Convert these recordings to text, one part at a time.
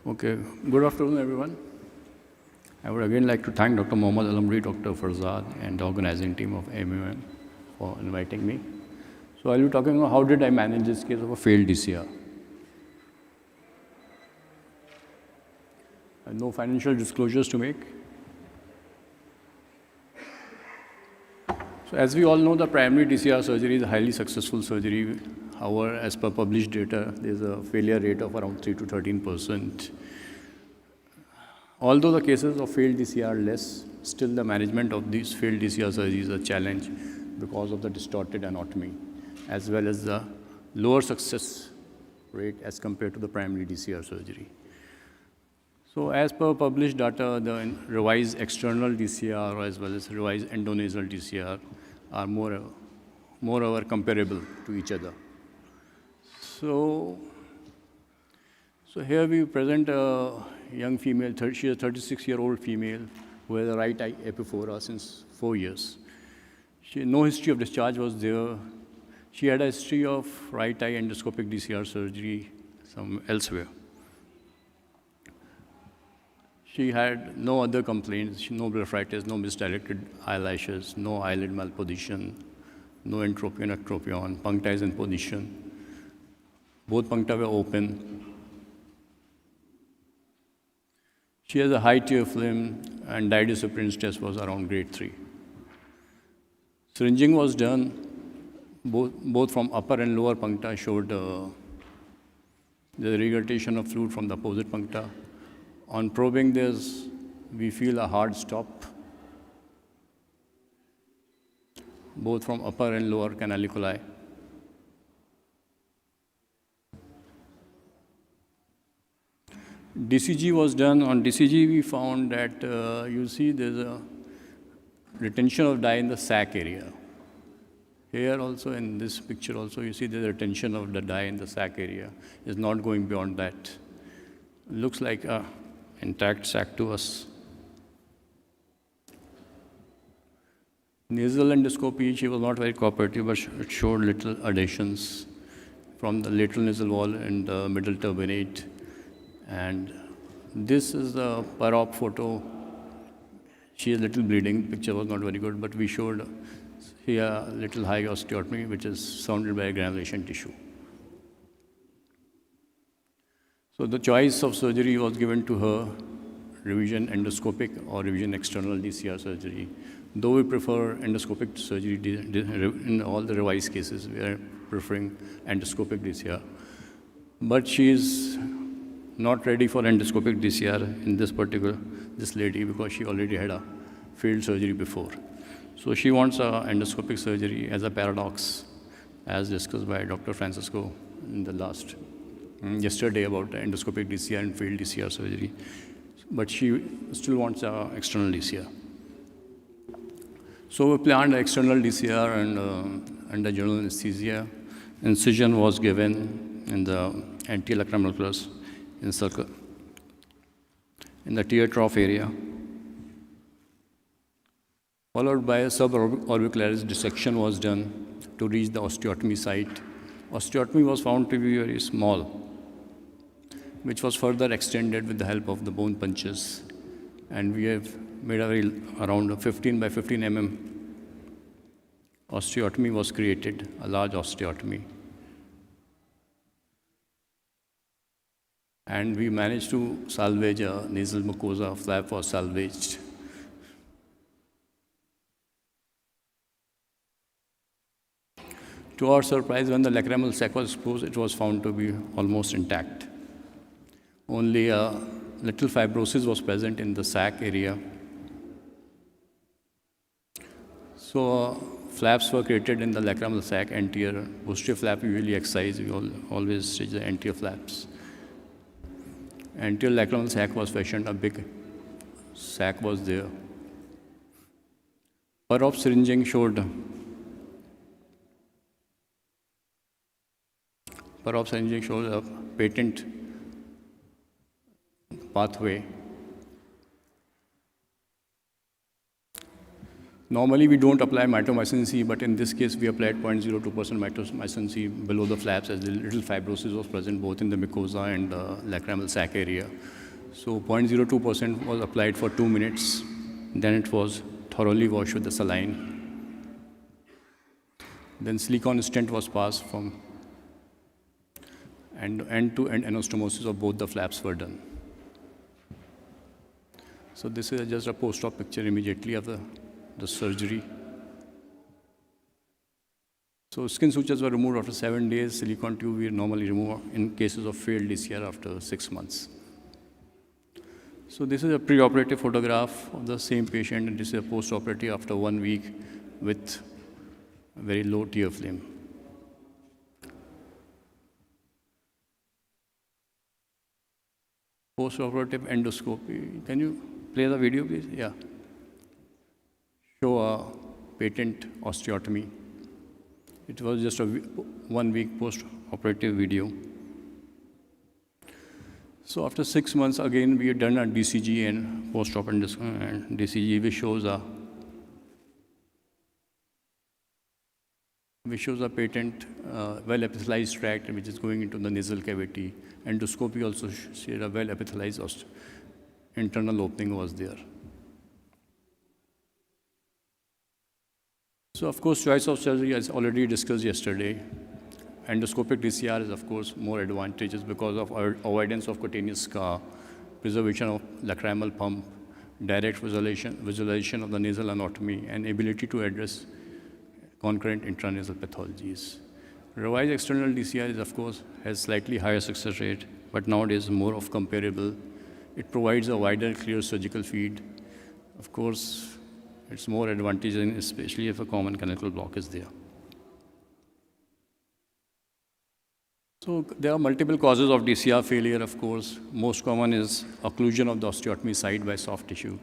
Okay, good afternoon, everyone. I would again like to thank Dr. Mohammad Alamri, Dr. Farzad, and the organizing team of MUM for inviting me. So I'll be talking about how did I manage this case of a failed DCR. No financial disclosures to make. So as we all know, the primary DCR surgery is a highly successful surgery. However, as per published data, there's a failure rate of around 3 to 13%. Although the cases of failed DCR are less, still the management of these failed DCR surgery is a challenge because of the distorted anatomy, as well as the lower success rate as compared to the primary DCR surgery. So as per published data, the revised external DCR as well as revised endonasal DCR are moreover comparable to each other. So here we present a young female, she is a 36-year-old female who has a right eye epiphora since 4 years. No history of discharge was there. She had a history of right eye endoscopic DCR surgery elsewhere. She had no other complaints, no blepharitis, no misdirected eyelashes, no eyelid malposition, no entropion, ectropion, puncta is in position. Both puncta were open. She has a high tear film and dye-disappearance test was around grade 3. Syringing was done, both from upper and lower puncta showed the regurgitation of fluid from the opposite puncta. On probing this, we feel a hard stop, both from upper and lower canaliculi. DCG was done. On DCG, we found that, you see, there's a retention of dye in the sac area. Here also, in this picture also, you see there's a retention of the dye in the sac area. It's not going beyond that. Looks like an intact sac to us. Nasal endoscopy, she was not very cooperative, but it showed little adhesions from the lateral nasal wall and the middle turbinate. And this is the per-op photo. She is a little bleeding. The picture was not very good, but we showed here a little high osteotomy, which is surrounded by a granulation tissue. So the choice of surgery was given to her, revision endoscopic or revision external DCR surgery. Though we prefer endoscopic surgery in all the revised cases, we are preferring endoscopic DCR. But she is not ready for endoscopic DCR in this lady because she already had a failed surgery before. So she wants endoscopic surgery as a paradox, as discussed by Dr. Francisco in the yesterday about the endoscopic DCR and failed DCR surgery. But she still wants external DCR. So we planned external DCR and under general anesthesia. Incision was given in the anterior lacrimal plus in the tear trough area, followed by a suborbicularis dissection was done to reach the osteotomy site. Osteotomy was found to be very small, which was further extended with the help of the bone punches. And we have made around 15 by 15 mm osteotomy was created, a large osteotomy. And we managed to salvage a nasal mucosa, flap was salvaged. To our surprise, when the lacrimal sac was exposed, it was found to be almost intact. Only a little fibrosis was present in the sac area. So flaps were created in the lacrimal sac, anterior. Posterior flap usually excise, we always stitch the anterior flaps. Anterior lacrimal sac was fashioned, a big sac was there. Per-op syringing showed a patent pathway. Normally, we don't apply mitomycin C, but in this case, we applied 0.02% mitomycin C below the flaps as the little fibrosis was present both in the mucosa and the lacrimal sac area. So 0.02% was applied for 2 minutes. Then it was thoroughly washed with the saline. Then silicone stent was passed from end-to-end anastomosis of both the flaps were done. So this is just a post-op picture immediately of the surgery. So skin sutures were removed after 7 days. Silicone tube we normally remove in cases of failed DCR after 6 months. So this is a preoperative photograph of the same patient, and this is a post-operative after 1 week with very low tear flame. Post-operative endoscopy. Can you play the video, please? Yeah. Show a patent osteotomy. It was just a 1 week post-operative video. So after 6 months, again, we had done a DCG and post-op and DCG, which shows a patent well-epithelialized tract which is going into the nasal cavity. Endoscopy also showed a well-epithelialized internal opening was there. So, of course, choice of surgery, as already discussed yesterday, endoscopic DCR is, of course, more advantageous because of avoidance of cutaneous scar, preservation of lacrimal pump, direct visualization of the nasal anatomy, and ability to address concurrent intranasal pathologies. Revised external DCR is, of course, has slightly higher success rate, but nowadays more of comparable. It provides a wider, clear surgical feed. Of course, it's more advantageous, especially if a common canonical block is there. So there are multiple causes of DCR failure, of course. Most common is occlusion of the osteotomy site by soft tissue.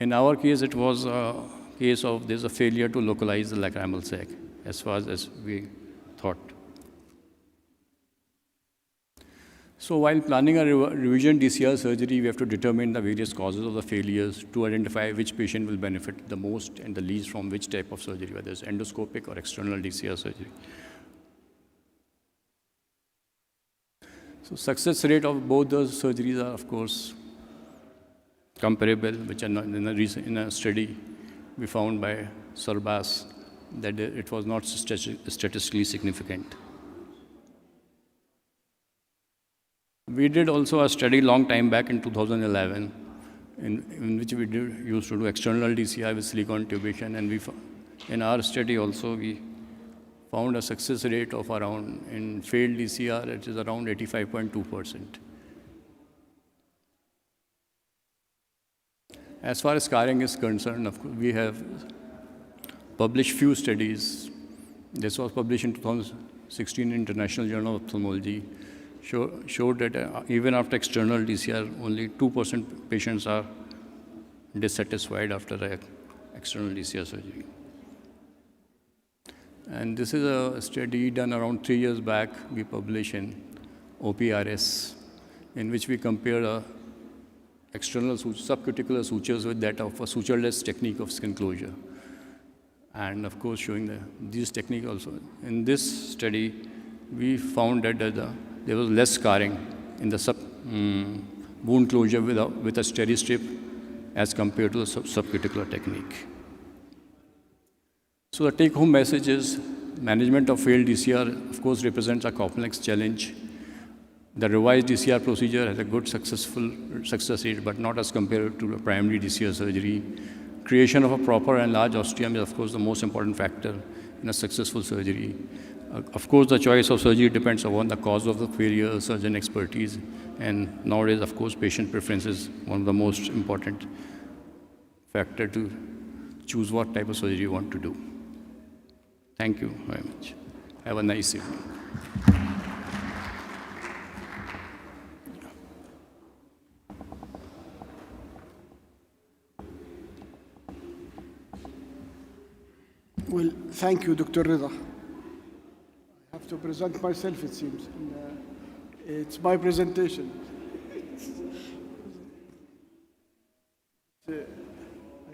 In our case, it was a case of there's a failure to localize the lacrimal sac, as far as we thought. So while planning a revision DCR surgery, we have to determine the various causes of the failures to identify which patient will benefit the most and the least from which type of surgery, whether it's endoscopic or external DCR surgery. So success rate of both those surgeries are, of course, comparable, which are not in a study we found by Sorbas that it was not statistically significant. We did also a study long time back in 2011 in which we used to do external DCI with silicone tubation, and in our study also we found a success rate of around, in failed DCR, it is around 85.2%. As far as scarring is concerned, of course, we have published few studies. This was published in 2016 International Journal of Ophthalmology, showed that even after external DCR, only 2% patients are dissatisfied after external DCR surgery. And this is a study done around 3 years back, we published in OPRS, in which we compare external subcuticular sutures with that of a sutureless technique of skin closure. And of course, showing these techniques also. In this study, we found that there was less scarring in the wound closure with a steri strip as compared to the subcuticular technique. So the take-home message is management of failed DCR, of course, represents a complex challenge. The revised DCR procedure has a good success rate, but not as compared to the primary DCR surgery. Creation of a proper and large ostium is, of course, the most important factor in a successful surgery. Of course, the choice of surgery depends upon the cause of the failure, surgeon expertise, and nowadays, of course, patient preference is one of the most important factor to choose what type of surgery you want to do. Thank you very much. Have a nice evening. Well, thank you, Dr. Rida. I have to present myself, it seems. It's my presentation. I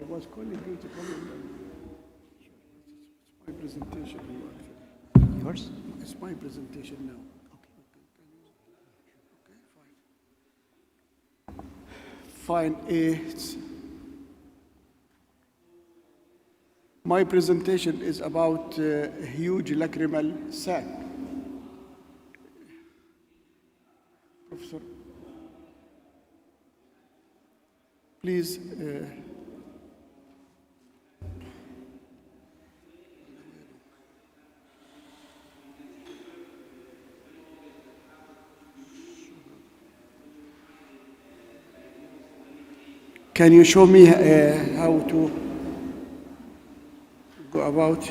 was calling you to come in. presentation. Yours? It's my presentation now. Fine. My presentation is about a huge lacrimal sac. Professor, please. Can you show me how to go about?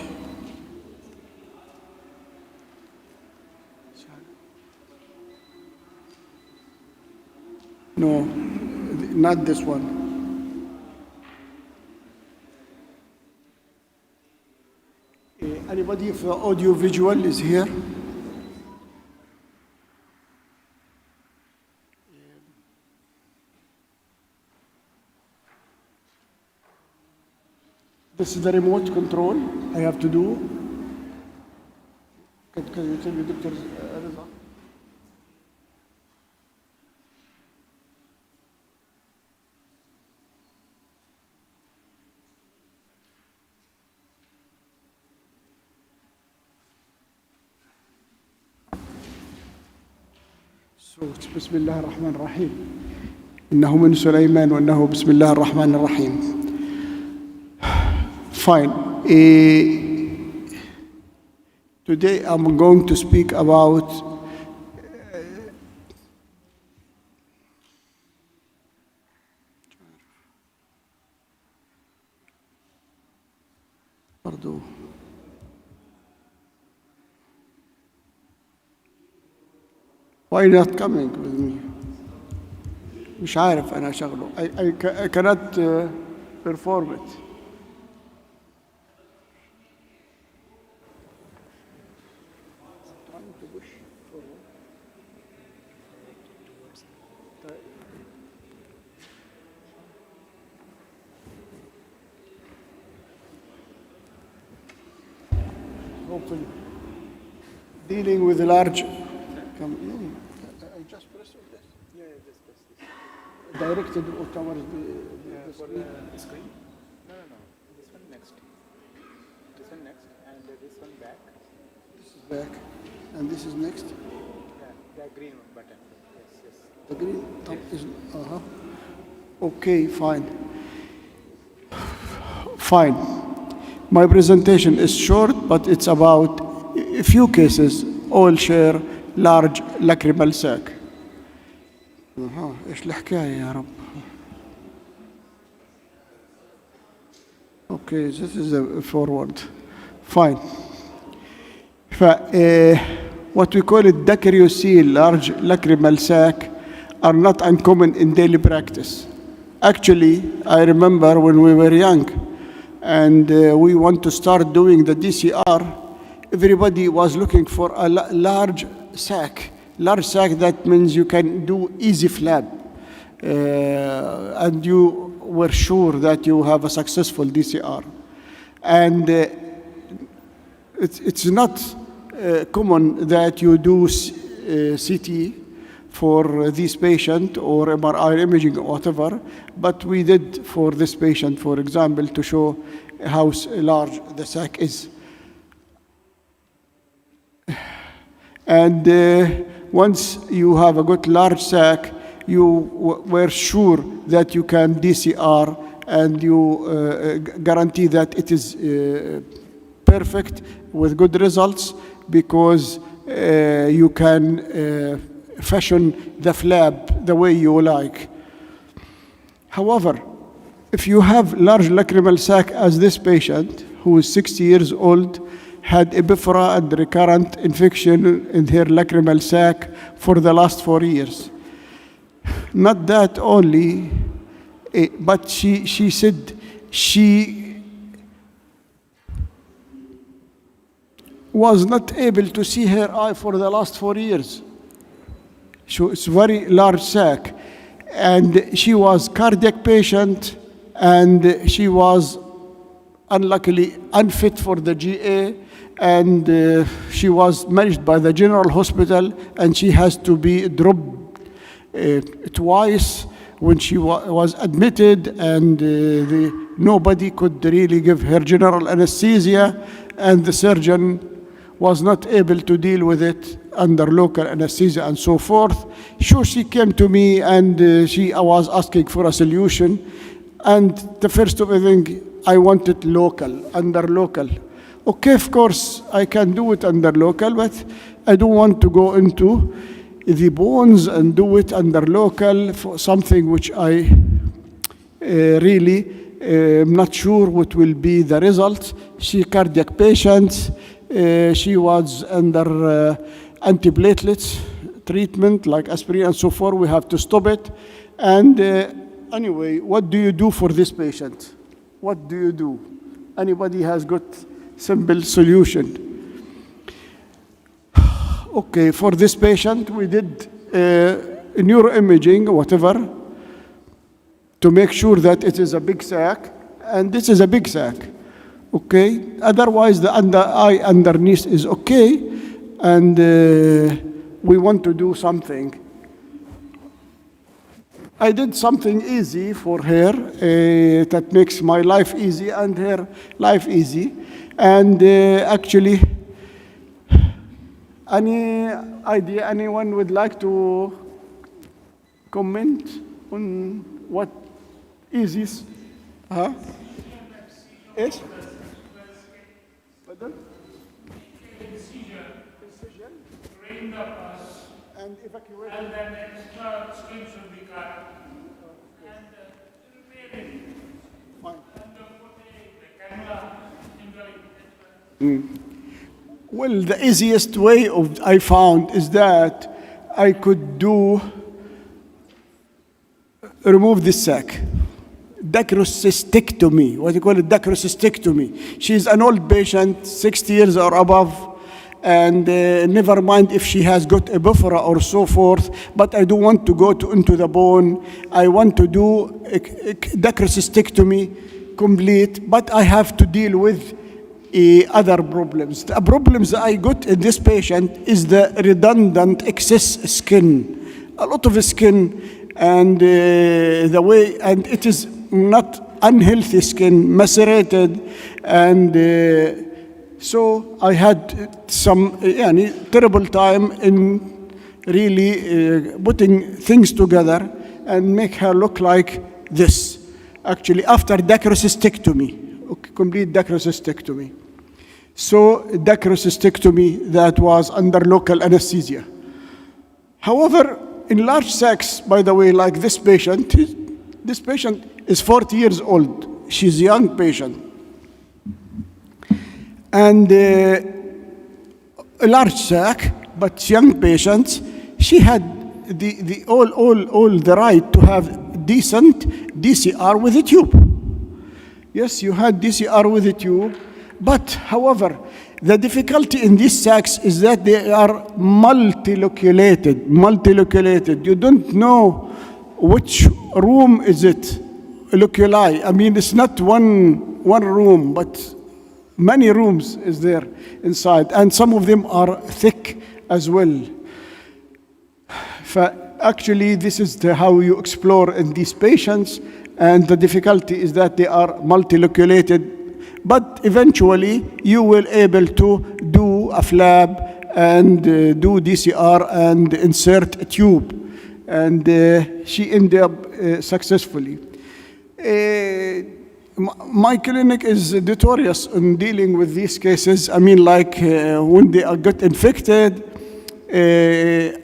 No, not this one. Anybody if the audio visual is here? This is the remote control I have to do. Can you tell me, Dr. Reza? So it's بسم الله الرحمن الرحيم. إنه من سليمان وإنه بسم الله الرحمن الرحيم. Fine. Today I'm going to speak about why not coming with me? مش عارف أنا شغله. I cannot perform it. Hopefully, dealing with a large. I just press on this. Yeah, just press this. Directed towards For the screen? No. This one next. This one next, and this one back. This is back, and this is next. Yeah, the green button. Yes. The green top is. Okay, fine. Fine. My presentation is short, but it's about a few cases, all share large lacrimal sac. إيش الحكاية يا رب. Okay, this is a forward. Fine. What we call it dacryocele, large lacrimal sac, are not uncommon in daily practice. Actually, I remember when we were young, and we want to start doing the DCR, everybody was looking for a large sac. Large sac, that means you can do easy flap. And you were sure that you have a successful DCR. And it's not common that you do CT for this patient or MRI imaging or whatever, but we did for this patient, for example, to show how large the sac is. And once you have a good large sac, you were sure that you can DCR, and you guarantee that it is perfect with good results, because you can fashion the flap the way you like. However, if you have large lacrimal sac as this patient, who is 60 years old, had epiphora and recurrent infection in her lacrimal sac for the last 4 years. Not that only, but she said she was not able to see her eye for the last 4 years. So it's very large sac. And she was cardiac patient, and she was unluckily unfit for the GA, and she was managed by the general hospital, and she has to be dropped twice when she was admitted, and nobody could really give her general anesthesia, and the surgeon was not able to deal with it under local anesthesia and so forth. So she came to me, and I was asking for a solution, and the first of everything, I wanted local, under local. Okay, of course, I can do it under local, but I don't want to go into the bones and do it under local for something which I really am not sure what will be the result. She cardiac patient. She was under antiplatelets treatment like aspirin and so forth. We have to stop it. And anyway, what do you do for this patient? What do you do? Anybody has got simple solution? Okay, for this patient, we did neuroimaging, whatever, to make sure that it is a big sac, and this is a big sac. Okay, otherwise the eye underneath is okay, and we want to do something. I did something easy for her that makes my life easy and her life easy, and actually, any idea anyone would like to comment on what easy? Huh? Yes? Pardon? Incision. Drained the pus, And evacuation. and then extra skin should be cut. And remaining, Fine. and put the cannula in the Well, the easiest way I found is that I could remove this sac. Dacrocystectomy, what you call it, dacrocystectomy. She's an old patient, 60 years or above, and never mind if she has got a bifida or so forth, but I don't want to go into the bone. I want to do dacrocystectomy complete, but I have to deal with other problems. The problems that I got in this patient is the redundant excess skin, a lot of skin, and the way, and it is not unhealthy skin, macerated, and so I had some terrible time in really putting things together and make her look like this. Actually, after dacrocystectomy, complete dacrocystectomy. So dacrocystectomy that was under local anesthesia. However, in large sacs, by the way, like this patient is 40 years old. She's a young patient. And a large sac, but young patients, she had all the right to have decent DCR with a tube. Yes, you had DCR with a tube, but however, the difficulty in these sacs is that they are multiloculated. You don't know which room is it, loculi. I mean, it's not one room, but many rooms is there inside, and some of them are thick as well. Actually, this is how you explore in these patients, and the difficulty is that they are multiloculated, but eventually you will able to do a flap and do DCR and insert a tube, and she ended up successfully. My clinic is notorious in dealing with these cases. I mean, like when they got infected,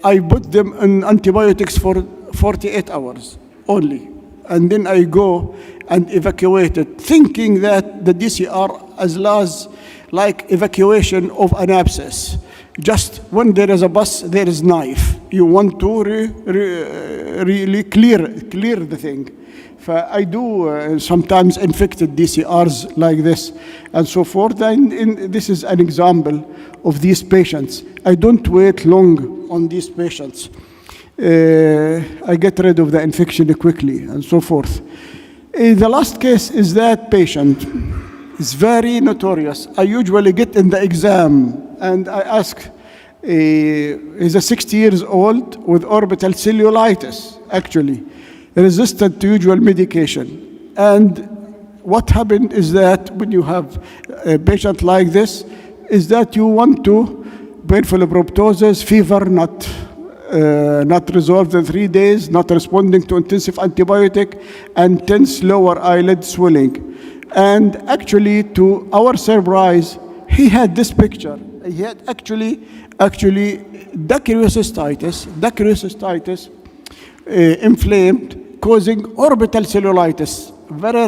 I put them on antibiotics for 48 hours only. And then I go and evacuate it, thinking that the DCR as like evacuation of an abscess. Just when there is a bus, there is knife. You want to really clear the thing. I do sometimes infected DCRs like this and so forth. And this is an example of these patients. I don't wait long on these patients. I get rid of the infection quickly and so forth. The last case is that patient. It's very notorious. I usually get in the exam and I ask, he's a 60 years old with orbital cellulitis, actually, resistant to usual medication. And what happened is that when you have a patient like this, is that you want to painful proptosis, fever not resolved in 3 days, not responding to intensive antibiotic, and tense lower eyelid swelling. And actually, to our surprise, he had this picture. He had actually dacryocystitis, inflamed, causing orbital cellulitis. Very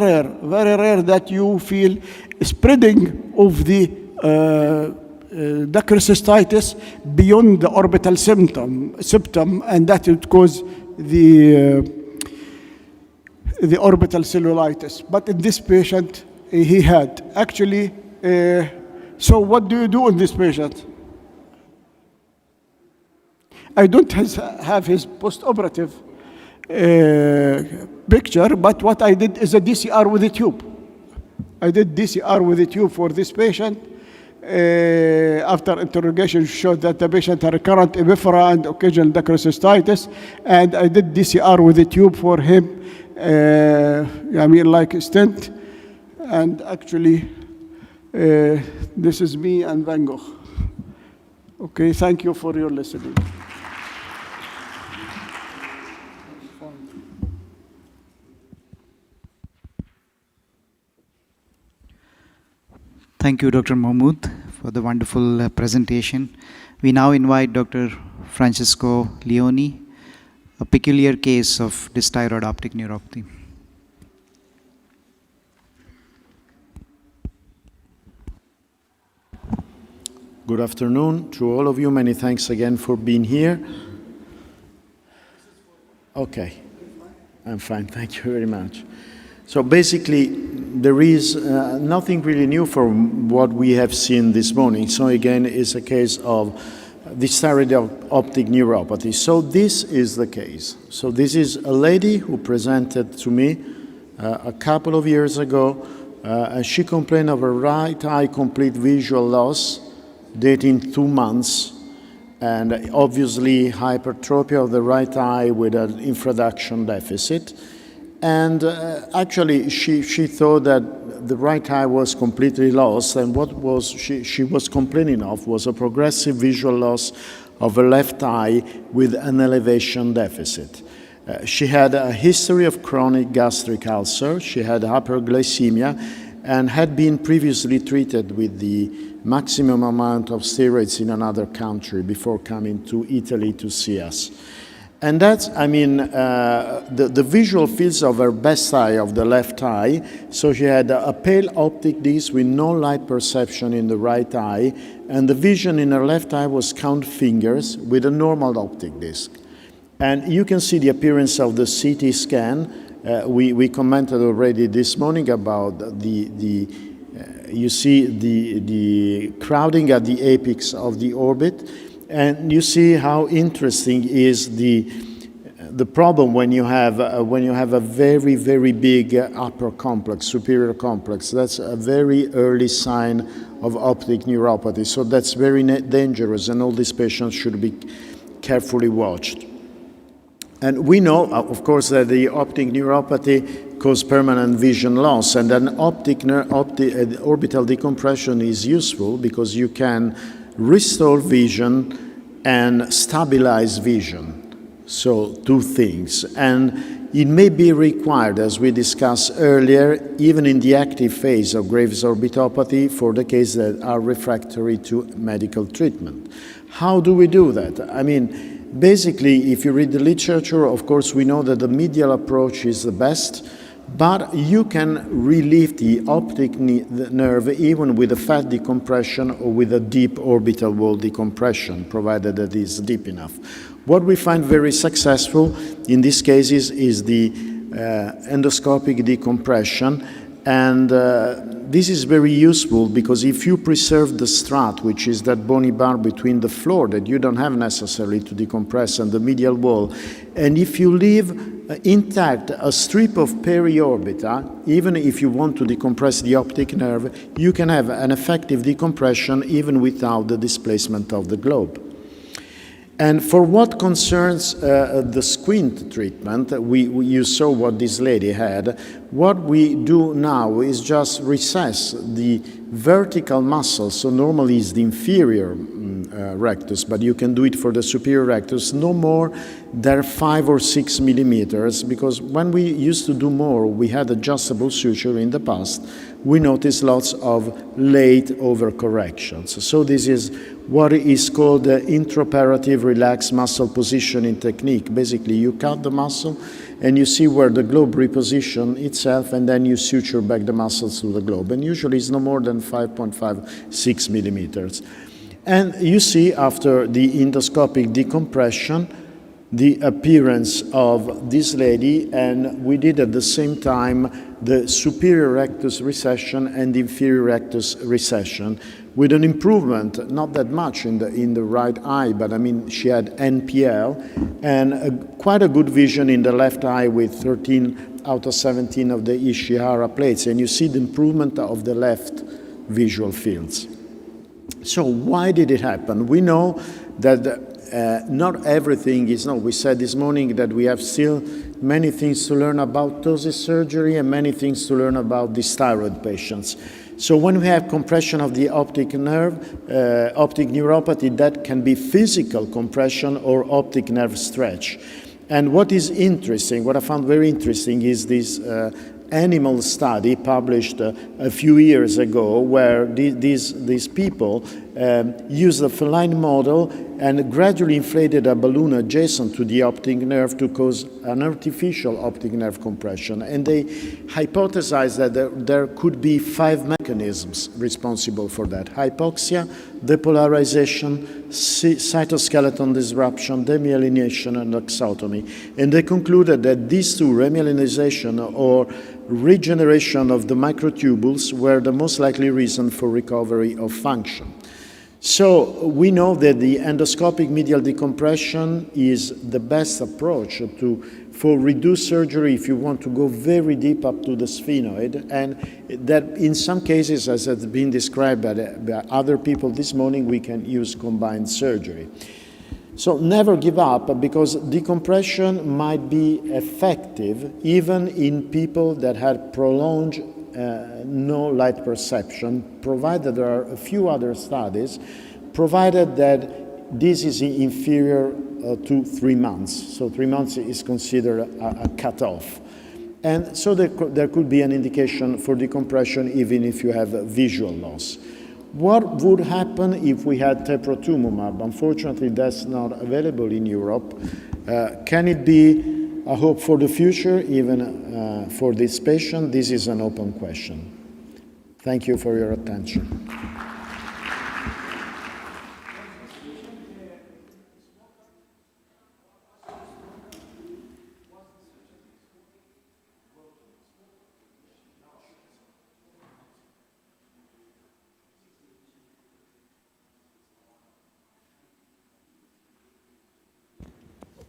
rare that you feel spreading of the dacryocystitis beyond the orbital septum, and that would cause the orbital cellulitis. But in this patient, he had actually. So what do you do in this patient? I don't have his post-operative picture, but what I did is a DCR with a tube. I did DCR with a tube for this patient. After interrogation, showed that the patient had recurrent epiphora and occasional dacryocystitis, and I did DCR with a tube for him. Like a stent, and actually, this is me and Van Gogh. Okay, thank you for your listening. Thank you, Dr. Mahmood, for the wonderful presentation. We now invite Dr. Francisco Leone, a peculiar case of dysthyroid optic neuropathy. Good afternoon to all of you. Many thanks again for being here. Okay, I'm fine. Thank you very much. So basically, there is nothing really new from what we have seen this morning. So again, it's a case of dysthyroid optic neuropathy. So this is the case. So this is a lady who presented to me a couple of years ago, and she complained of a right eye complete visual loss dating 2 months, and obviously hypertropia of the right eye with an infraduction deficit. And actually, she thought that the right eye was completely lost, and what was she was complaining of was a progressive visual loss of her left eye with an elevation deficit. She had a history of chronic gastric ulcer, she had hyperglycemia, and had been previously treated with the maximum amount of steroids in another country before coming to Italy to see us. And that's, the visual fields of her best eye, of the left eye, so she had a pale optic disc with no light perception in the right eye, and the vision in her left eye was count fingers with a normal optic disc. And you can see the appearance of the CT scan. We commented already this morning about you see the crowding at the apex of the orbit. And you see how interesting is the problem when you have a very, very big upper complex, superior complex. That's a very early sign of optic neuropathy. So that's very dangerous, and all these patients should be carefully watched. And we know, of course, that the optic neuropathy causes permanent vision loss, and an orbital decompression is useful because you can restore vision and stabilize vision. So 2 things. And it may be required, as we discussed earlier, even in the active phase of Graves' orbitopathy for the cases that are refractory to medical treatment. How do we do that? Basically, if you read the literature, of course, we know that the medial approach is the best, but you can relieve the optic nerve even with a fat decompression or with a deep orbital wall decompression, provided that it's deep enough. What we find very successful in these cases is the endoscopic decompression, And this is very useful because if you preserve the strat, which is that bony bar between the floor that you don't have necessarily to decompress and the medial wall, and if you leave intact a strip of periorbita, even if you want to decompress the optic nerve, you can have an effective decompression even without the displacement of the globe. And for what concerns the squint treatment, you saw what this lady had. What we do now is just recess the vertical muscle. So normally it's the inferior rectus, but you can do it for the superior rectus, no more than 5 or 6 millimeters, because when we used to do more, we had adjustable suture in the past, we noticed lots of late overcorrections. So this is what is called the intraoperative relaxed muscle positioning technique. Basically, you cut the muscle and you see where the globe repositions itself, and then you suture back the muscles to the globe. And usually it's no more than 5.5, 6 millimeters. And you see after the endoscopic decompression, the appearance of this lady, and we did at the same time the superior rectus recession and the inferior rectus recession, with an improvement, not that much in the right eye, but I mean she had NPL, and quite a good vision in the left eye with 13 out of 17 of the Ishihara plates, and you see the improvement of the left visual fields. So why did it happen? We know that not everything is known. We said this morning that we have still many things to learn about ptosis surgery and many things to learn about these thyroid patients. So when we have compression of the optic nerve, optic neuropathy, that can be physical compression or optic nerve stretch. And what is interesting, what I found very interesting is this animal study published a few years ago where these people used a feline model and gradually inflated a balloon adjacent to the optic nerve to cause an artificial optic nerve compression. And they hypothesized that there could be 5 mechanisms responsible for that: hypoxia, depolarization, cytoskeleton disruption, demyelination, and exotomy. And they concluded that these two, remyelinization or regeneration of the microtubules, were the most likely reason for recovery of function. So we know that the endoscopic medial decompression is the best approach for reduced surgery if you want to go very deep up to the sphenoid, and that in some cases, as has been described by other people this morning, we can use combined surgery. So never give up, because decompression might be effective even in people that had prolonged no light perception, provided there are a few other studies, provided that this is inferior to 3 months. So 3 months is considered a cutoff. And so there could be an indication for decompression even if you have visual loss. What would happen if we had teprotumumab? Unfortunately, that's not available in Europe. Can it be a hope for the future, even for this patient? This is an open question. Thank you for your attention.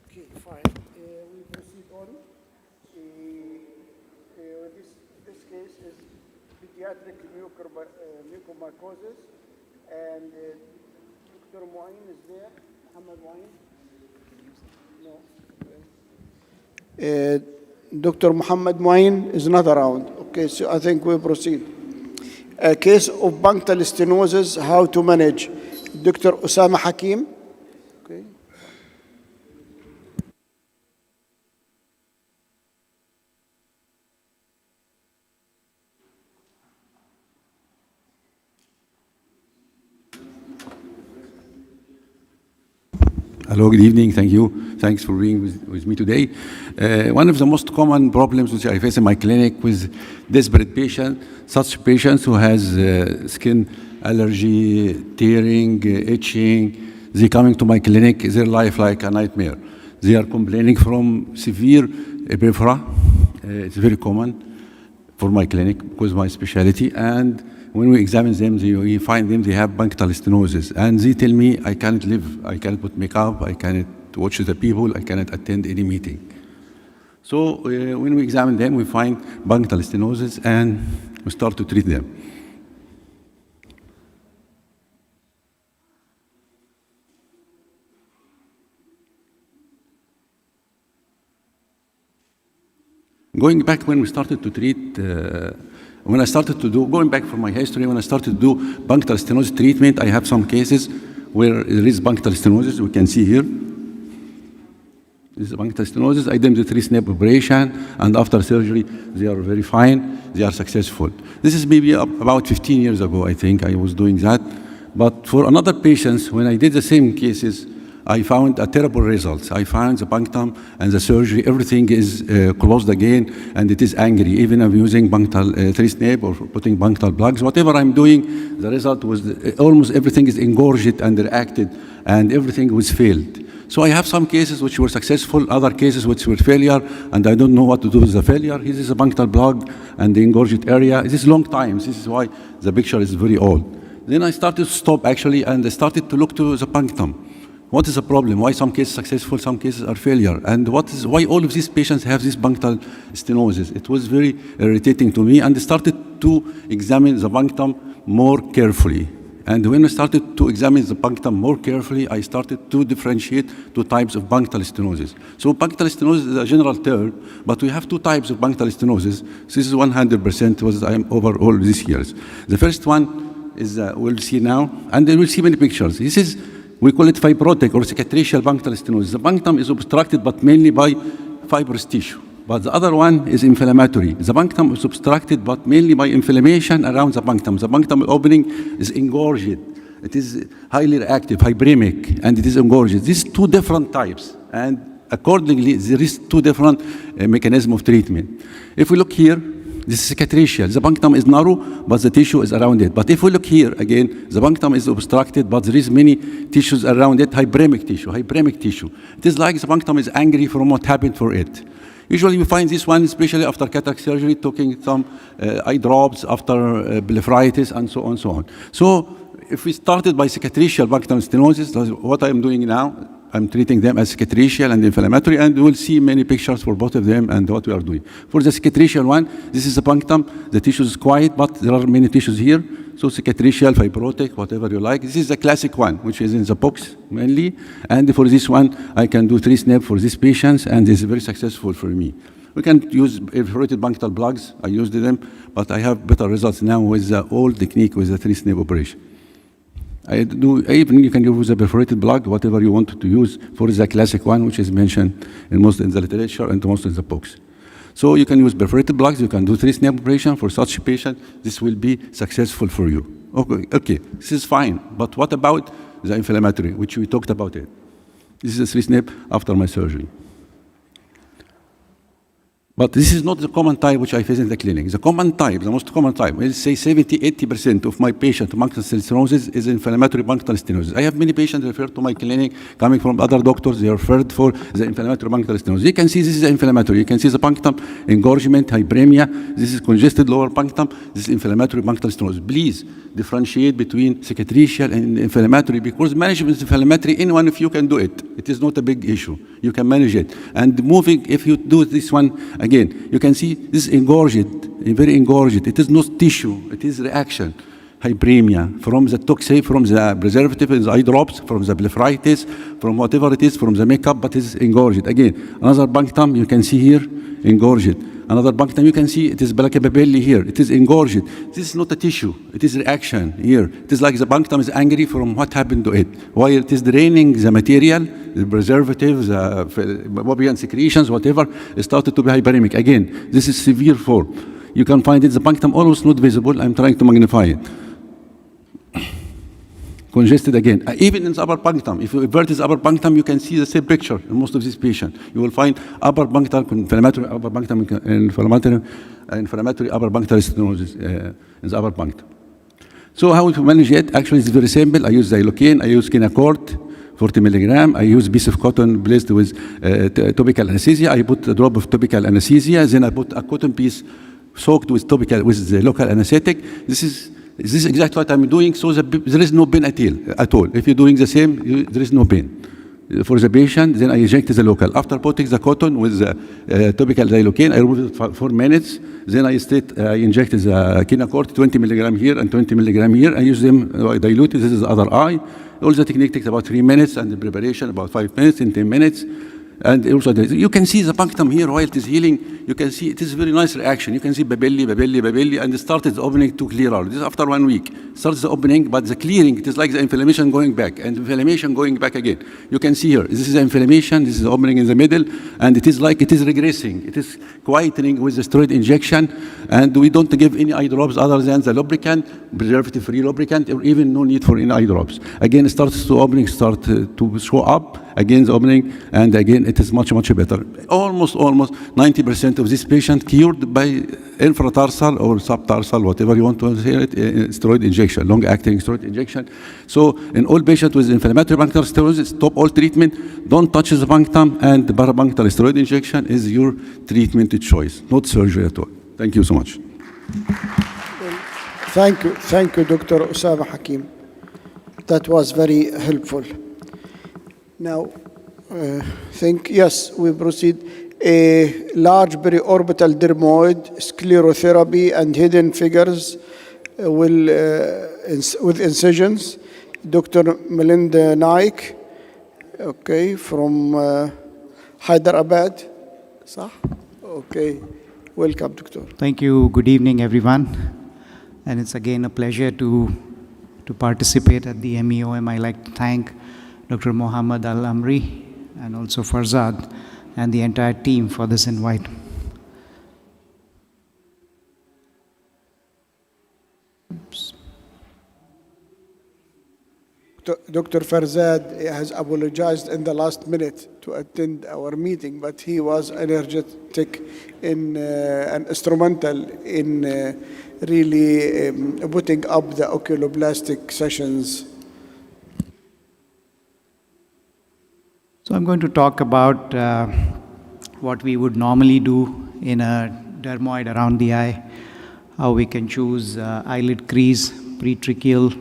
Okay, fine. We proceed on. This case is pediatric mucormycosis, and Dr. Moin is there. Muhammad Moin? No. Dr. Muhammad Moin is not around. Okay, so I think we proceed. A case of punctal stenosis, how to manage. Dr. Osama Hakim. Okay. Hello, good evening. Thank you. Thanks for being with me today. One of the most common problems which I face in my clinic with desperate patients, such patients who has skin allergy, tearing, itching, they coming to my clinic, their life like a nightmare. They are complaining from severe epiphora. It's very common. for my clinic because my specialty. And when we examine them, we find them, they have punctal stenosis. And they tell me, I can't live, I can't put makeup, I cannot watch the people, I cannot attend any meeting. So when we examine them, we find punctal stenosis and we start to treat them. Going back when we started to treat, when I started to do, going back from my history, when I started to do punctal stenosis treatment, I have some cases where there is punctal stenosis, we can see here. This is punctal stenosis. I did the 3-snap operation, and after surgery, they are very fine, they are successful. This is maybe about 15 years ago, I think I was doing that. But for another patient, when I did the same cases, I found a terrible results. I found the punctum and the surgery, everything is closed again, and it is angry. Even I'm using punctal 3-snap or putting punctal plugs, whatever I'm doing, the result was almost everything is engorged and reacted, and everything was failed. So I have some cases which were successful, other cases which were failure, and I don't know what to do with the failure. This is a punctal plug and the engorged area. This is long time. This is why the picture is very old. Then I started to stop actually, and I started to look to the punctum. What is the problem? Why some cases successful, some cases are failure? And why all of these patients have this punctal stenosis? It was very irritating to me, and I started to examine the punctum more carefully. And when I started to examine the punctum more carefully, I started to differentiate 2 types of punctal stenosis. So punctal stenosis is a general term, but we have 2 types of punctal stenosis. This is 100% was over all these years. The first one is we'll see now, and then we'll see many pictures. This is, we call it fibrotic or cicatricial punctal stenosis. The punctum is obstructed, but mainly by fibrous tissue. But the other one is inflammatory. The punctum is obstructed, but mainly by inflammation around the punctum. The punctum opening is engorged. It is highly reactive, hybremic, and it is engorged. These 2 different types, and accordingly, there is 2 different mechanisms of treatment. If we look here, this is cicatricial. The punctum is narrow, but the tissue is around it. But if we look here again, the punctum is obstructed, but there is many tissues around it, hybremic tissue. It is like the punctum is angry from what happened for it. Usually we find this one, especially after cataract surgery, taking some eye drops, after blepharitis, and so on, so on. So if we started by cicatricial punctal stenosis, that's what I'm doing now. I'm treating them as cicatricial and inflammatory, and we'll see many pictures for both of them and what we are doing. For the cicatricial one, this is the punctum. The tissue is quiet, but there are many tissues here. So cicatricial, fibrotic, whatever you like. This is the classic one, which is in the box mainly. And for this one, I can do 3-snap for these patients, and it's very successful for me. We can use perforated punctal plugs. I used them, but I have better results now with the old technique with the 3-snap operation. Even you can use a perforated plug, whatever you want to use for the classic one, which is mentioned in most in the literature and most in the books. So you can use perforated plugs, you can do 3-snap operation for such a patient. This will be successful for you. Okay, this is fine. But what about the inflammatory, which we talked about it? This is a 3-snap after my surgery. But this is not the common type which I face in the clinic. The common type, the most common type, let's say 70–80% of my patient punctal stenosis is inflammatory punctal stenosis. I have many patients referred to my clinic coming from other doctors. They are referred for the inflammatory punctal stenosis. You can see this is inflammatory. You can see the punctum engorgement, hybremia. This is congested lower punctum. This is inflammatory punctal stenosis. Please differentiate between cicatricial and inflammatory, because management of inflammatory, any one of you can do it. It is not a big issue. You can manage it. And moving, if you do this one, again, you can see this is engorged, very engorged. It is not tissue, it is reaction. Hybremia, from the toxin, from the preservative, the eye drops, from the blepharitis, from whatever it is, from the makeup, but it is engorged. Again, another punctum, you can see here, engorged. Another punctum, you can see it is palpably here. It is engorged. This is not a tissue. It is reaction here. It is like the punctum is angry from what happened to it. While it is draining the material, the preservatives, the Bobian secretions, whatever, it started to be hyperemic. Again, this is severe form. You can find it, the punctum almost not visible. I'm trying to magnify it. Congested again. Even in the upper punctum, if you invert this upper punctum, you can see the same picture in most of these patients. You will find upper punctum, inflammatory upper punctum, inflammatory upper punctal stenosis in the upper punctum. So how to manage it? Actually, it's very simple. I use xylocaine, I use Kinacort, 40 milligram. I use a piece of cotton placed with topical anesthesia. I put a drop of topical anesthesia, then I put a cotton piece soaked with topical, with the local anesthetic. This is exactly what I'm doing, so there is no pain at all. If you're doing the same, there is no pain. For the patient, then I inject the local. After putting the cotton with the topical xylocaine, I remove it for 4 minutes. Then I inject the Kinacort, 20 milligram here and 20 milligram here. I use them diluted. This is the other eye. All the technique takes about 3 minutes, and the preparation about 5 minutes and 10 minutes. And also, you can see the punctum here while it is healing. You can see it is a very nice reaction. You can see babelli, and it started opening to clear out. This is after 1 week. Starts the opening, but the clearing, it is like the inflammation going back, and inflammation going back again. You can see here, this is the inflammation, this is the opening in the middle, and it is like it is regressing. It is quietening with the steroid injection, and we don't give any eye drops other than the lubricant, preservative-free lubricant, or even no need for any eye drops. Again, it starts to opening, to show up, again the opening, and again it is much better. Almost 90% of this patient cured by infratarsal or subtarsal, whatever you want to say it, steroid injection, long-acting steroid injection. So in all patients with inflammatory punctal steroids, stop all treatment, don't touch the punctum, and the parapunctal steroid injection is your treatment choice, not surgery at all. Thank you so much. Thank you, Dr. Osama Hakim. That was very helpful. Now, yes, we proceed. A large periorbital dermoid, sclerotherapy, and hidden figures with incisions. Dr. Melinda Naik, okay, from Hyderabad. صح? Okay, welcome, Doctor. Thank you. Good evening, everyone. And it's again a pleasure to participate at the MEOM. I like to thank Dr. Mohammed Al-Amri and also Farzad and the entire team for this invite. Oops. Dr. Farzad has apologized in the last minute to attend our meeting, but he was energetic and instrumental in really putting up the oculoplastic sessions. So I'm going to talk about what we would normally do in a dermoid around the eye, how we can choose eyelid crease, pretracheal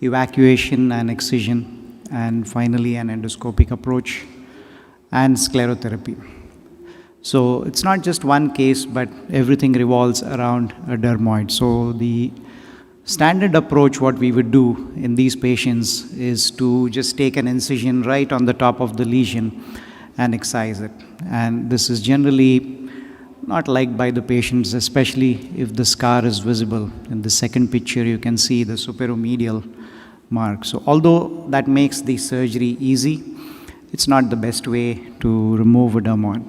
evacuation and excision, and finally an endoscopic approach and sclerotherapy. So it's not just one case, but everything revolves around a dermoid. So the standard approach, what we would do in these patients is to just take an incision right on the top of the lesion and excise it. And this is generally not liked by the patients, especially if the scar is visible. In the second picture, you can see the superomedial mark. So although that makes the surgery easy, it's not the best way to remove a dermoid.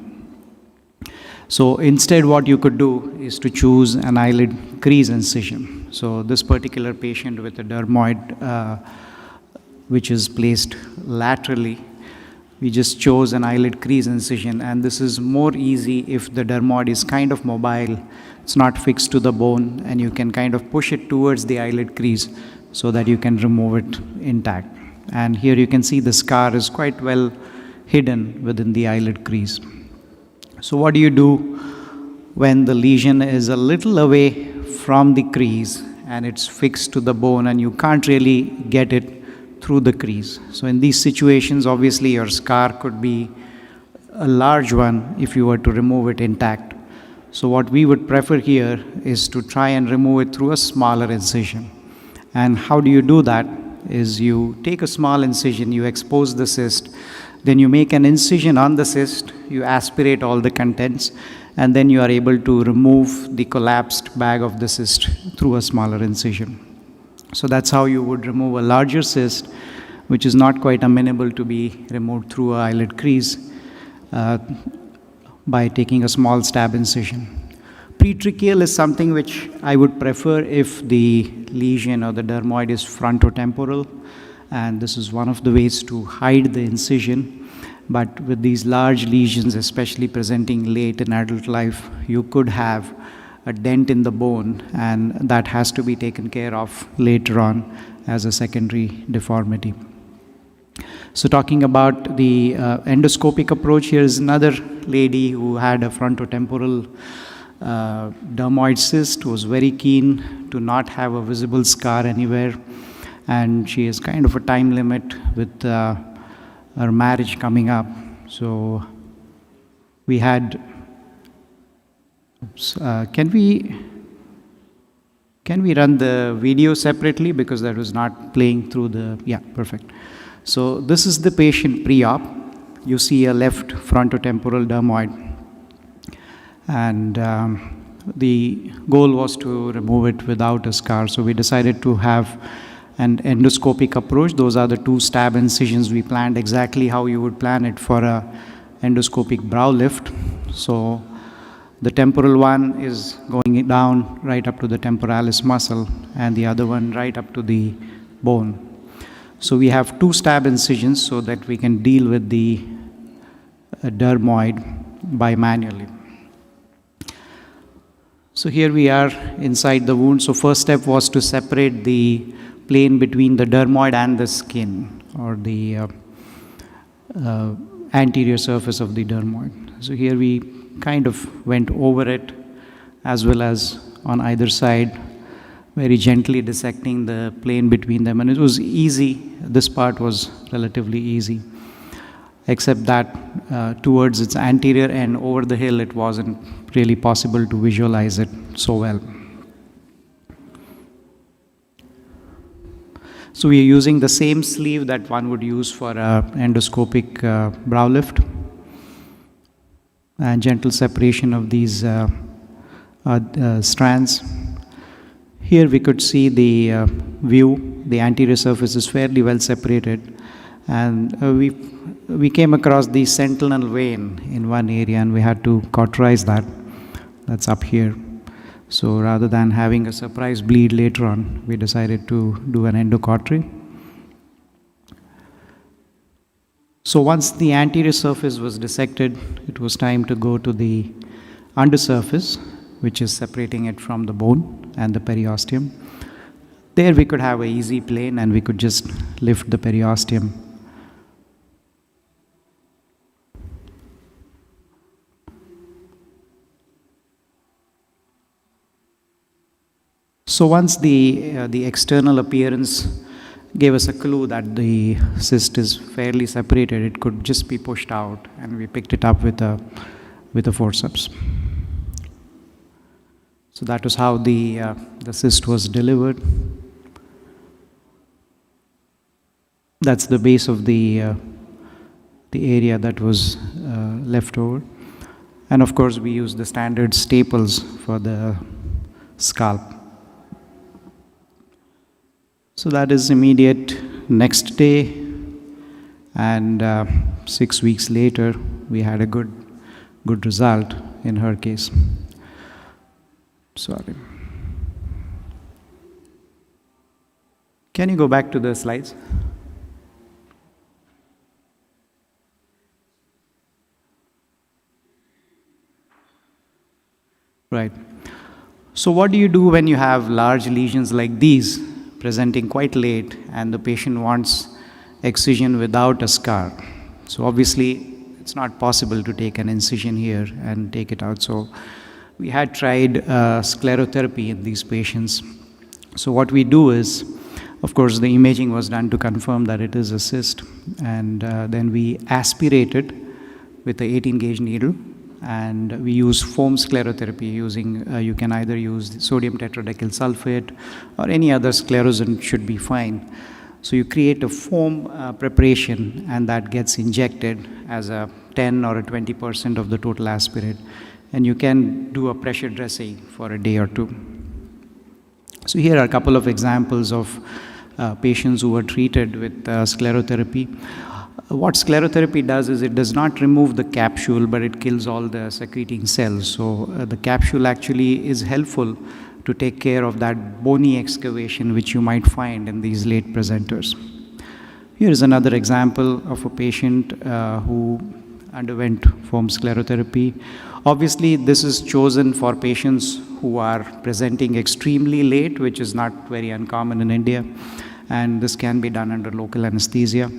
So instead, what you could do is to choose an eyelid crease incision. So this particular patient with a dermoid which is placed laterally, we just chose an eyelid crease incision, and this is more easy if the dermoid is kind of mobile, it's not fixed to the bone, and you can kind of push it towards the eyelid crease so that you can remove it intact. And here you can see the scar is quite well hidden within the eyelid crease. So what do you do when the lesion is a little away from the crease and it's fixed to the bone and you can't really get it through the crease? So in these situations, obviously your scar could be a large one if you were to remove it intact. So what we would prefer here is to try and remove it through a smaller incision. And how do you do that? Is you take a small incision, you expose the cyst, then you make an incision on the cyst, you aspirate all the contents, and then you are able to remove the collapsed bag of the cyst through a smaller incision. So that's how you would remove a larger cyst, which is not quite amenable to be removed through an eyelid crease by taking a small stab incision. Pretracheal is something which I would prefer if the lesion or the dermoid is frontotemporal, and this is one of the ways to hide the incision. But with these large lesions, especially presenting late in adult life, you could have a dent in the bone, and that has to be taken care of later on as a secondary deformity. So talking about the endoscopic approach, here is another lady who had a frontotemporal dermoid cyst, was very keen to not have a visible scar anywhere, and she has kind of a time limit with her marriage coming up. So we had, can we run the video separately, because that was not playing through the, yeah, perfect. So this is the patient pre-op. You see a left frontotemporal dermoid, and the goal was to remove it without a scar. So we decided to have an endoscopic approach. Those are the 2 stab incisions we planned, exactly how you would plan it for a endoscopic brow lift. So the temporal one is going down right up to the temporalis muscle, and the other one right up to the bone. So we have 2 stab incisions so that we can deal with the dermoid bimanually. So here we are inside the wound. So first step was to separate the plane between the dermoid and the skin, or the anterior surface of the dermoid. So here we kind of went over it, as well as on either side, very gently dissecting the plane between them. And it was easy. This part was relatively easy, except that towards its anterior end over the hill, it wasn't really possible to visualize it so well. So we are using the same sleeve that one would use for an endoscopic brow lift, and gentle separation of these strands. Here we could see the view. The anterior surface is fairly well separated, and we came across the sentinel vein in one area, and we had to cauterize that. That's up here. So rather than having a surprise bleed later on, we decided to do an endocautery. So once the anterior surface was dissected, it was time to go to the undersurface, which is separating it from the bone and the periosteum. There we could have an easy plane, and we could just lift the periosteum. So once the external appearance gave us a clue that the cyst is fairly separated, it could just be pushed out, and we picked it up with a forceps. So that was how the cyst was delivered. That's the base of the area that was left over. And of course, we used the standard staples for the scalp. So that is immediate next day, and 6 weeks later, we had a good result in her case. Sorry. Can you go back to the slides? Right. So what do you do when you have large lesions like these presenting quite late, and the patient wants excision without a scar? So obviously it's not possible to take an incision here and take it out. So we had tried sclerotherapy in these patients. So what we do is, of course, the imaging was done to confirm that it is a cyst, and then we aspirate it with an 18-gauge needle, and we use foam sclerotherapy using, you can either use sodium tetradecyl sulfate or any other sclerosant should be fine. So you create a foam preparation, and that gets injected as a 10 or a 20% of the total aspirate, and you can do a pressure dressing for a day or two. So here are a couple of examples of patients who were treated with sclerotherapy. What sclerotherapy does is it does not remove the capsule, but it kills all the secreting cells. So the capsule actually is helpful to take care of that bony excavation which you might find in these late presenters. Here is another example of a patient who underwent foam sclerotherapy. Obviously, this is chosen for patients who are presenting extremely late, which is not very uncommon in India, and this can be done under local anesthesia.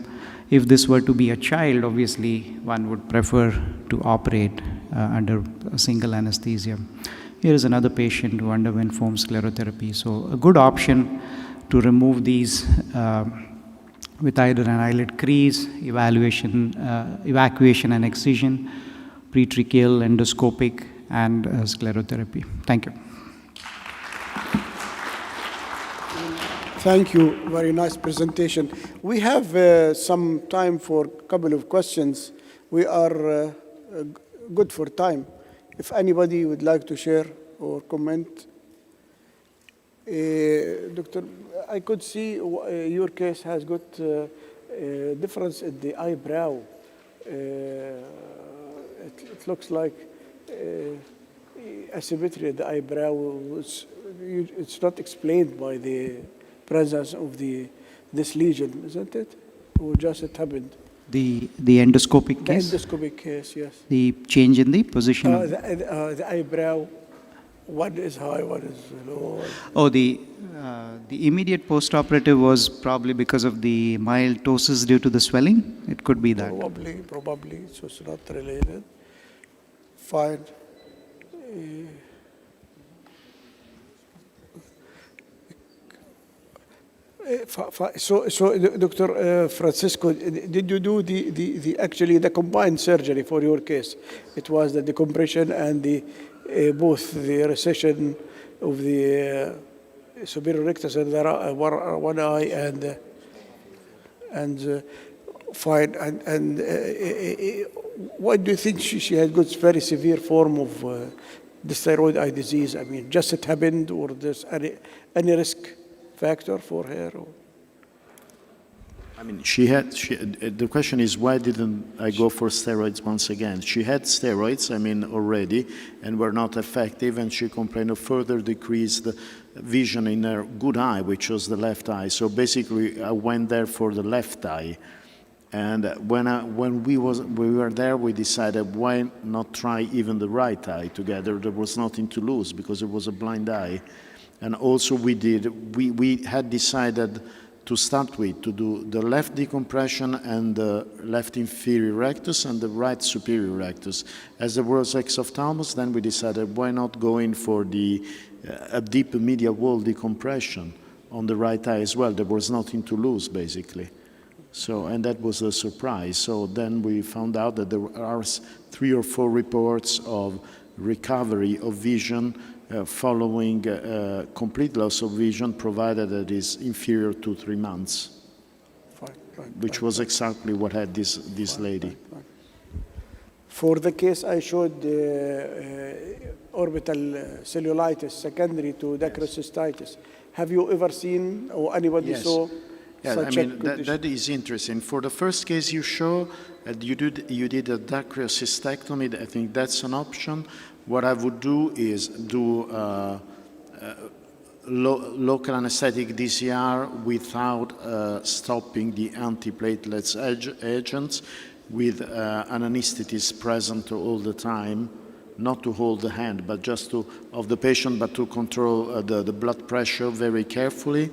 If this were to be a child, obviously one would prefer to operate under a single anesthesia. Here is another patient who underwent foam sclerotherapy. So a good option to remove these with either an eyelid crease, evacuation and excision, pretracheal, endoscopic, and sclerotherapy. Thank you. Thank you. Very nice presentation. We have some time for a couple of questions. We are good for time. If anybody would like to share or comment. Doctor, I could see your case has got a difference in the eyebrow. It looks like asymmetry in the eyebrow. It's not explained by the presence of this lesion, isn't it? Or just it happened? The endoscopic case? The endoscopic case, yes. The change in the position of The eyebrow, one is high, one is low. Oh, the immediate postoperative was probably because of the mild ptosis due to the swelling? It could be that. Probably, so it's not related. Fine. So, Dr. Francisco, did you do actually the combined surgery for your case? It was the decompression and both the recession of the superior rectus and one eye and fine. And what do you think she had got very severe form of the thyroid eye disease? I mean, just it happened, or there's any risk factor for her? Or? I mean, the question is, why didn't I go for steroids once again? She had steroids, already, and were not effective, and she complained of further decreased vision in her good eye, which was the left eye. So basically, I went there for the left eye. And when we were there, we decided, why not try even the right eye together? There was nothing to lose, because it was a blind eye. And also we had decided to start with, to do the left decompression and the left inferior rectus and the right superior rectus. As there was exophthalmos, then we decided, why not go in for a deep medial wall decompression on the right eye as well. There was nothing to lose, basically. So, and that was a surprise. So then we found out that there are 3 or 4 reports of recovery of vision following complete loss of vision, provided that is inferior to 3 months, which was exactly what had this lady. For the case I showed, orbital cellulitis secondary to dacryocystitis, have you ever seen or anybody saw? Yeah, that is interesting. For the first case you show, you did a dacryocystectomy. I think that's an option. What I would do is do local anesthetic DCR without stopping the antiplatelets agents, with an anesthetist present all the time, not to hold the hand, but just of the patient, but to control the blood pressure very carefully.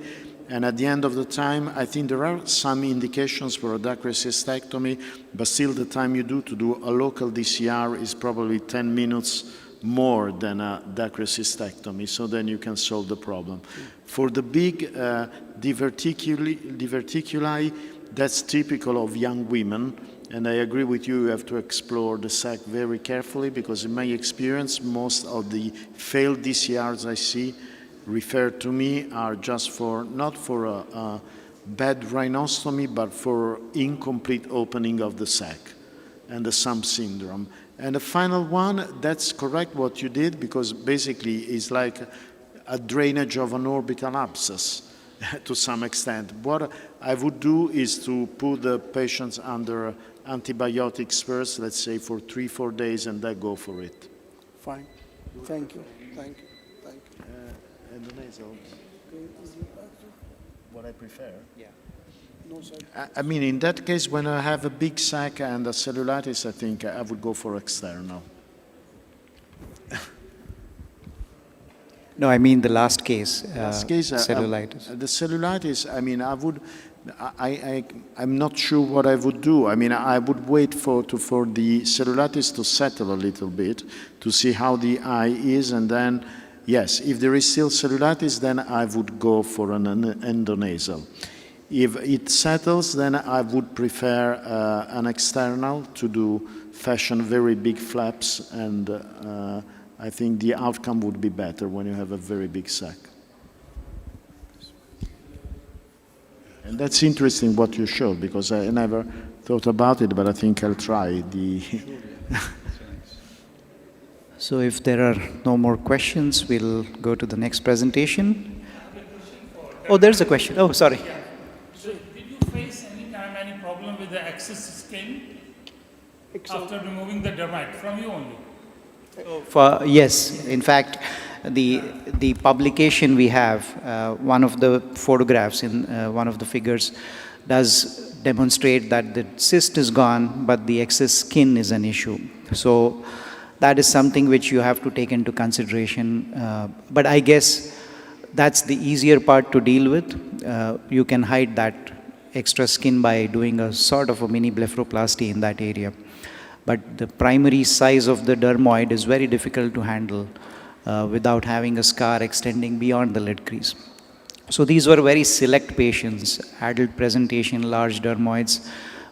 And at the end of the time, I think there are some indications for a dacryocytectomy, but still the time you do to do a local DCR is probably 10 minutes more than a dacryocytectomy, so then you can solve the problem. For the big diverticuli, that's typical of young women, and I agree with you, you have to explore the sac very carefully, because in my experience, most of the failed DCRs I see referred to me are just not for a bad rhinostomy, but for incomplete opening of the sac and the SUM syndrome. And the final one, that's correct what you did, because basically it's like a drainage of an orbital abscess to some extent. What I would do is to put the patients under antibiotics first, let's say for 3-4 days, and then go for it. Fine. Thank you. Thank you. Thank you. And the nasal, what I prefer. Yeah. No, sir. I mean, in that case, when I have a big sac and a cellulitis, I think I would go for external. No, I mean the last case, Last case, cellulitis. The cellulitis, I mean, I would I'm not sure what I would do. I mean, I would wait for the cellulitis to settle a little bit to see how the eye is, and then, yes, if there is still cellulitis, then I would go for an endonasal. If it settles, then I would prefer an external to do fashion very big flaps, and I think the outcome would be better when you have a very big sac. And that's interesting what you showed, because I never thought about it, but I think I'll try the... So if there are no more questions, we'll go to the next presentation. Oh, there's a question. Oh, sorry. So did you face any problem with the excess skin after removing the dermite from you only? Yes, in fact, the publication we have, one of the photographs in one of the figures does demonstrate that the cyst is gone, but the excess skin is an issue. So that is something which you have to take into consideration. But I guess that's the easier part to deal with. You can hide that extra skin by doing a sort of a mini blepharoplasty in that area. But the primary size of the dermoid is very difficult to handle without having a scar extending beyond the lid crease. So these were very select patients, adult presentation, large dermoids,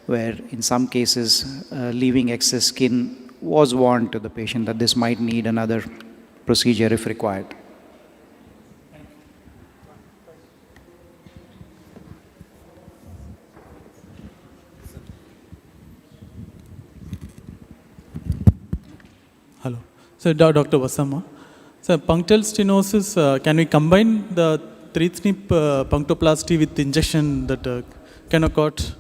where in some cases leaving excess skin was warned to the patient that this might need another procedure if required. Hello. So, Dr. Vasama. So, punctal stenosis, can we combine the 3-snip punctoplasty with injection that Kennicott?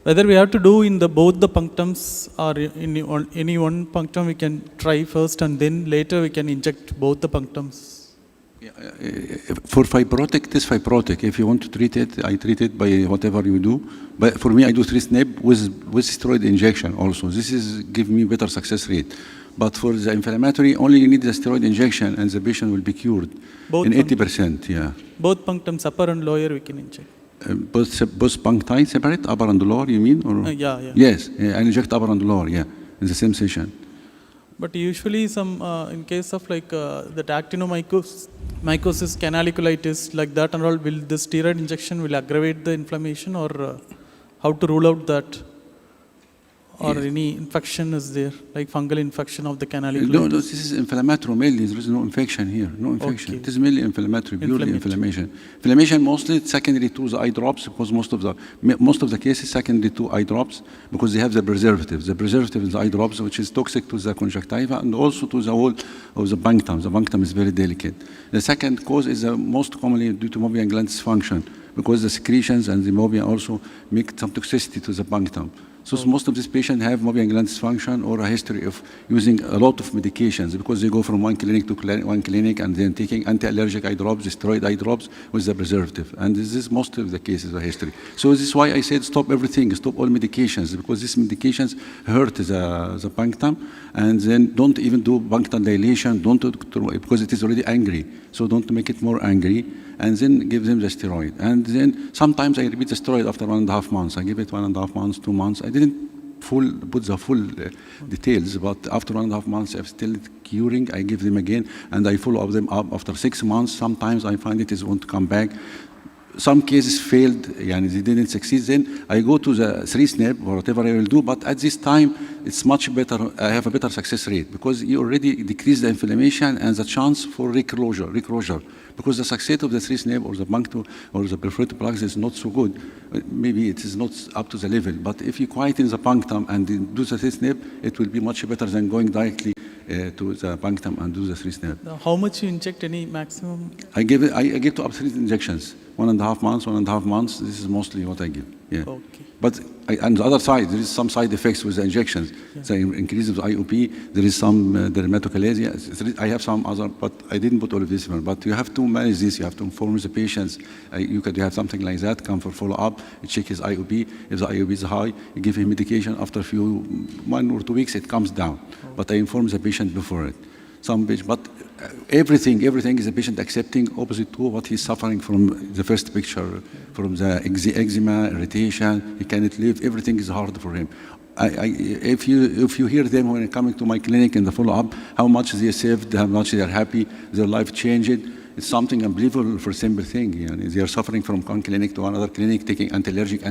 Whether we have to do in both the punctums or in any one punctum, we can try first and then later we can inject both the punctums. Yeah, for fibrotic, it is fibrotic. If you want to treat it, I treat it by whatever you do. But for me, I do 3-snip with steroid injection also. This is give me better success rate. But for the inflammatory, only you need the steroid injection and the patient will be cured Both in 80%. Yeah. Both punctums, upper and lower, we can inject. Both puncti separate, upper and lower, you mean? Or? Yeah. Yes, I inject upper and lower, yeah, in the same session. But usually in case of like the actinomycosis, canaliculitis, like that and all, will the steroid injection will aggravate the inflammation, or how to rule out that? Or any infection is there, like fungal infection of the canaliculitis? No, this is inflammatory mainly. There is no infection here, no infection. Okay. It is mainly inflammatory, purely inflammation. Inflammation mostly secondary to the eye drops, because most of the cases secondary to eye drops, because they have the preservative. The preservative is the eye drops, which is toxic to the conjunctiva and also to the wall of the punctum. The punctum is very delicate. The second cause is most commonly due to meibomian gland dysfunction, because the secretions and the meibomian also make some toxicity to the punctum. So most of these patients have meibomian gland dysfunction or a history of using a lot of medications, because they go from one clinic to one clinic and then taking anti-allergic eye drops, steroid eye drops with the preservative. And this is most of the cases of history. So this is why I said stop everything, stop all medications, because these medications hurt the punctum, and then don't even do punctum dilation, because it is already angry. So don't make it more angry, and then give them the steroid. And then sometimes I repeat the steroid after 1.5 months. I give it 1.5 months, 2 months. I didn't put the full details, but after 1.5 months, I'm still curing. I give them again, and I follow them up after 6 months. Sometimes I find it won't come back. Some cases failed, and they didn't succeed. Then I go to the 3-snip or whatever I will do, but at this time, it's much better. I have a better success rate, because you already decrease the inflammation and the chance for reclosure. Because the success of the 3-snip or the punctum or the perforated plugs is not so good. Maybe it is not up to the level. But if you quieten the punctum and do the 3-snip, it will be much better than going directly to the punctum and do the 3-snip. Now, how much you inject, any maximum? I give to up to 3 injections. 1.5 months, 1.5 months. This is mostly what I give. Yeah. Okay. But on the other side, there is some side effects with the injections. Yeah. The increase of the IOP, there is some dermatocalasia. I have some other, but I didn't put all of this in. But you have to manage this. You have to inform the patients. You have something like that, come for follow-up, check his IOP. If the IOP is high, you give him medication. After 1 or 2 weeks, it comes down. Okay. But I inform the patient before it. some patient, but everything is the patient accepting opposite to what he's suffering from the first picture, from the eczema, irritation, he cannot live, everything is hard for him. If you hear them when coming to my clinic in the follow-up, how much they saved, how much they are happy, their life changed, it's something unbelievable for a simple thing. You know, they are suffering from one clinic to another clinic, taking anti-allergic.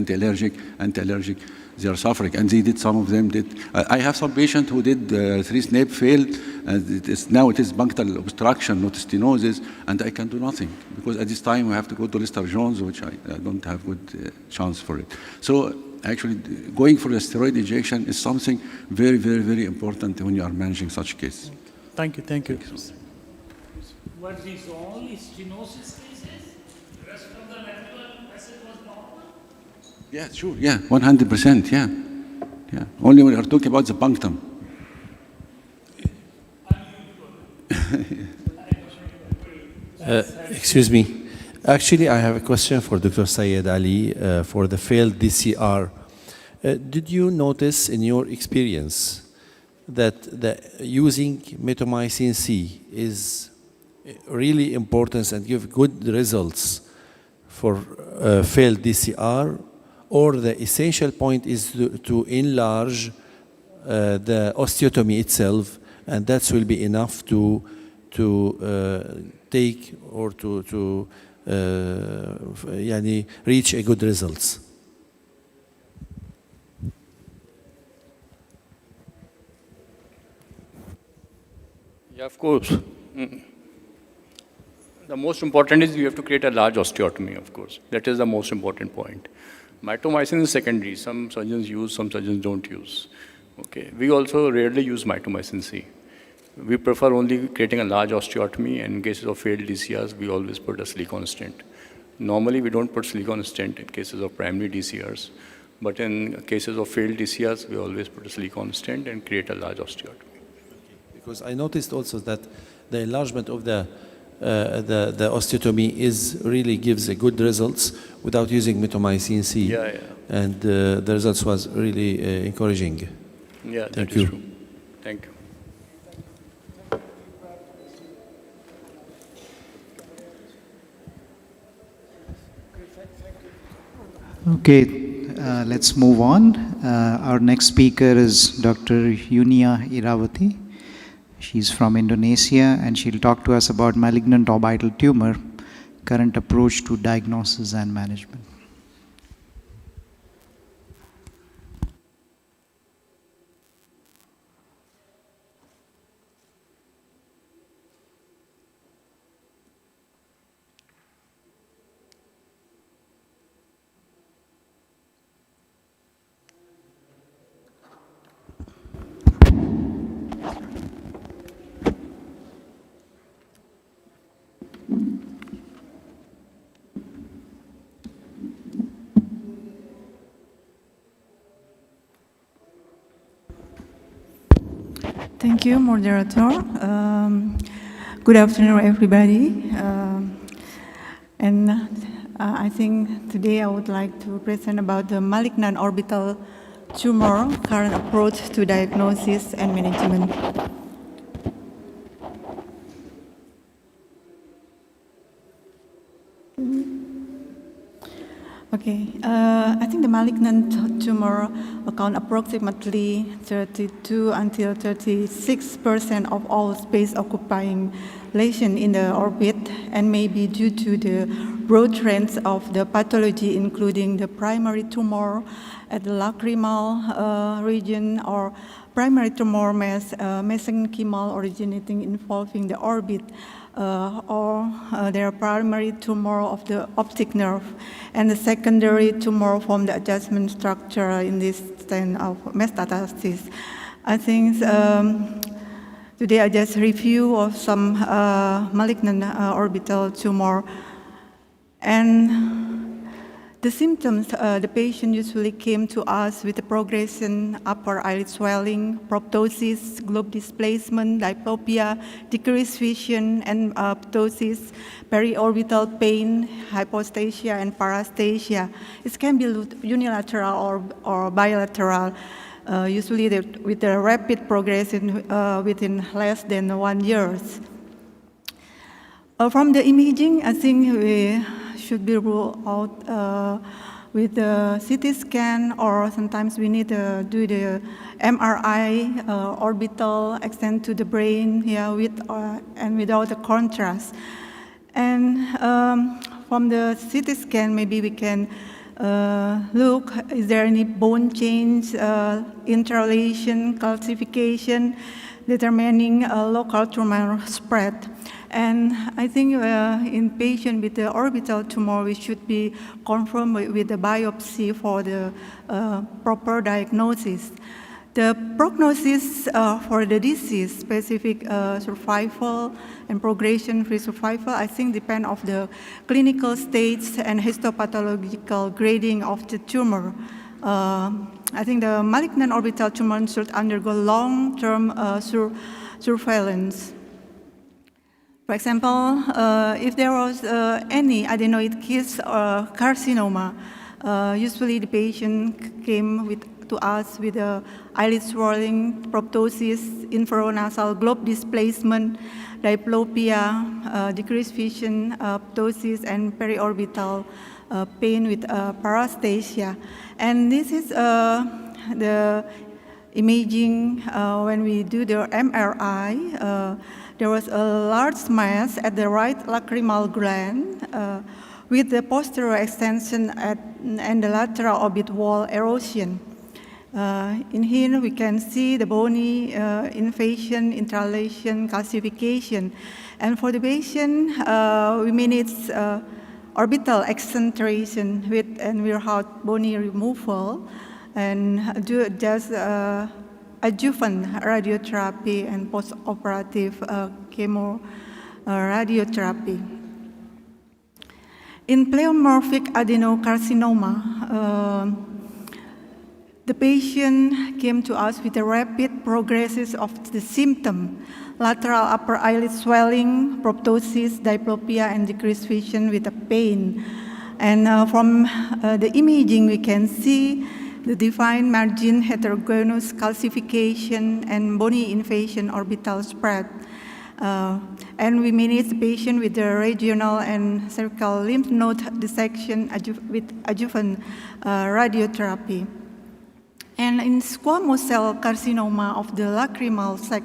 They are suffering, and some of them did. I have some patient who did 3 snap failed, and now it is punctal obstruction, not stenosis, and I can do nothing, because at this time we have to go to Lister Jones, which I don't have good chance for it. So actually, going for a steroid injection is something very, very, very important when you are managing such case. Thank you. Thank you. Were these only stenosis cases? The rest of the lateral acid was normal? Yeah, sure. Yeah, 100%. Yeah, yeah. Only when we are talking about the punctum. Excuse me. Actually, I have a question for Dr. Syed Ali for the failed DCR. Did you notice in your experience that using mitomycin C is really important and give good results for failed DCR, or the essential point is to enlarge the osteotomy itself, and that will be enough to take or to reach a good results? Yeah, of course. The most important is you have to create a large osteotomy, of course. That is the most important point. Mitomycin is secondary. Some surgeons use, some surgeons don't use. Okay. We also rarely use mitomycin C. We prefer only creating a large osteotomy, and in cases of failed DCRs, we always put a silicone stent. Normally, we don't put silicone stent in cases of primary DCRs, but in cases of failed DCRs, we always put a silicone stent and create a large osteotomy. Because I noticed also that the enlargement of the osteotomy really gives a good results without using mitomycin C. Yeah, yeah. And the results was really encouraging. Yeah, Thank that you. is true. Thank you. Okay, let's move on. Our next speaker is Dr. Yunia Irawati. She's from Indonesia, and she'll talk to us about malignant orbital tumor, current approach to diagnosis and management. Thank you, moderator. Good afternoon, everybody. I think today I would like to present about the malignant orbital tumor, current approach to diagnosis and management. Okay, I think the malignant tumor account approximately 32 until 36% of all space-occupying lesions in the orbit, and may be due to the broad range of the pathology, including the primary tumor at the lacrimal region, or primary tumor mesenchymal originating involving the orbit, or their primary tumor of the optic nerve, and the secondary tumor from the adjustment structure in this state of metastasis. I think today I just review of some malignant orbital tumor, and the symptoms, the patient usually came to us with the progression, upper eyelid swelling, proptosis, globe displacement, diplopia, decreased vision, and ptosis, periorbital pain, hypostasia, and paresthesia. It can be unilateral or bilateral. usually with a rapid progression within less than 1 year. From the imaging, I think we should be ruled out with the CT scan, or sometimes we need to do the MRI, orbital extend to the brain here with and without a contrast. And from the CT scan, maybe we can look, is there any bone change, interrelation, calcification, determining local tumor spread. And I think in patient with the orbital tumor, we should be confirmed with the biopsy for the proper diagnosis. The prognosis for the disease, specific survival and progression-free survival, I think depend of the clinical stage and histopathological grading of the tumor. I think the malignant orbital tumor should undergo long-term surveillance. For example, if there was any adenoid cyst or carcinoma, usually the patient came to us with eyelid swelling, proptosis, infranasal globe displacement, diplopia, decreased vision, ptosis, and periorbital pain with paresthesia. And this is the imaging when we do the MRI. There was a large mass at the right lacrimal gland with the posterior extension and the lateral orbit wall erosion. In here, we can see the bony invasion, interrelation, calcification. And for the patient, we manage orbital excentralization with and without bony removal, and do just adjuvant radiotherapy and post-operative chemoradiotherapy. In pleomorphic adenocarcinoma, the patient came to us with a rapid progression of the symptom: lateral upper eyelid swelling, proptosis, diplopia, and decreased vision with a pain. And from the imaging, we can see the defined margin heterogeneous calcification and bony invasion orbital spread. And we manage the patient with the regional and cervical lymph node dissection with adjuvant radiotherapy. And in squamous cell carcinoma of the lacrimal sac,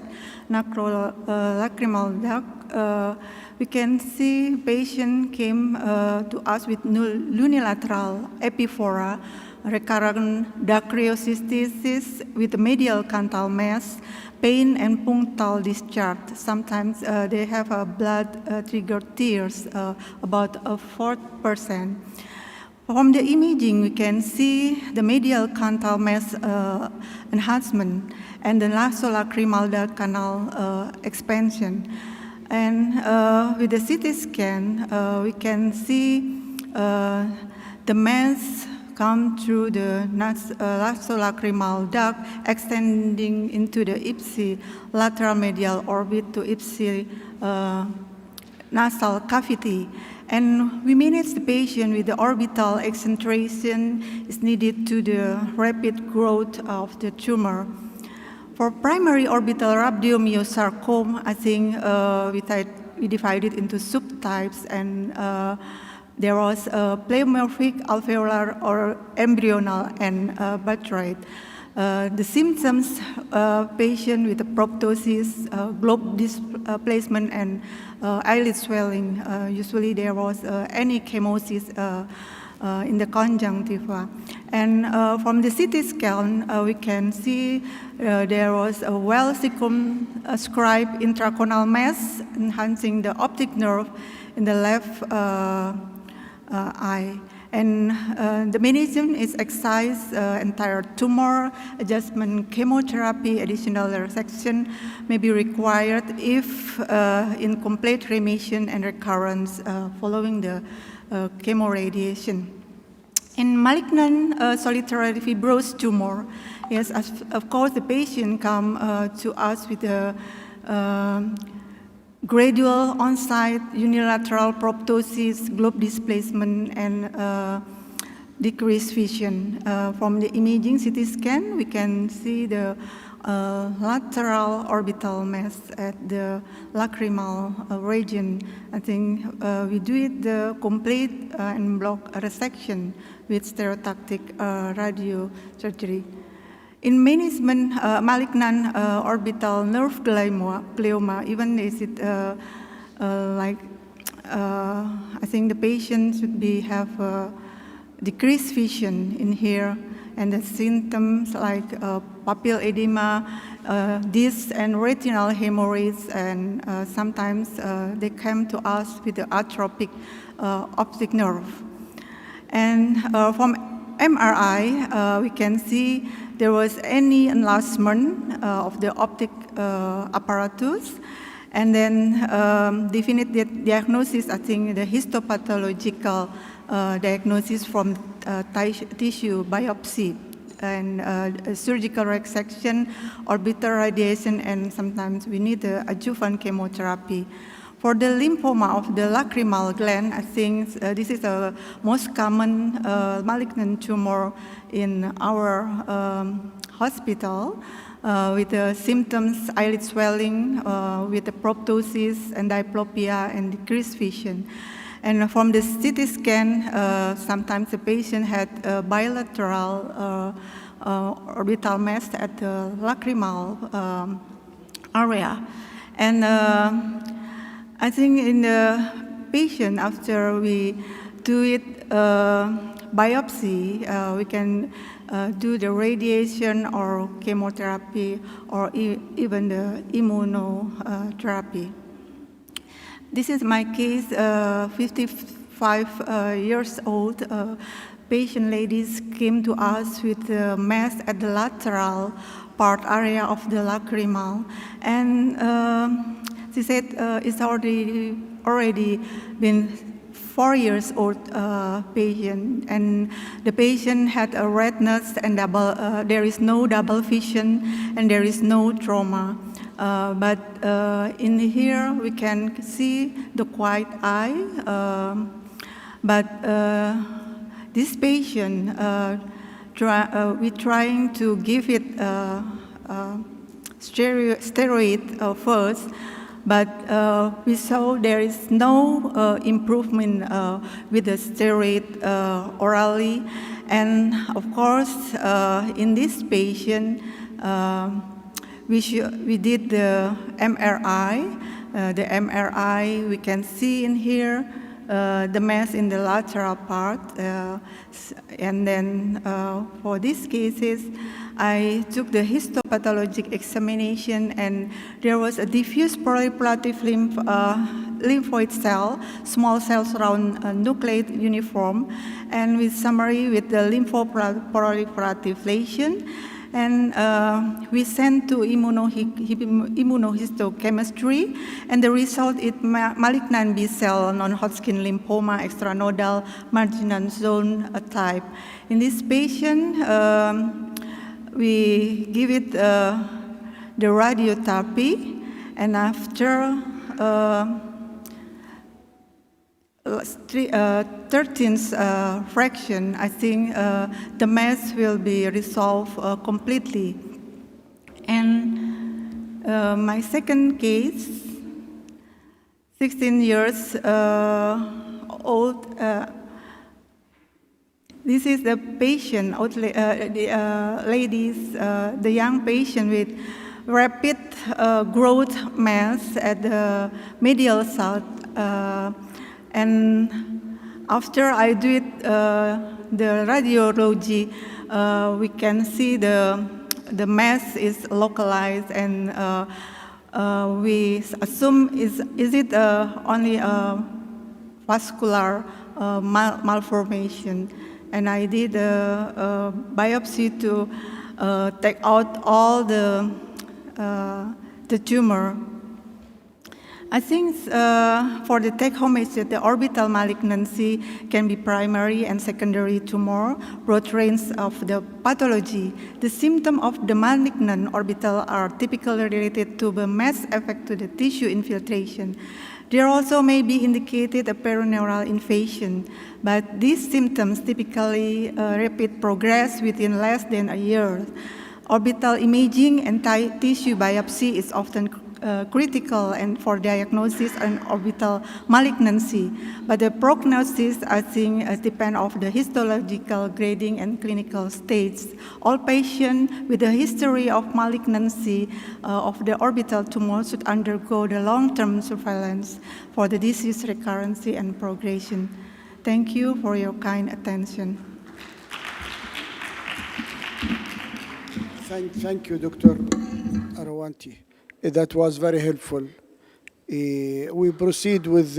lacrimal duct, we can see patient came to us with unilateral epiphora, recurrent dacryocystitis with medial canthal mass, pain and punctal discharge. Sometimes they have blood-triggered tears, about 4%. From the imaging, we can see the medial canthal mass enhancement and the nasolacrimal duct canal expansion. And with the CT scan, we can see the mass come through the nasolacrimal duct, extending into the ipsi lateral medial orbit to ipsi nasal cavity. And we manage the patient with the orbital excentration is needed to the rapid growth of the tumor. For primary orbital rhabdomyosarcoma, I think we divided into subtypes, and there was pleomorphic, alveolar, or embryonal, and botryoid. The symptoms, patient with a proptosis, globe displacement, and eyelid swelling. Usually there was any chemosis in the conjunctiva. And from the CT scan, we can see there was a well-circumscribed intraconal mass enhancing the optic nerve in the left eye. And the mechanism is excise entire tumor, adjustment chemotherapy, additional resection may be required if incomplete remission and recurrence following the chemoradiation. In malignant solitary fibrous tumor, yes, of course, the patient come to us with a gradual on-site unilateral proptosis, globe displacement, and decreased vision. From the imaging CT scan, we can see the lateral orbital mass at the lacrimal region. I think we do it the complete and block resection with stereotactic radiosurgery. In management, malignant orbital nerve glioma, even is it I think the patient should have decreased vision in here, and the symptoms like papilla edema, disc and retinal hemorrhage, and sometimes they come to us with the atrophic optic nerve. And from MRI, we can see there was any enlargement of the optic apparatus. And then definite diagnosis, I think the histopathological diagnosis from tissue biopsy and surgical resection, orbital radiation, and sometimes we need adjuvant chemotherapy. For the lymphoma of the lacrimal gland, I think this is the most common malignant tumor in our hospital. With the symptoms, eyelid swelling, with the proptosis and diplopia and decreased vision. And from the CT scan, sometimes the patient had a bilateral orbital mass at the lacrimal area. And I think in the patient, after we do it biopsy, we can do the radiation or chemotherapy or even the immunotherapy. This is my case, 55 years old. Patient ladies came to us with a mass at the lateral part area of the lacrimal, and she said it's already been 4 years old patient, and the patient had a redness and there is no double vision and there is no trauma. But in here we can see the quiet eye. But this patient, we're trying to give it steroid first. But we saw there is no improvement with the steroid orally. And of course, in this patient, we did the MRI. The MRI, we can see in here the mass in the lateral part. And then for these cases, I took the histopathologic examination, and there was a diffuse proliferative lymphoid cell, small cells around a nucleate uniform, and with summary with the lymphoproliferative lesion. And we sent to immunohistochemistry, and the result is malignant B-cell non-Hodgkin lymphoma extranodal marginal zone type. In this patient, we give it the radiotherapy, and after 13th fraction, I think the mass will be resolved completely. And my second case, 16 years old, this is the patient, the young patient with rapid growth mass at the medial side. And after I do it, the radiology, we can see the mass is localized, and we assume is it only a vascular malformation. And I did a biopsy to take out all the tumor. I think for the take-home message, the orbital malignancy can be primary and secondary tumor, broad range of the pathology. The symptoms of the malignant orbital are typically related to the mass effect to the tissue infiltration. There also may be indicated a peroneural invasion, but these symptoms typically rapid progress within less than a year. Orbital imaging and tissue biopsy is often critical and for diagnosis and orbital malignancy, but the prognosis, I think, depends on the histological grading and clinical states. All patients with a history of malignancy of the orbital tumor should undergo the long-term surveillance for the disease recurrence and progression. Thank you for your kind attention. Thank you, Dr. Arawanti. That was very helpful. We proceed with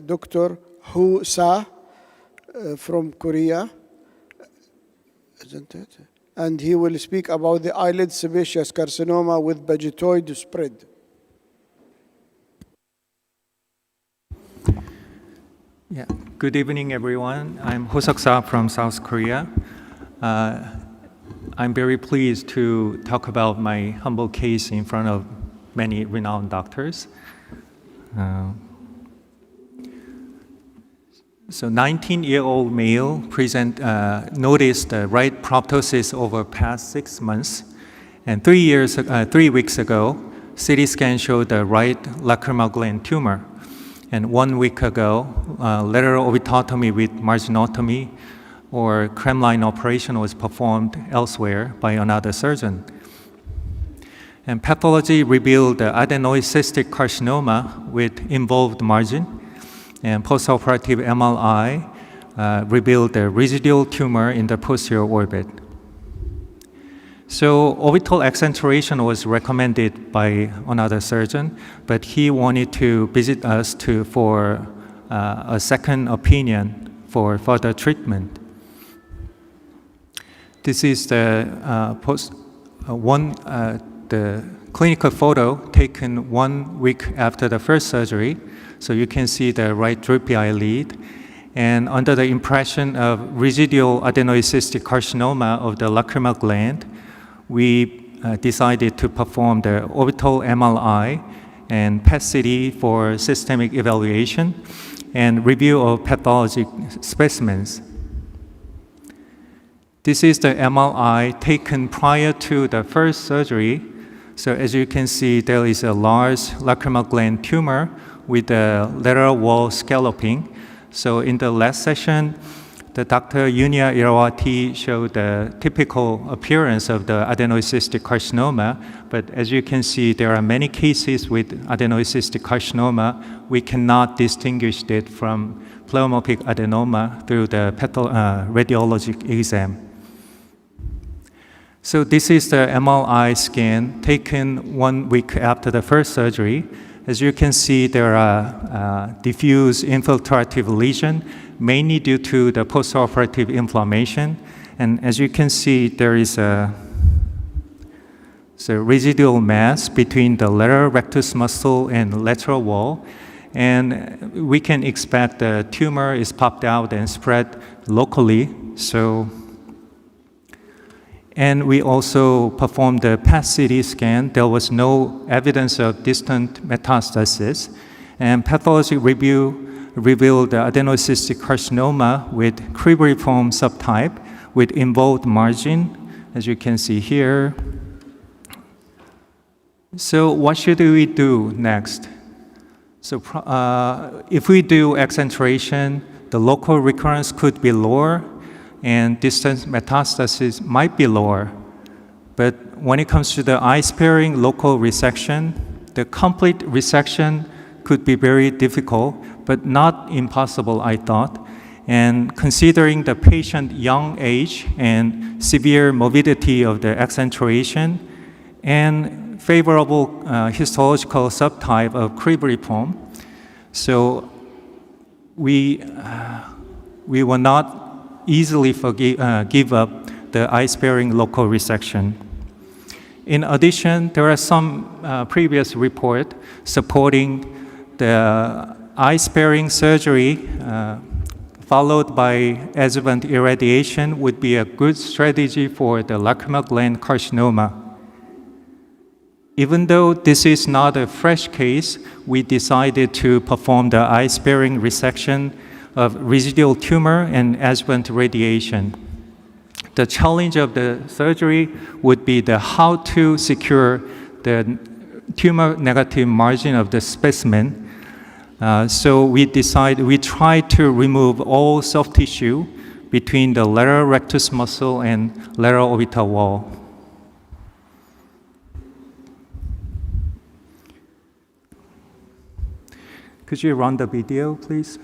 Dr. Hu Sa from Korea, isn't it? And he will speak about the eyelid sebaceous carcinoma with vegetoid spread. Yeah. Good evening, everyone. I'm Ho-seok Sa from South Korea. I'm very pleased to talk about my humble case in front of many renowned doctors. So 19-year-old male noticed the right proptosis over past 6 months. And 3 weeks ago, CT scan showed the right lacrimal gland tumor. And 1 week ago, lateral orbitotomy with marginotomy or cremline operation was performed elsewhere by another surgeon. And pathology revealed the adenoid cystic carcinoma with involved margin, and postoperative MRI revealed the residual tumor in the posterior orbit. So orbital accentuation was recommended by another surgeon, but he wanted to visit us for a second opinion for further treatment. This is the the clinical photo taken 1 week after the first surgery. So you can see the right droopy eyelid. And under the impression of residual adenoid cystic carcinoma of the lacrimal gland, we decided to perform the orbital MRI and PET-CT for systemic evaluation and review of pathologic specimens. This is the MRI taken prior to the first surgery. So as you can see, there is a large lacrimal gland tumor with the lateral wall scalloping. So in the last session, the Dr. Yunia Irawati showed the typical appearance of the adenoid cystic carcinoma. But as you can see, there are many cases with adenoid cystic carcinoma. We cannot distinguish it from pleomorphic adenoma through the radiologic exam. So this is the MRI scan taken 1 week after the first surgery. As you can see, there are diffuse infiltrative lesion, mainly due to the postoperative inflammation. And as you can see, there is a residual mass between the lateral rectus muscle and lateral wall. And we can expect the tumor is popped out and spread locally. And we also performed the PET-CT scan. There was no evidence of distant metastasis. And pathology review revealed the adenoid cystic carcinoma with cribriform subtype with involved margin, as you can see here. So what should we do next? So if we do accentuation, the local recurrence could be lower, and distant metastasis might be lower. But when it comes to the eye-sparing local resection, the complete resection could be very difficult, but not impossible, I thought. And considering the patient's young age and severe morbidity of the accentuation and favorable histological subtype of cribriform, so we will not easily give up the eye-sparing local resection. In addition, there are some previous reports supporting the eye-sparing surgery followed by adjuvant irradiation would be a good strategy for the lacrimal gland carcinoma. Even though this is not a fresh case, we decided to perform the eye-sparing resection of residual tumor and adjuvant radiation. The challenge of the surgery would be how to secure the tumor negative margin of the specimen. So we tried to remove all soft tissue between the lateral rectus muscle and lateral orbital wall. Could you run the video, please?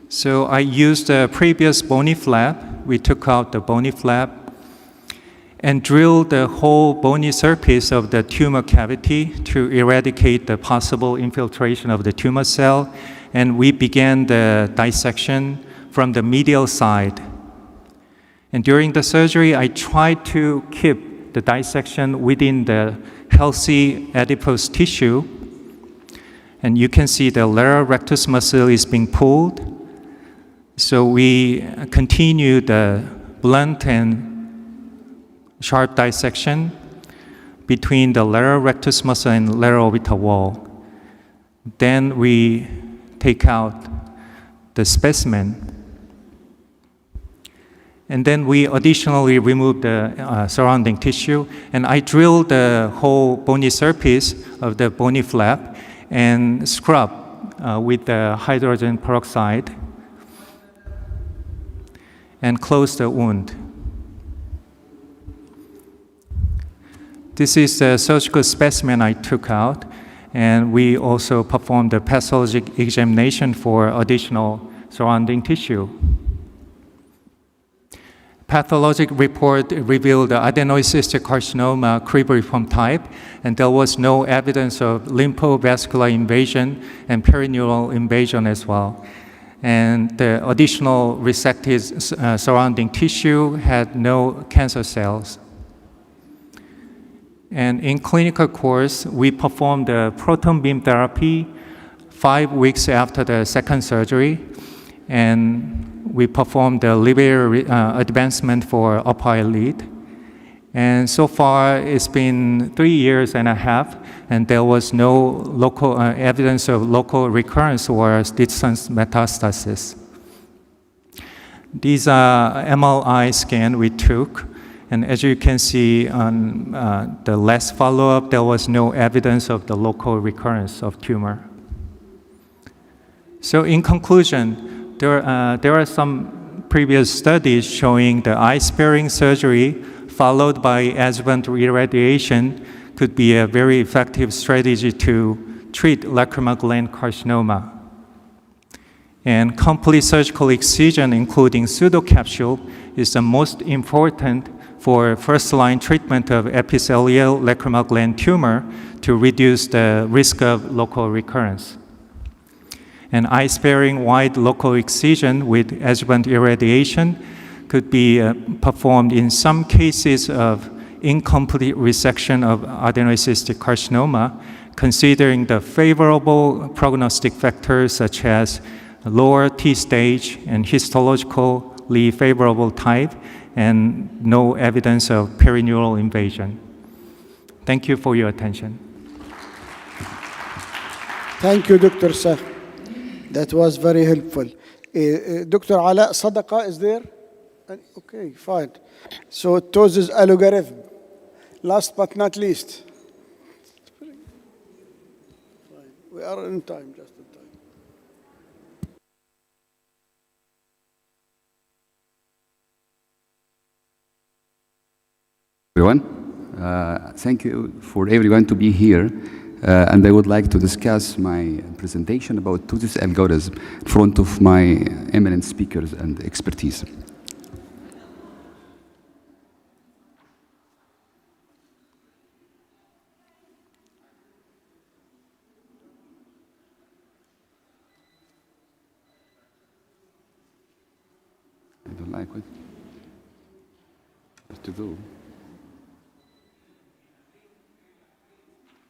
So I used the previous bony flap. We took out the bony flap and drilled the whole bony surface of the tumor cavity to eradicate the possible infiltration of the tumor cell. And we began the dissection from the medial side. And during the surgery, I tried to keep the dissection within the healthy adipose tissue. And you can see the lateral rectus muscle is being pulled. So we continue the blunt and sharp dissection between the lateral rectus muscle and lateral orbital wall. Then we take out the specimen. And then we additionally remove the surrounding tissue. And I drilled the whole bony surface of the bony flap and scrub with the hydrogen peroxide and close the wound. This is the surgical specimen I took out, and we also performed the pathologic examination for additional surrounding tissue. Pathologic report revealed the adenoid cystic carcinoma cribriform type, and there was no evidence of lymphovascular invasion and perineural invasion as well. And the additional resected surrounding tissue had no cancer cells. And in clinical course, we performed the proton beam therapy 5 weeks after the second surgery, and we performed the liver advancement for upper eyelid. And so far, it's been 3.5 years, and there was no local evidence of local recurrence or distant metastasis. These are MRI scan we took. And as you can see on the last follow-up, there was no evidence of the local recurrence of tumor. So in conclusion, there are some previous studies showing the eye-sparing surgery followed by adjuvant irradiation could be a very effective strategy to treat lacrimal gland carcinoma. And complete surgical excision, including pseudocapsule, is the most important for first-line treatment of epithelial lacrimal gland tumor to reduce the risk of local recurrence. And eye-sparing wide local excision with adjuvant irradiation could be performed in some cases of incomplete resection of adenoid cystic carcinoma, considering the favorable prognostic factors such as lower T stage and histologically favorable type, and no evidence of perineural invasion. Thank you for your attention. Thank you, Dr. Sah. That was very helpful. Dr. Ala Sadaqa is there? Okay, fine. So Toses algorithm. Last but not least. We are in time, just in time. Everyone, thank you for everyone to be here. And I would like to discuss my presentation about Toses algorithm in front of my eminent speakers and expertise. I don't like what to do.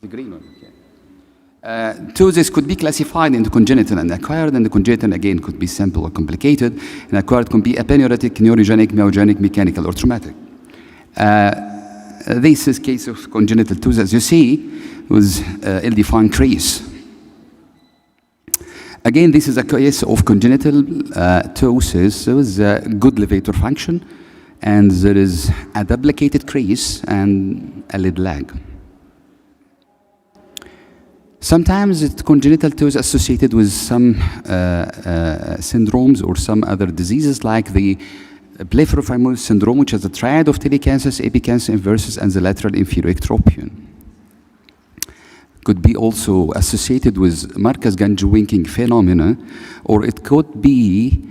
The green one, okay. Ptosis could be classified into congenital and acquired, and the congenital again could be simple or complicated, and acquired can be aponeurotic, neurogenic, myogenic, mechanical, or traumatic. this is case of congenital ptosis, as you see, with ill-defined crease. Again, this is a case of congenital ptosis with good levator function, and there is a duplicated crease and a lid lag. Sometimes congenital ptosis associated with some syndromes or some other diseases like the blepharophimosis syndrome, which is a triad of telecanthus, epicanthus inversus, and the lateral inferior ectropion. Could be also associated with Marcus Ganj-Winking phenomena, or it could be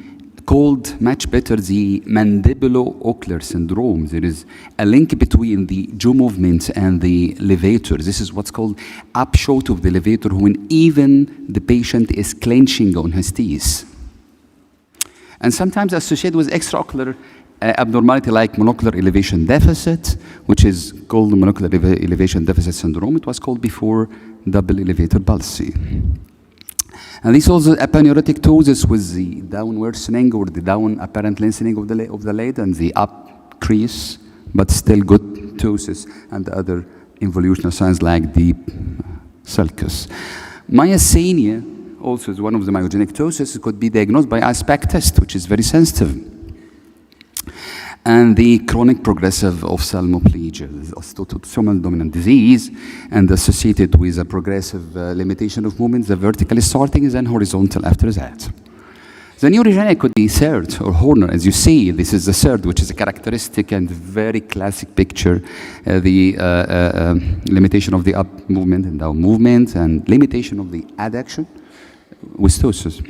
called much better the mandibulo-ocular syndrome. There is a link between the jaw movement and the levator. This is what's called upshot of the levator when even the patient is clenching on his teeth. And sometimes associated with extraocular abnormality like monocular elevation deficit, which is called the monocular elevation deficit syndrome. It was called before double elevator palsy. And this also a paneurotic ptosis with the down worsening or the down apparent lengthening of the lid and the up crease, but still good ptosis and other involutional signs like deep sulcus. Myasthenia also is one of the myogenic ptosis. It could be diagnosed by ISPAC test, which is very sensitive. And the chronic progressive ophthalmoplegia, autosomal dominant disease, and associated with a progressive limitation of movement, the vertical starting is then horizontal after that. The neurogenic could be third or Horner. As you see, this is the third, which is a characteristic and very classic picture, the limitation of the up movement and down movement, and limitation of the adduction with ptosis.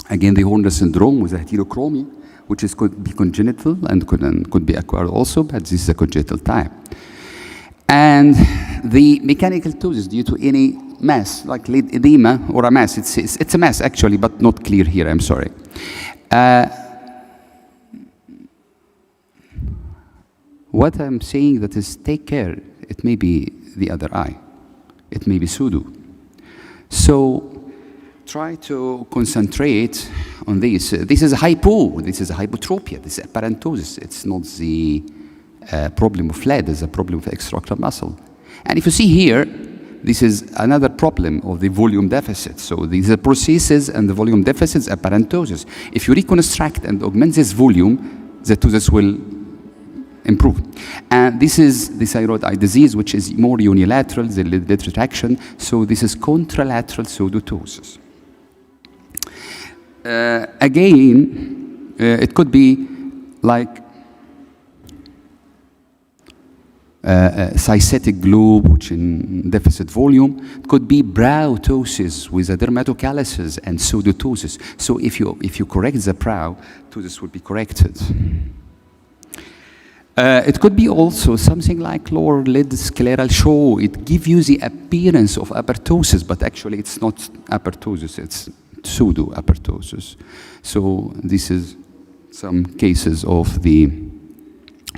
Again, the Horner syndrome with a heterochromia, which could be congenital and could be acquired also, but this is a congenital type. And the mechanical ptosis due to any mass, like lid edema or a mass, it's a mass actually, but not clear here, I'm sorry. What I'm saying that is take care, it may be the other eye, it may be pseudo. So try to concentrate on this. This is a hypo, this is a hypotropia, this is apparent ptosis. It's not the problem of lead, it's a problem of extraocular muscle. And if you see here, this is another problem of the volume deficit. So these are processes and the volume deficits, apparent ptosis. If you reconstruct and augment this volume, the ptosis will improve. And this is the thyroid eye disease, which is more unilateral, the lid retraction. So this is contralateral pseudoptosis. Again, it could be like cystatic globe, which in deficit volume. It could be brow ptosis with a dermatocalluses and pseudoptosis. So if you correct the brow, ptosis will be corrected. It could be also something like lower lid scleral show. It gives you the appearance of apertosis, but actually it's not apertosis, it's pseudo-apertosis. So this is some cases of the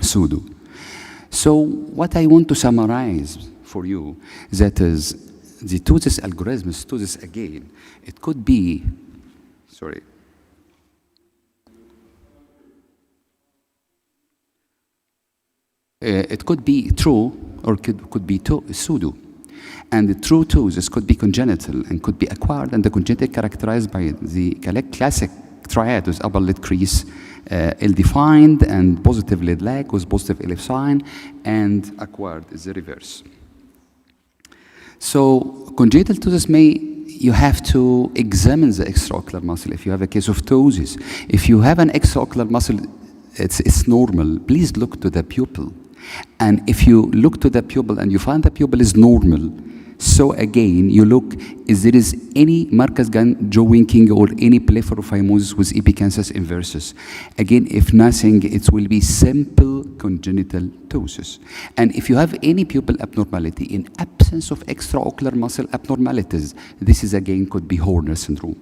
pseudo. So what I want to summarize for you, that is the ptosis algorithm, ptosis again, it could be, sorry, it could be true or could be pseudo. And the true ptosis could be congenital and could be acquired, and the congenital characterized by the classic triad with upper lid crease, ill-defined and positive lid lag with positive ellipse sign, and acquired is the reverse. So congenital ptosis you have to examine the extraocular muscle if you have a case of ptosis. If you have an extraocular muscle, it's normal. Please look to the pupil. And if you look to the pupil and you find the pupil is normal, so again, you look, is there any Marcus Ganj-Winking or any blepharophimosis with epicanthus inversus? Again, if nothing, it will be simple congenital ptosis. And if you have any pupil abnormality in absence of extraocular muscle abnormalities, this is again could be Horner syndrome.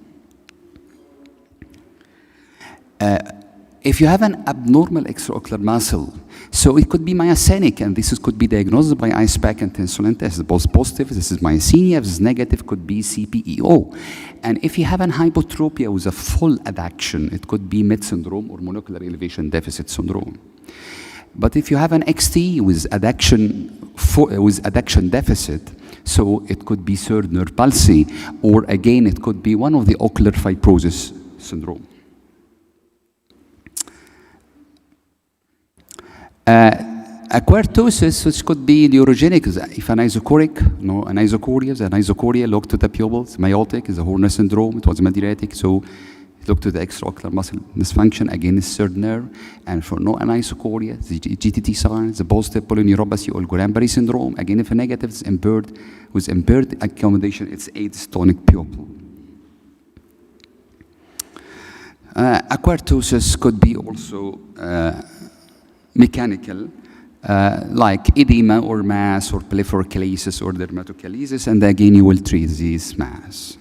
If you have an abnormal extraocular muscle, so it could be myasthenic, and this could be diagnosed by ISPAC and tension test. Both positive, this is myasthenia, this is negative, could be CPEO. And if you have an hypotropia with a full adduction, it could be MED syndrome or monocular elevation deficit syndrome. But if you have an XT with adduction deficit, so it could be third nerve palsy, or again, it could be one of the ocular fibrosis syndrome. Acquired ptosis, which could be neurogenic, if anisocoric, no, anisocoria, the anisocoria looked to the pupils, myotic is a Horner syndrome, it was mydriatic, so look to the extraocular muscle dysfunction, again is third nerve, and for no anisocoria, the GTT signs, the positive polyneuropathy or Guillain-Barré syndrome, again if a negative is impaired, with impaired accommodation, it's atonic pupil. Acquired ptosis could be also mechanical, like edema or mass or blepharochalasis or dermatochalasis, and again you will treat these mass.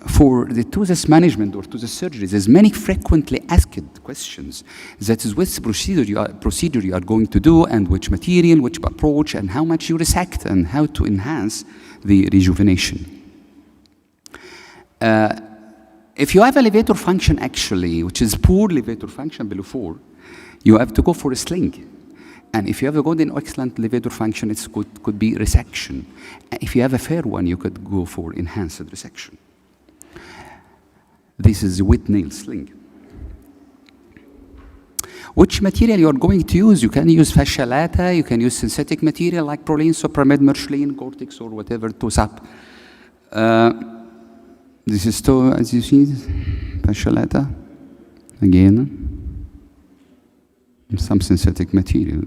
For the ptosis management or ptosis surgery, there's many frequently asked questions. That is which procedure you are going to do, and which material, which approach, and how much you resect, and how to enhance the rejuvenation. If you have elevator function actually, which is poor elevator function below 4, you have to go for a sling. And if you have a good and excellent elevator function, it could be resection. If you have a fair one, you could go for enhanced resection. This is a wet nail sling. Which material you are going to use? You can use fascia lata, you can use synthetic material like Prolene, Sopramid, Michelin, Cortex, or whatever, TOSAP. This is, as you see, fascia lata, again. Some synthetic material.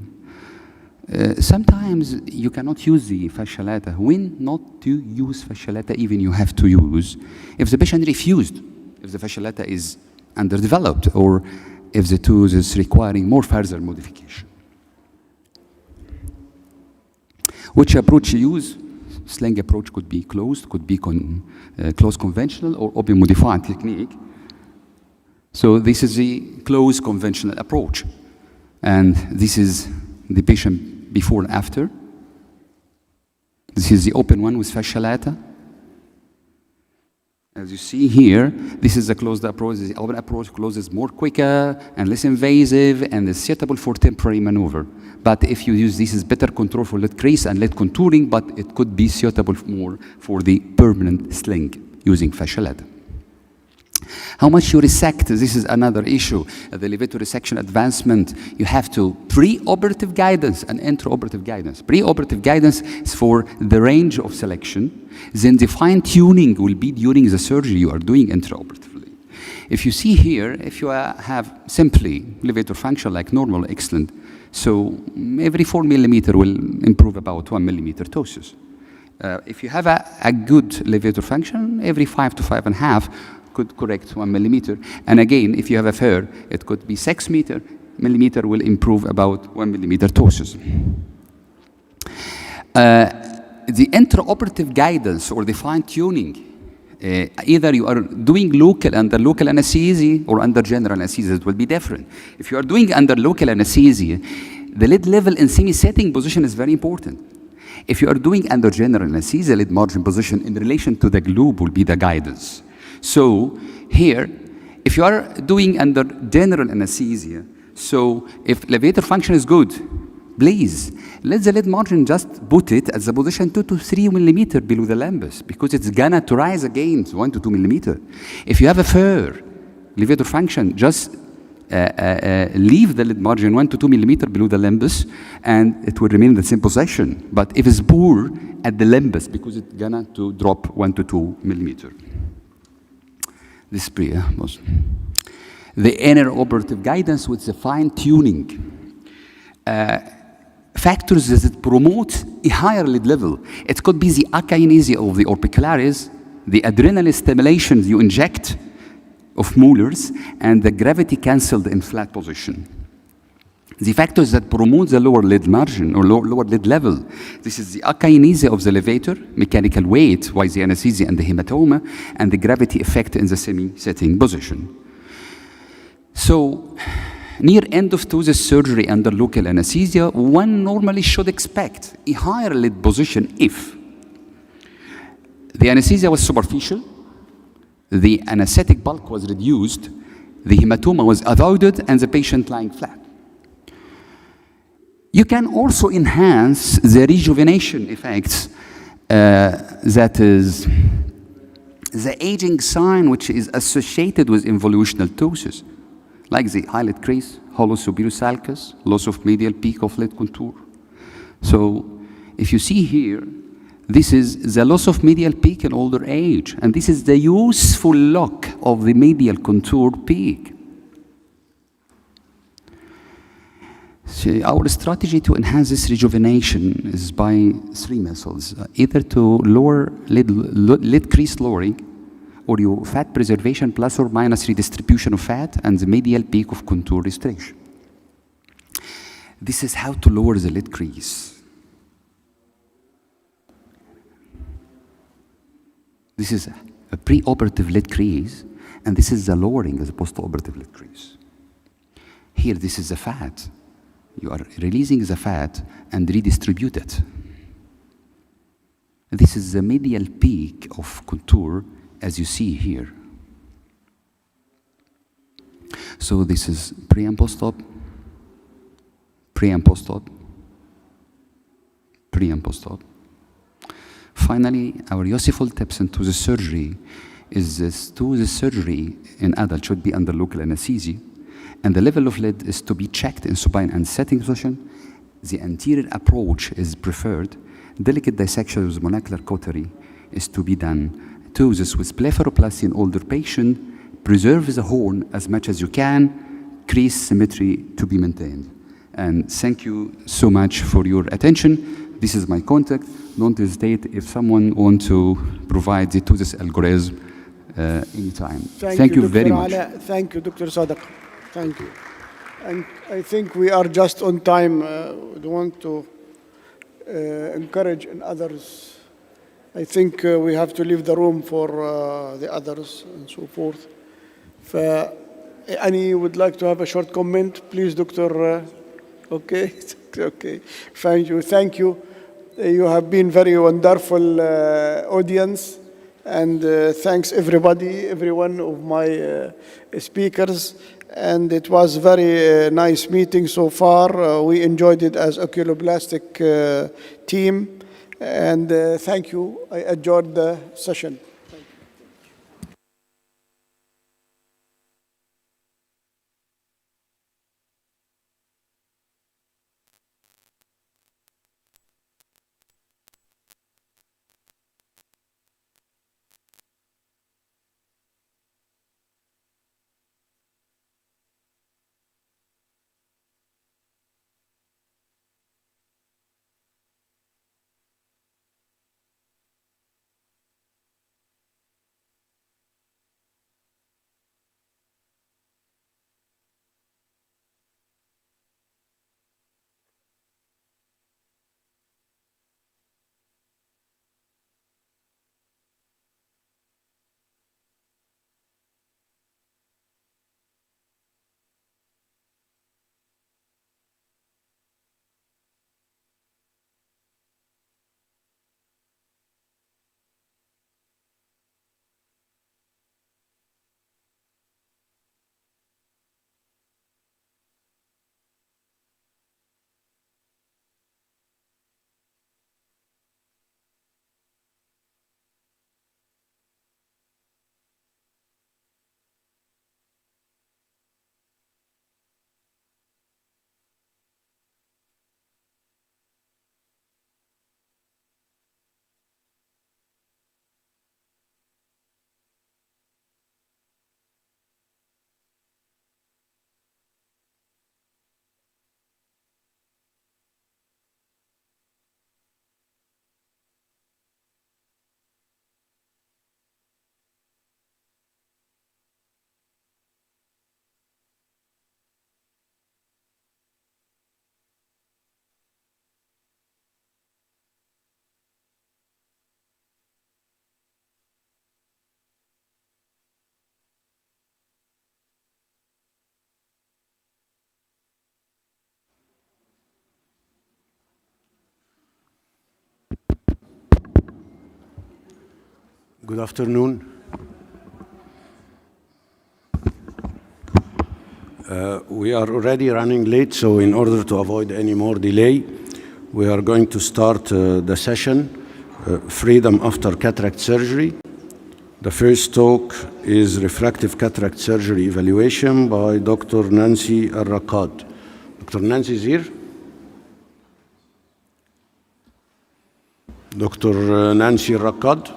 Sometimes you cannot use the fascia lata. When not to use fascia lata, even you have to use, if the patient refused, if the fascia lata is underdeveloped, or if the tooth is requiring more further modification. Which approach you use? Sling approach could be closed, could be closed conventional, or open modified technique. So this is the closed conventional approach. And this is the patient before and after. This is the open one with fascia lata. As you see here, this is the closed approach. The open approach closes more quicker and less invasive and is suitable for temporary maneuver. But if you use this, is better control for lid crease and lid contouring, but it could be suitable more for the permanent sling using fascia lata. How much you resect, this is another issue. The elevator resection advancement, you have to pre-operative guidance and intraoperative guidance. Pre-operative guidance is for the range of selection. Then the fine-tuning will be during the surgery you are doing intraoperatively. If you see here, if you have simply elevator function like normal, excellent, so every 4 millimeter will improve about 1 millimeter ptosis. If you have a good elevator function, every 5 to 5.5 could correct 1 millimeter. And again, if you have a FAIR, it could be 6 millimeter will improve about 1 millimeter ptosis. The intraoperative guidance or the fine-tuning, either you are doing local under local anesthesia or under general anesthesia, it will be different. If you are doing under local anesthesia, the lid level in semi-setting position is very important. If you are doing under general anesthesia, lid margin position in relation to the globe will be the guidance. So here, if you are doing under general anesthesia, so if elevator function is good, please let the lid margin just put it at the position 2 to 3 millimeter below the limbus, because it's gonna to rise again 1 to 2 millimeter. If you have a FAIR elevator function, just leave the lid margin 1 to 2 millimeter below the limbus, and it will remain in the same position. But if it's poor at the limbus, because it's gonna to drop 1 to 2 millimeter. This was the intraoperative guidance with the fine-tuning. Factors that promote a higher lid level. It could be the akinesia of the orbicularis, the adrenal stimulation you inject of molars, and the gravity cancelled in flat position. The factors that promote the lower lid margin or lower lid level. This is the akinesia of the elevator, mechanical weight, why the anesthesia and the hematoma, and the gravity effect in the semi-setting position. So, near end of ptosis surgery under local anesthesia, one normally should expect a higher lid position if the anesthesia was superficial, the anesthetic bulk was reduced, the hematoma was avoided, and the patient lying flat. You can also enhance the rejuvenation effects, that is the aging sign which is associated with involutional ptosis, like the eyelid crease, hollow superior sulcus, loss of medial peak of lid contour. So if you see here, this is the loss of medial peak in older age, and this is the useful look of the medial contour peak. So our strategy to enhance this rejuvenation is by 3 methods, either to lower lid crease lowering, or your fat preservation plus or minus redistribution of fat, and the medial peak of contour restriction. This is how to lower the lid crease. This is a preoperative lid crease, and this is the lowering as a postoperative lid crease. Here, this is the fat. You are releasing the fat and redistribute it. This is the medial peak of contour, as you see here. So this is pre and post-op, pre and post-op, pre and post-op. Finally, our useful tips into the surgery is this: to the surgery in adult should be under local anesthesia, and the level of lid is to be checked in supine and setting position. The anterior approach is preferred. Delicate dissection with molecular cautery is to be done. Ptosis with blepharoplasty in older patient. Preserve the horn as much as you can. Crease symmetry to be maintained. And thank you so much for your attention. This is my contact. Don't hesitate if someone wants to provide the ptosis algorithm anytime. Thank you very much. Thank you, Dr. Sadaq. Thank you. And I think we are just on time. We want to encourage in others. I think we have to leave the room for the others and so forth. Any would like to have a short comment, please, Dr. Okay, okay. Thank you, thank you. You have been very wonderful audience, and thanks everybody, every one of my speakers. And it was very nice meeting so far. We enjoyed it as oculoplastic team. And thank you. I enjoyed the session. Good afternoon. We are already running late, so in order to avoid any more delay, we are going to start the session, Freedom After Cataract Surgery. The first talk is Refractive Cataract Surgery Evaluation by Dr. Nancy Al-Raqqad. Dr. Nancy is here. Dr. Nancy Al-Raqqad.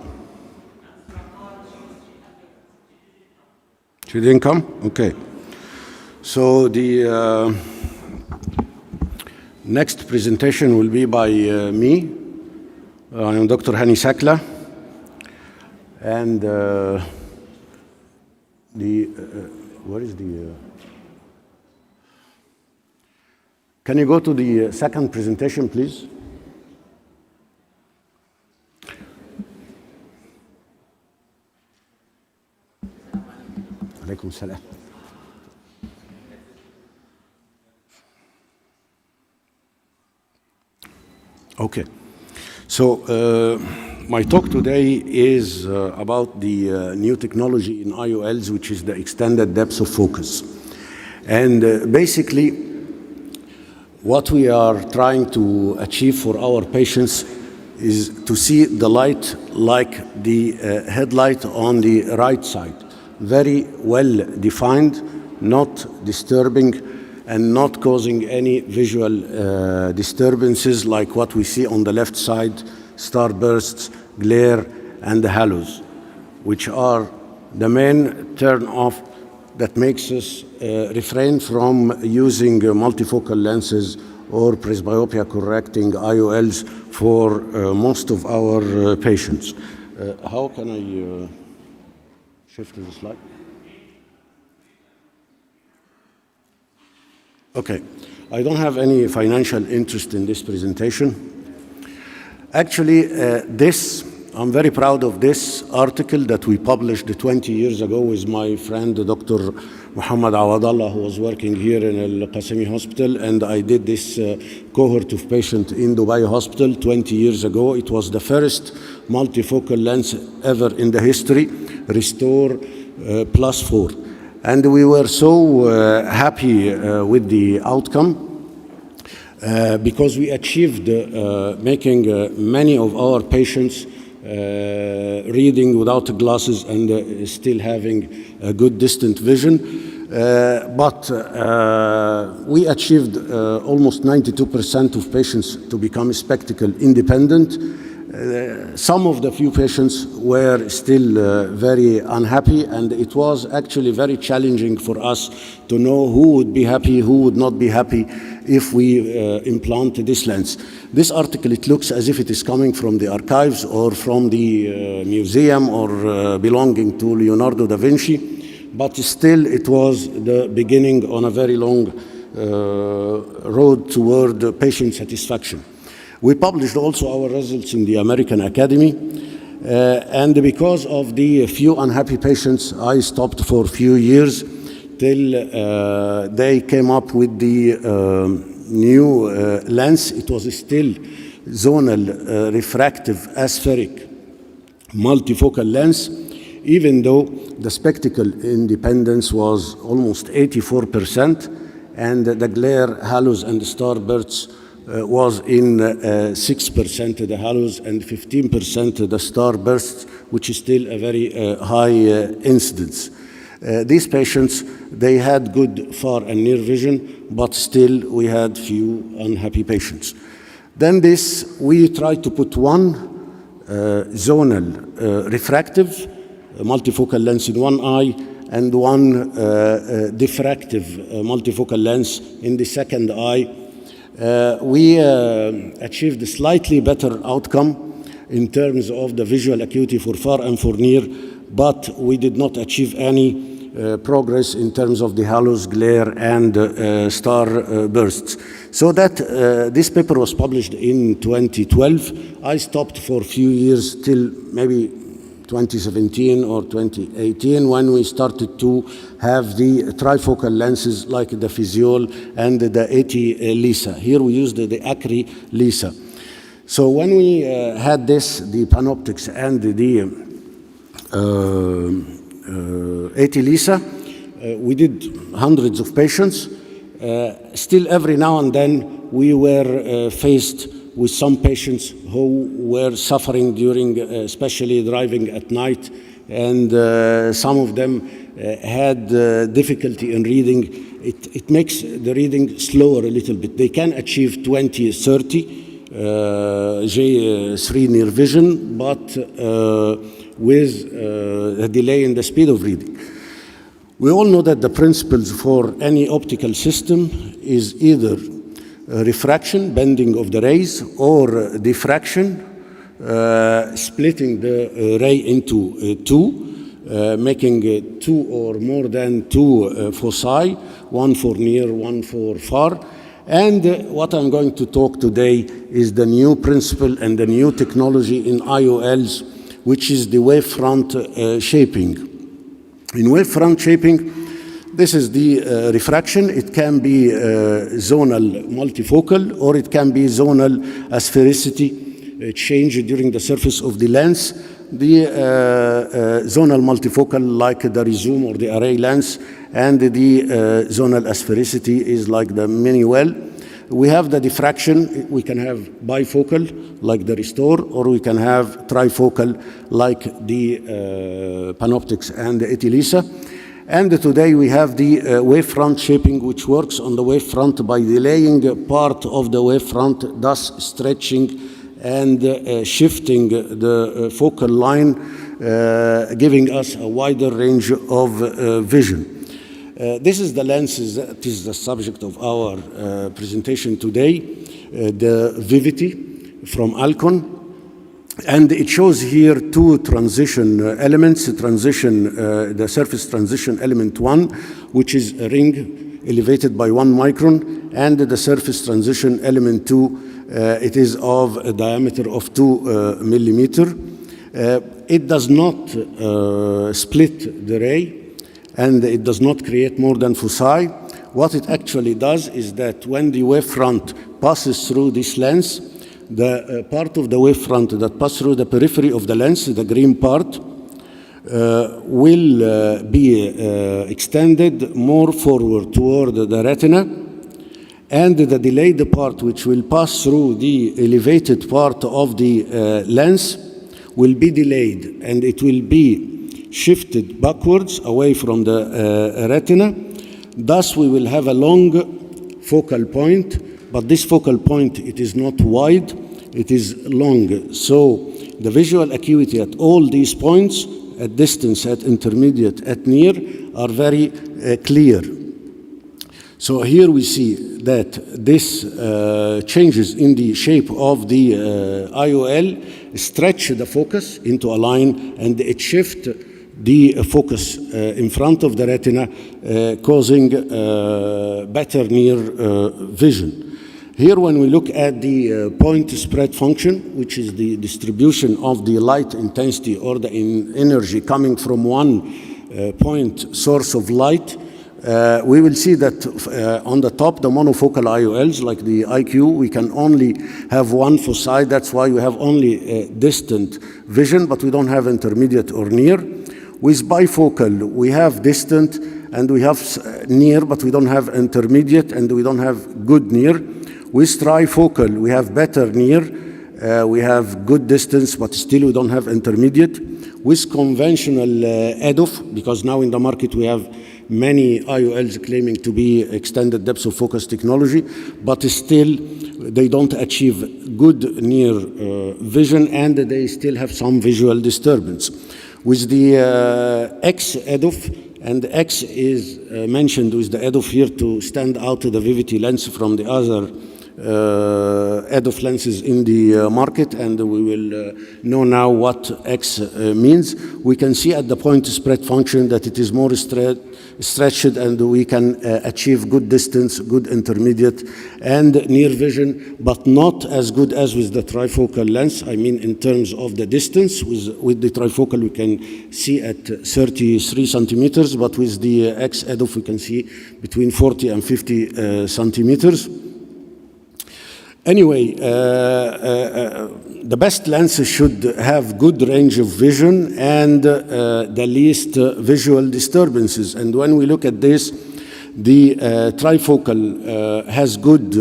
She didn't come? Okay. So the next presentation will be by me. I am Dr. Hani Sakla. And where is the... Can you go to the second presentation, please? Alaikum salam. Okay. So my talk today is about the new technology in IOLs, which is the extended depth of focus. And basically, what we are trying to achieve for our patients is to see the light like the headlight on the right side. Very well defined, not disturbing, and not causing any visual disturbances like what we see on the left side, starbursts, glare, and the halos, which are the main turn-off that makes us refrain from using multifocal lenses or presbyopia correcting IOLs for most of our patients. How can I shift to the slide? Okay, I don't have any financial interest in this presentation. Actually, I'm very proud of this article that we published 20 years ago with my friend, Dr. Muhammad Awadallah, who was working here in Al-Qasimi Hospital, and I did this cohort of patients in Dubai Hospital 20 years ago. It was the first multifocal lens ever in the history, Restore +4. And we were so happy with the outcome because we achieved making many of our patients reading without glasses and still having a good distant vision. But we achieved almost 92% of patients to become spectacle independent. Some of the few patients were still very unhappy, and it was actually very challenging for us to know who would be happy, who would not be happy if we implant this lens. This article, it looks as if it is coming from the archives or from the museum or belonging to Leonardo da Vinci, but still it was the beginning on a very long road toward patient satisfaction. We published also our results in the American Academy, and because of the few unhappy patients, I stopped for a few years till they came up with the new lens. It was still zonal refractive aspheric multifocal lens, even though the spectacle independence was almost 84%, and the glare, halos, and starbursts was in 6% the halos and 15% the starbursts, which is still a very high incidence. These patients, they had good far and near vision, but still we had few unhappy patients. Then we tried to put one zonal refractive multifocal lens in one eye and one diffractive multifocal lens in the second eye. We achieved a slightly better outcome in terms of the visual acuity for far and for near, but we did not achieve any progress in terms of the halos, glare, and star bursts. So that this paper was published in 2012. I stopped for a few years till maybe 2017 or 2018 when we started to have the trifocal lenses like the Physiol and the 80 Lisa. Here we used the Acri Lisa. So when we had this, the Panoptics and the 80 Lisa, we did hundreds of patients. Still, every now and then, we were faced with some patients who were suffering during, especially driving at night, and some of them had difficulty in reading. It makes the reading slower a little bit. They can achieve 20, 30 J3 near vision, but with a delay in the speed of reading. We all know that the principles for any optical system is either refraction, bending of the rays, or diffraction, splitting the ray into two, making two or more than two foci, one for near, one for far. And what I'm going to talk today is the new principle and the new technology in IOLs, which is the wavefront shaping. In wavefront shaping, this is the refraction. It can be zonal multifocal, or it can be zonal asphericity change during the surface of the lens. The zonal multifocal, like the resume or the array lens, and the zonal asphericity is like the mini well. We have the diffraction. We can have bifocal, like the restore, or we can have trifocal, like the Panoptix and the Etilisa. And today we have the wavefront shaping, which works on the wavefront by delaying part of the wavefront, thus stretching and shifting the focal line, giving us a wider range of vision. This is the lenses that is the subject of our presentation today, the Vivity from Alcon. And it shows here two transition elements, the surface transition element 1, which is a ring elevated by 1 micron, and the surface transition element 2, it is of a diameter of 2 millimeter. It does not split the ray, and it does not create more than foci. What it actually does is that when the wavefront passes through this lens, the part of the wavefront that passes through the periphery of the lens, the green part, will be extended more forward toward the retina, and the delayed part, which will pass through the elevated part of the lens, will be delayed, and it will be shifted backwards away from the retina. Thus, we will have a long focal point, but this focal point, it is not wide, it is long. So the visual acuity at all these points, at distance, at intermediate, at near, are very clear. So here we see that this changes in the shape of the IOL, stretch the focus into a line, and it shifts the focus in front of the retina, causing better near vision. Here, when we look at the point spread function, which is the distribution of the light intensity or the energy coming from one point source of light, we will see that on the top, the monofocal IOLs, like the IQ, we can only have one foci. That's why we have only distant vision, but we don't have intermediate or near. With bifocal, we have distant and we have near, but we don't have intermediate and we don't have good near. With trifocal, we have better near, we have good distance, but still we don't have intermediate. With conventional EDOF, because now in the market we have many IOLs claiming to be extended depth of focus technology, but still they don't achieve good near vision, and they still have some visual disturbance. With the X EDOF, and X is mentioned with the EDOF here to stand out the Vivity lens from the other EDOF lenses in the market, and we will know now what X means. We can see at the point spread function that it is more stretched, and we can achieve good distance, good intermediate, and near vision, but not as good as with the trifocal lens. I mean, in terms of the distance, with the trifocal we can see at 33 centimeters, but with the X EDOF we can see between 40 and 50 centimeters. Anyway, the best lenses should have good range of vision and the least visual disturbances. And when we look at this, The trifocal has good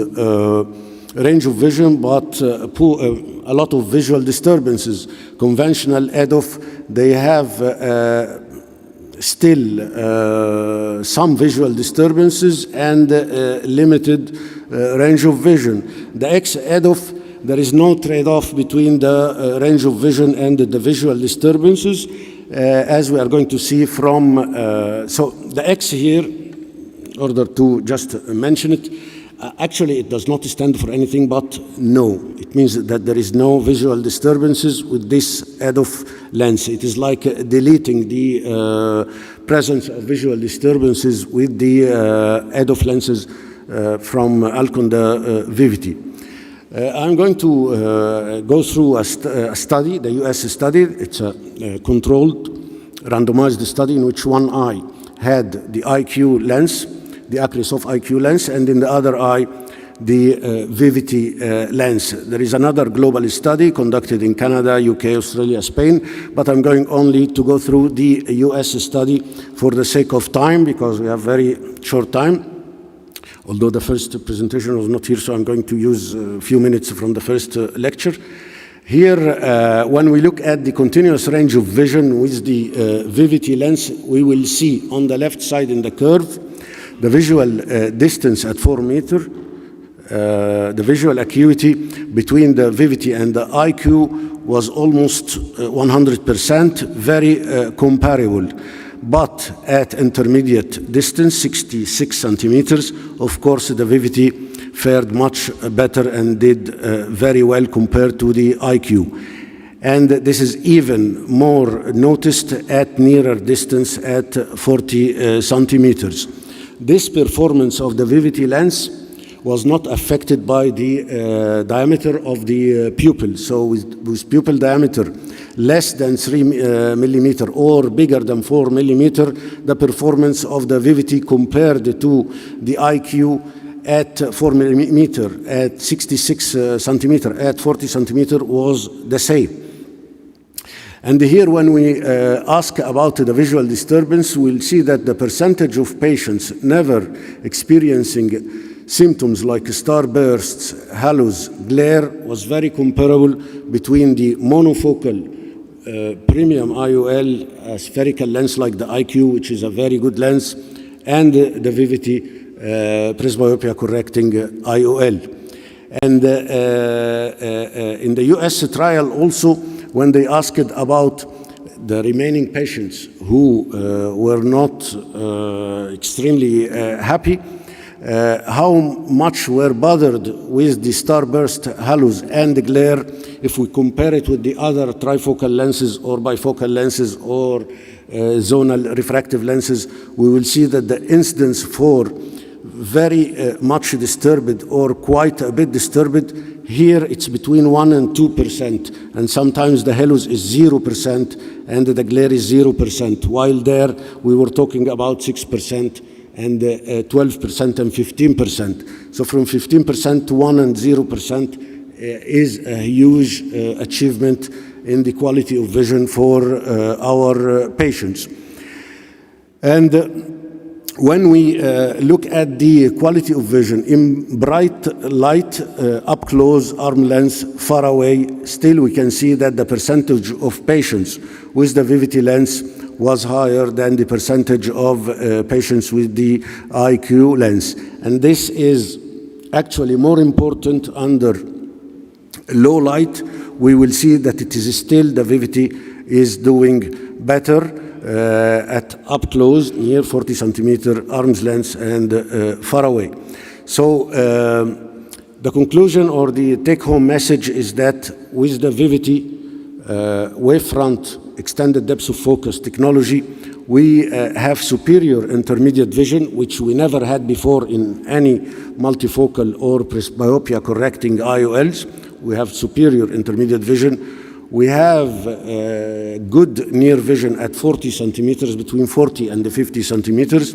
range of vision, but a lot of visual disturbances. Conventional EDOF, they have still some visual disturbances and limited range of vision. The X-EDOF, there is no trade-off between the range of vision and the visual disturbances, as we are going to see from, so the X here, in order to just mention it, actually it does not stand for anything but no. It means that there is no visual disturbances with this EDOF lens. It is like deleting the presence of visual disturbances with the EDOF lenses from Alcon Vivity. I'm going to go through a study, the US study. It's a controlled, randomized study in which one eye had the IQ lens, the Acrysof IQ lens, and in the other eye, the Vivity lens. There is another global study conducted in Canada, UK, Australia, Spain, but I'm going only to go through the US study for the sake of time, because we have very short time. Although the first presentation was not here, so I'm going to use a few minutes from the first lecture. Here, when we look at the continuous range of vision with the Vivity lens, we will see on the left side in the curve the visual distance at 4 meters, the visual acuity between the Vivity and the IQ was almost 100%, very comparable. But at intermediate distance, 66 centimeters, of course, the Vivity fared much better and did very well compared to the IQ. And this is even more noticed at nearer distance at 40 centimeters. This performance of the Vivity lens was not affected by the diameter of the pupil. So with pupil diameter less than 3 millimeter or bigger than 4 millimeter, the performance of the Vivity compared to the IQ at 4 millimeter, at 66 centimeter, at 40 centimeter was the same. And here when we ask about the visual disturbance, we'll see that the percentage of patients never experiencing symptoms like starbursts, halos, glare was very comparable between the monofocal premium IOL, a spherical lens like the IQ, which is a very good lens, and the Vivity presbyopia correcting IOL. And in the US trial also, when they asked about the remaining patients who were not extremely happy, how much were bothered with the starburst, halos, and the glare if we compare it with the other trifocal lenses or bifocal lenses or zonal refractive lenses, we will see that the incidence for very much disturbed or quite a bit disturbed, here it's between 1 and 2%, and sometimes the halos is 0% and the glare is 0%, while there we were talking about 6% and 12% and 15%. So from 15% to 1 and 0% is a huge achievement in the quality of vision for our patients. And when we look at the quality of vision in bright light, up close, arm length, far away, still we can see that the percentage of patients with the Vivity lens was higher than the percentage of patients with the IQ lens. And this is actually more important under low light. We will see that it is still the Vivity is doing better at up close, near 40 centimeter arm's length, and far away. So the conclusion or the take-home message is that with the Vivity wavefront extended depth of focus technology, we have superior intermediate vision, which we never had before in any multifocal or presbyopia correcting IOLs. We have superior intermediate vision. We have good near vision at 40 centimeters, between 40 and 50 centimeters.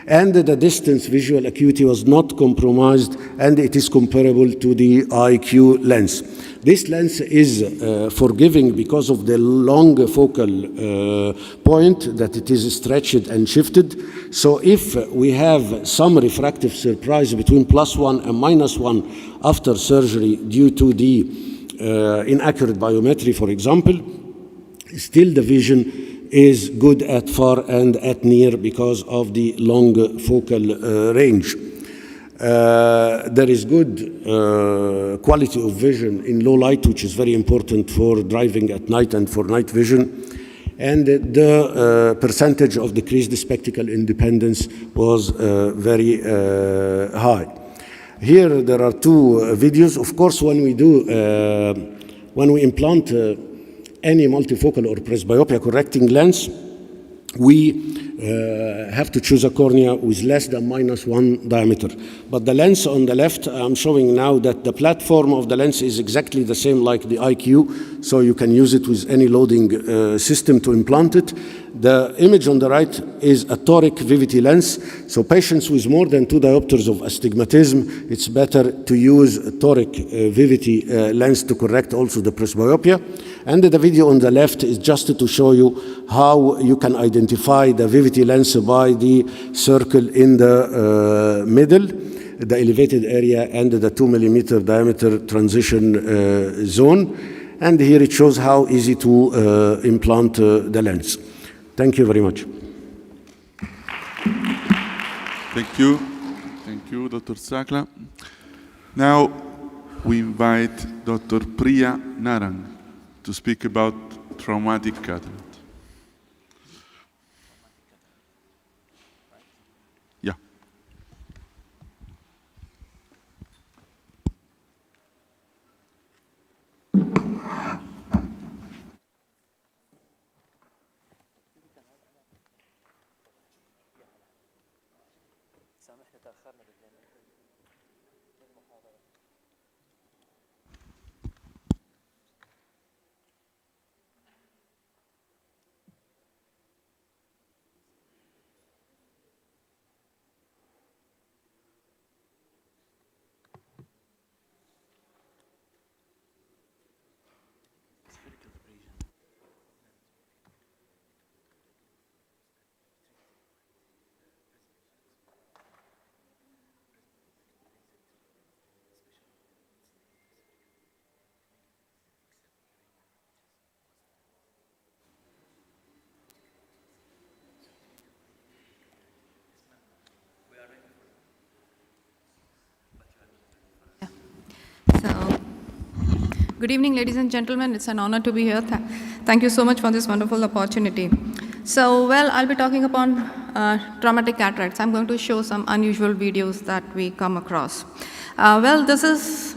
and the distance visual acuity was not compromised, and it is comparable to the IQ lens. This lens is forgiving because of the long focal point that it is stretched and shifted. So if we have some refractive surprise between +1 and -1 after surgery due to the inaccurate biometry, for example, still the vision is good at far and at near because of the long focal range. There is good quality of vision in low light, which is very important for driving at night and for night vision. And the percentage of decreased spectacle independence was very high. Here there are two videos. Of course, when we implant any multifocal or presbyopia correcting lens, we have to choose a cornea with less than -1 diameter. But the lens on the left, I'm showing now that the platform of the lens is exactly the same like the IQ, so you can use it with any loading system to implant it. The image on the right is a toric Vivity lens. So patients with more than 2 diopters of astigmatism, it's better to use a toric Vivity lens to correct also the presbyopia. And the video on the left is just to show you how you can identify the Vivity lens by the circle in the middle, the elevated area, and the 2 millimeter diameter transition zone. And here it shows how easy to implant the lens. Thank you very much. Thank you. Thank you, Dr. Sakla. Now we invite Dr. Priya Narang to speak about traumatic cataract. Yeah. So, good evening, ladies and gentlemen. It's an honor to be here. Thank you so much for this wonderful opportunity. So, well, I'll be talking upon traumatic cataracts. I'm going to show some unusual videos that we come across. Well, this is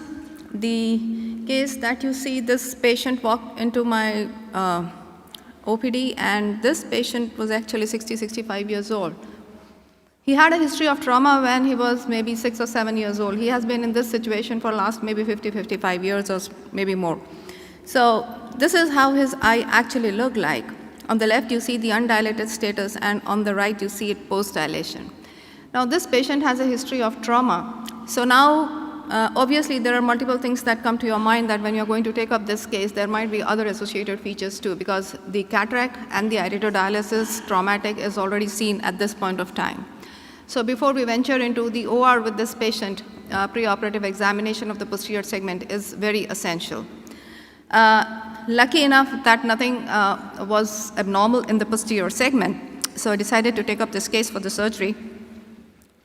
the case that you see. This patient walked into my OPD, and this patient was actually 65 years old. He had a history of trauma when he was maybe 6 or 7 years old. He has been in this situation for the last maybe 55 years or maybe more. So this is how his eye actually looked like. On the left, you see the undilated status, and on the right, you see it post-dilation. Now, this patient has a history of trauma. So now, obviously, there are multiple things that come to your mind that when you're going to take up this case, there might be other associated features too, because the cataract and the iridodialysis traumatic is already seen at this point of time. So before we venture into the OR with this patient, preoperative examination of the posterior segment is very essential. Lucky enough that nothing was abnormal in the posterior segment, so I decided to take up this case for the surgery,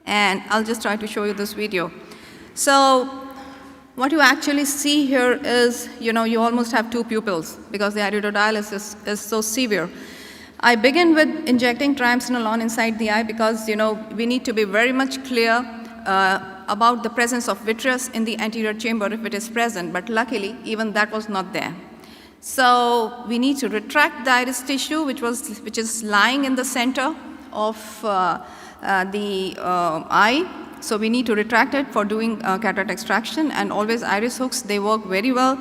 and I'll just try to show you this video. So what you actually see here is, you almost have 2 pupils because the iridodialysis is so severe. I begin with injecting triamcinolone inside the eye because, we need to be very much clear about the presence of vitreous in the anterior chamber if it is present, but luckily, even that was not there. So we need to retract the iris tissue, which is lying in the center of the eye, So we need to retract it for doing cataract extraction, and always iris hooks, they work very well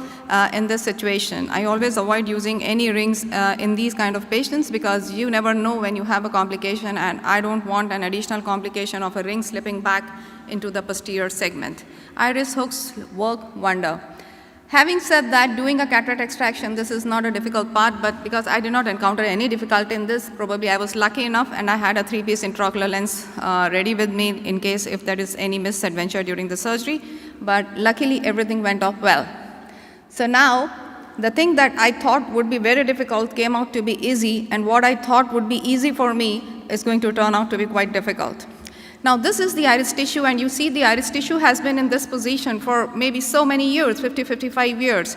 in this situation. I always avoid using any rings in these kind of patients because you never know when you have a complication, and I don't want an additional complication of a ring slipping back into the posterior segment. Iris hooks work wonder. Having said that, doing a cataract extraction, this is not a difficult part, but because I did not encounter any difficulty in this, probably I was lucky enough and I had a 3-piece intraocular lens ready with me in case if there is any misadventure during the surgery, but luckily everything went off well. So now, the thing that I thought would be very difficult came out to be easy, and what I thought would be easy for me is going to turn out to be quite difficult. Now this is the iris tissue, and you see the iris tissue has been in this position for maybe so many years, 50, 55 years.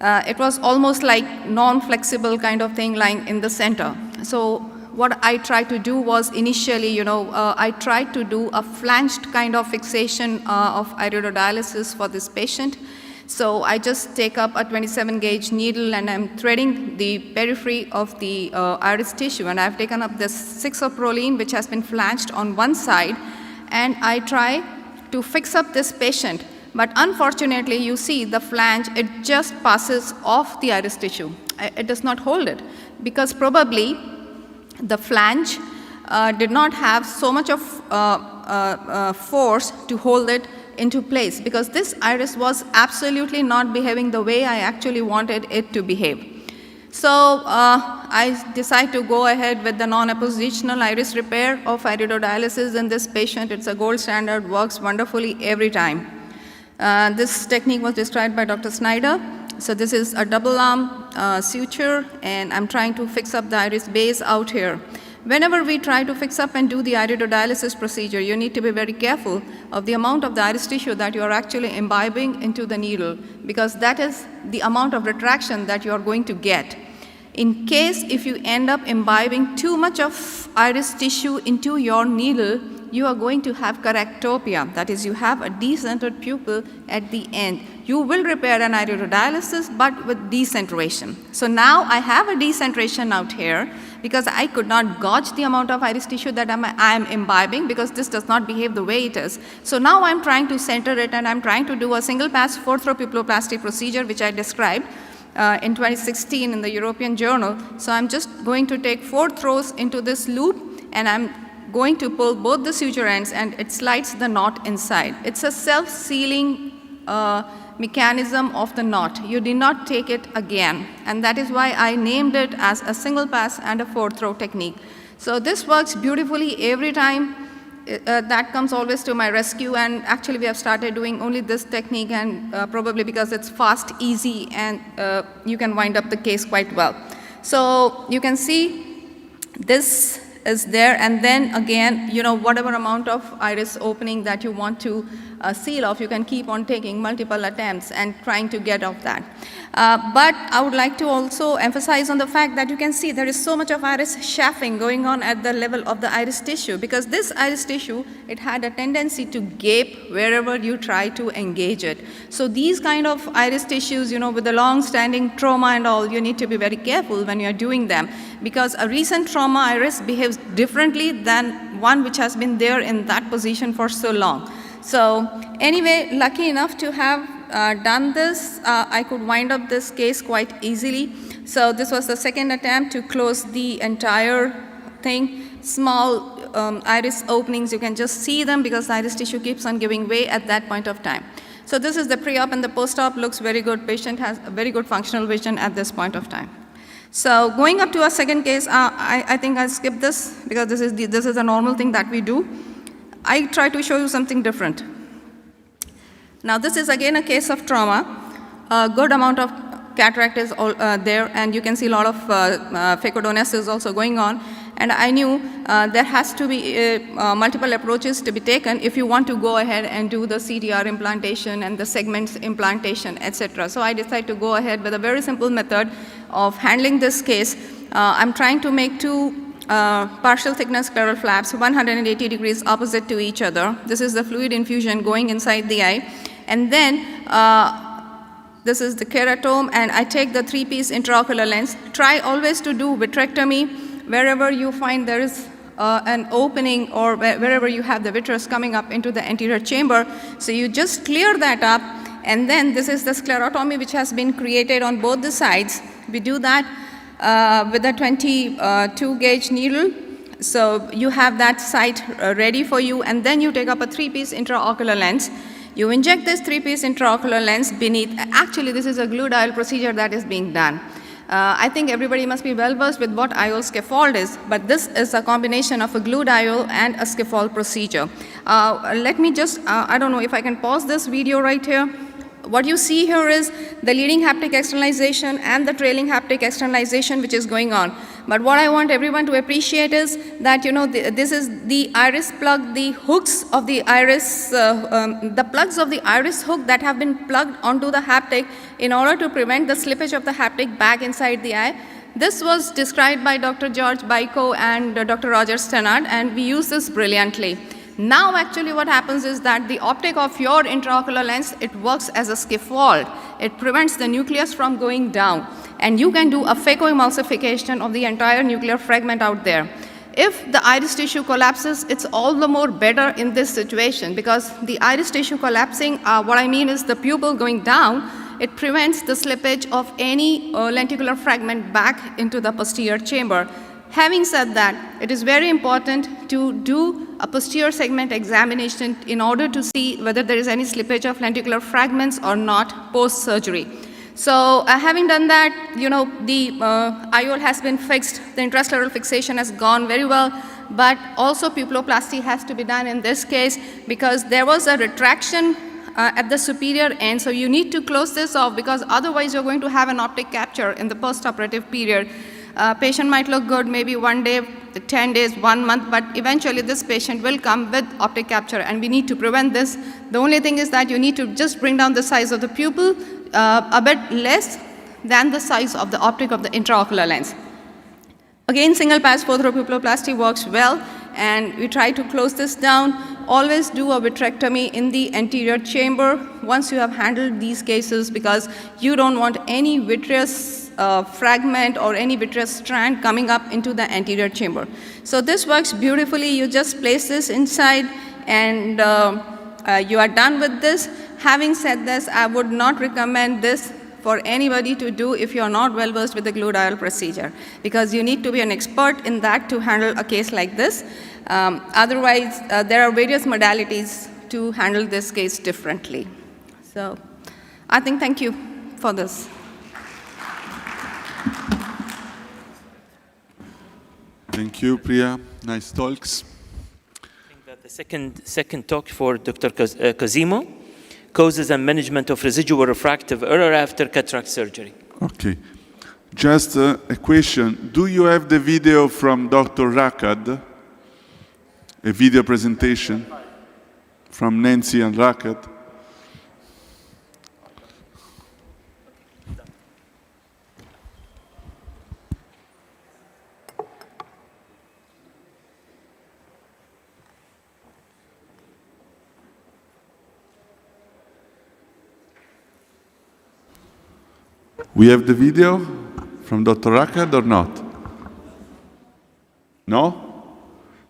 It was almost like non-flexible kind of thing lying in the center. So what I tried to do was initially, I tried to do a flanged kind of fixation of iridodialysis for this patient. So I just take up a 27-gauge needle and I'm threading the periphery of the iris tissue, and I've taken up this 6-of-proline which has been flanged on one side, and I try to fix up this patient. But unfortunately, you see the flange, it just passes off the iris tissue. It does not hold it because probably the flange did not have so much of force to hold it into place, because this iris was absolutely not behaving the way I actually wanted it to behave. So I decide to go ahead with the non-appositional iris repair of iridodialysis in this patient. It's a gold standard, works wonderfully every time. This technique was described by Dr. Snyder. So this is a double arm suture, and I'm trying to fix up the iris base out here. Whenever we try to fix up and do the iridodialysis procedure, you need to be very careful of the amount of the iris tissue that you are actually imbibing into the needle, because that is the amount of retraction that you are going to get. In case if you end up imbibing too much of iris tissue into your needle, you are going to have keratoconia. That is, you have a decentered pupil at the end. You will repair an iridodialysis, but with decentration. So now I have a decentration out here because I could not gauge the amount of iris tissue that I am imbibing, because this does not behave the way it is. So now I'm trying to center it, and I'm trying to do a single pass 4-throw pupilloplasty procedure, which I described in 2016 in the European Journal. So I'm just going to take 4 throws into this loop, and I'm going to pull both the suture ends, and it slides the knot inside. It's a self-sealing mechanism of the knot. You did not take it again, and that is why I named it as a single pass and a 4-throw technique. So this works beautifully every time. That comes always to my rescue, and actually we have started doing only this technique, and probably because it's fast, easy, and you can wind up the case quite well. So you can see this is there, and then again, whatever amount of iris opening that you want to seal off, you can keep on taking multiple attempts and trying to get off that. But I would like to also emphasize on the fact that you can see there is so much of iris chafing going on at the level of the iris tissue, because this iris tissue, it had a tendency to gape wherever you try to engage it. So these kind of iris tissues, with the long-standing trauma and all, you need to be very careful when you are doing them, because a recent trauma iris behaves differently than one which has been there in that position for so long. So anyway, lucky enough to have done this, I could wind up this case quite easily. So this was the second attempt to close the entire thing. Small iris openings, you can just see them because the iris tissue keeps on giving way at that point of time. So this is the pre-op, and the post-op looks very good. Patient has a very good functional vision at this point of time. So going up to our second case, I think I'll skip this because this is a normal thing that we do. I try to show you something different. Now this is again a case of trauma. A good amount of cataract is there, and you can see a lot of phacodonesis also going on. And I knew there has to be multiple approaches to be taken if you want to go ahead and do the CTR implantation and the segments implantation, etc. So I decided to go ahead with a very simple method of handling this case. I'm trying to make 2 partial thickness scleral flaps, 180 degrees opposite to each other. This is the fluid infusion going inside the eye. And then this is the keratome, and I take the 3-piece intraocular lens. Try always to do vitrectomy wherever you find there is an opening or wherever you have the vitreous coming up into the anterior chamber. So you just clear that up, and then this is the sclerotomy which has been created on both the sides. We do that with a 22 gauge needle. So you have that site ready for you, and then you take up a 3-piece intraocular lens. You inject this 3-piece intraocular lens beneath. Actually, this is a glue dial procedure that is being done. I think everybody must be well versed with what IOL scaffold is, but this is a combination of a glue dial and a scaffold procedure. Let me just, I don't know if I can pause this video right here. What you see here is the leading haptic externalization and the trailing haptic externalization which is going on. But what I want everyone to appreciate is that, this is the iris plug, the hooks of the iris, the plugs of the iris hook that have been plugged onto the haptic in order to prevent the slippage of the haptic back inside the eye. This was described by Dr. George Baiko and Dr. Roger Stannard, and we use this brilliantly. Now actually what happens is that the optic of your intraocular lens, it works as a scaffold. It prevents the nucleus from going down, and you can do a phacoemulsification of the entire nuclear fragment out there. If the iris tissue collapses, it's all the more better in this situation, because the iris tissue collapsing, what I mean is the pupil going down, it prevents the slippage of any lenticular fragment back into the posterior chamber. Having said that, it is very important to do a posterior segment examination in order to see whether there is any slippage of lenticular fragments or not post-surgery. So having done that, the IOL has been fixed, the intrascleral fixation has gone very well, but also pupilloplasty has to be done in this case because there was a retraction at the superior end, so you need to close this off because otherwise you're going to have an optic capture in the post-operative period. Patient might look good maybe 1 day, 10 days, 1 month, but eventually this patient will come with optic capture, and we need to prevent this. The only thing is that you need to just bring down the size of the pupil a bit less than the size of the optic of the intraocular lens. Again, single pass 4-throw pupilloplasty works well, and we try to close this down. Always do a vitrectomy in the anterior chamber once you have handled these cases, because you don't want any vitreous fragment or any vitreous strand coming up into the anterior chamber. So this works beautifully. You just place this inside and you are done with this. Having said this, I would not recommend this for anybody to do if you are not well versed with the glue dial procedure, because you need to be an expert in that to handle a case like this. Otherwise, there are various modalities to handle this case differently. So I think thank you for this. Thank you, Priya. Nice talks. I think that the second talk for Dr. Cosimo, causes and management of residual refractive error after cataract surgery. Okay. Just a question. Do you have the video from Dr. Rakad? A video presentation from Nancy and Rakad? We have the video from Dr. Rakad or not? No?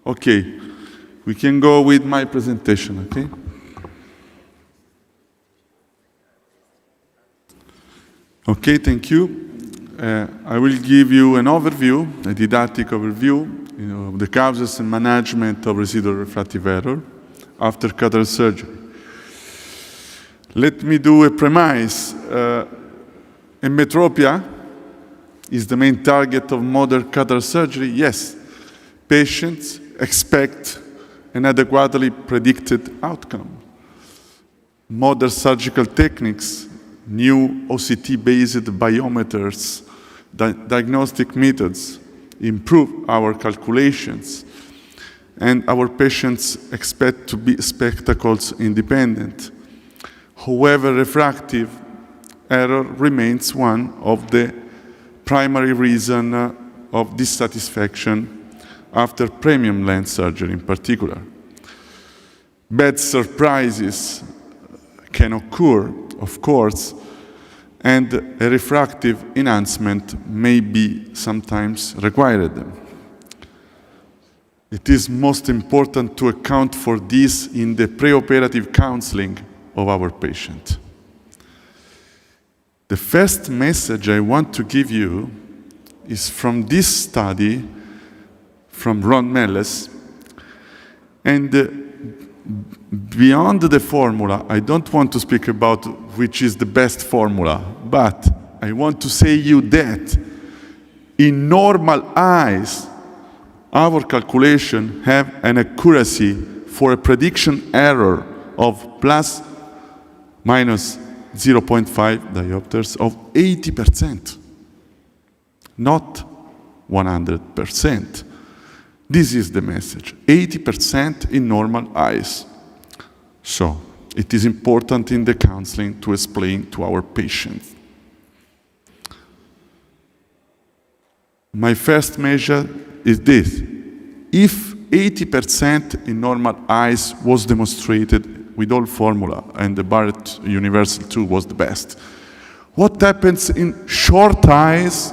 Okay. We can go with my presentation, okay? Okay, thank you. I will give you an overview, a didactic overview, of the causes and management of residual refractive error after cataract surgery. Let me do a premise. Emmetropia is the main target of modern cataract surgery. Yes, patients expect an adequately predicted outcome. Modern surgical techniques, new OCT-based biometers, diagnostic methods improve our calculations, and our patients expect to be spectacles independent. However, refractive error remains one of the primary reasons of dissatisfaction after premium lens surgery in particular. Bad surprises can occur, of course, and a refractive enhancement may be sometimes required. it is most important to account for this in the preoperative counseling of our patient. The first message I want to give you is from this study from Ron Melles. And beyond the formula, I don't want to speak about which is the best formula, but I want to say you that in normal eyes, our calculation have an accuracy for a prediction error of plus minus 0.5 diopters of 80%, not 100%. This is the message, 80% in normal eyes. So, it is important in the counseling to explain to our patients. My first measure is this. If 80% in normal eyes was demonstrated with all formula, and the Barrett Universal 2 was the best, what happens in short eyes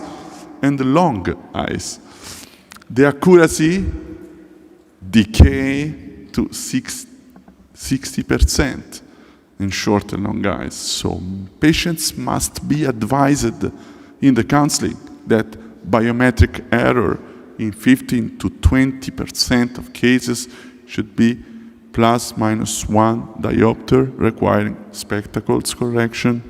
and long eyes? The accuracy decay to 60% in short and long eyes. So patients must be advised in the counseling that biometric error in 15 to 20% of cases should be plus minus 1 diopter, requiring spectacles correction,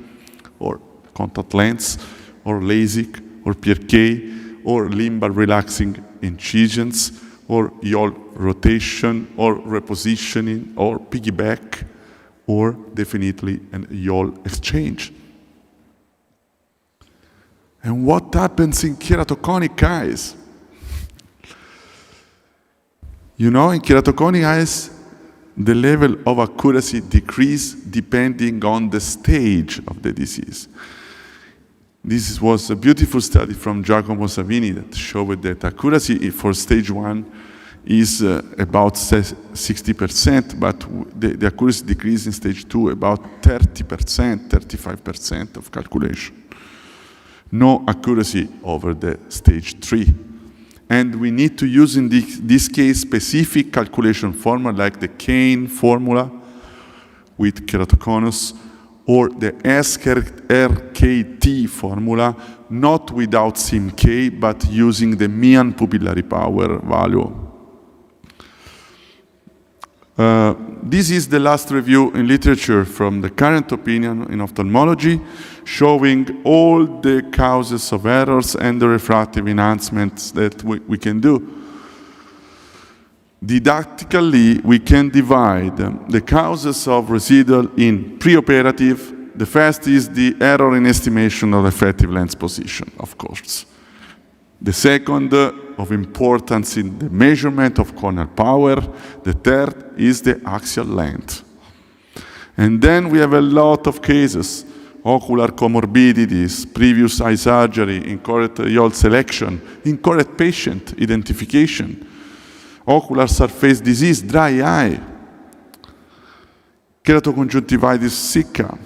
or contact lens, or LASIK, or PRK, or limbal relaxing incisions, or yaw rotation, or repositioning, or piggyback, or definitely an yaw exchange. And what happens in keratoconic eyes? You know, in keratoconic eyes, the level of accuracy decreases depending on the stage of the disease. This was a beautiful study from Giacomo Savini that showed that accuracy for stage 1 is about 60%, but the accuracy decrease in stage 2 about 30%, 35% of calculation. No accuracy over the stage 3. And we need to use in this case specific calculation formula like the Kane formula with keratoconus, or the SRKT formula, not without SIMK, but using the mean pupillary power value. This is the last review in literature from the current opinion in ophthalmology, showing all the causes of errors and the refractive enhancements that we can do. Didactically, we can divide the causes of residual in preoperative. The first is the error in estimation of effective lens position, of course. The second, of importance in the measurement of corneal power. The third is the axial length. And then we have a lot of cases: ocular comorbidities, previous eye surgery, incorrect yaw selection, incorrect patient identification, ocular surface disease, dry eye, keratoconjunctivitis sicca,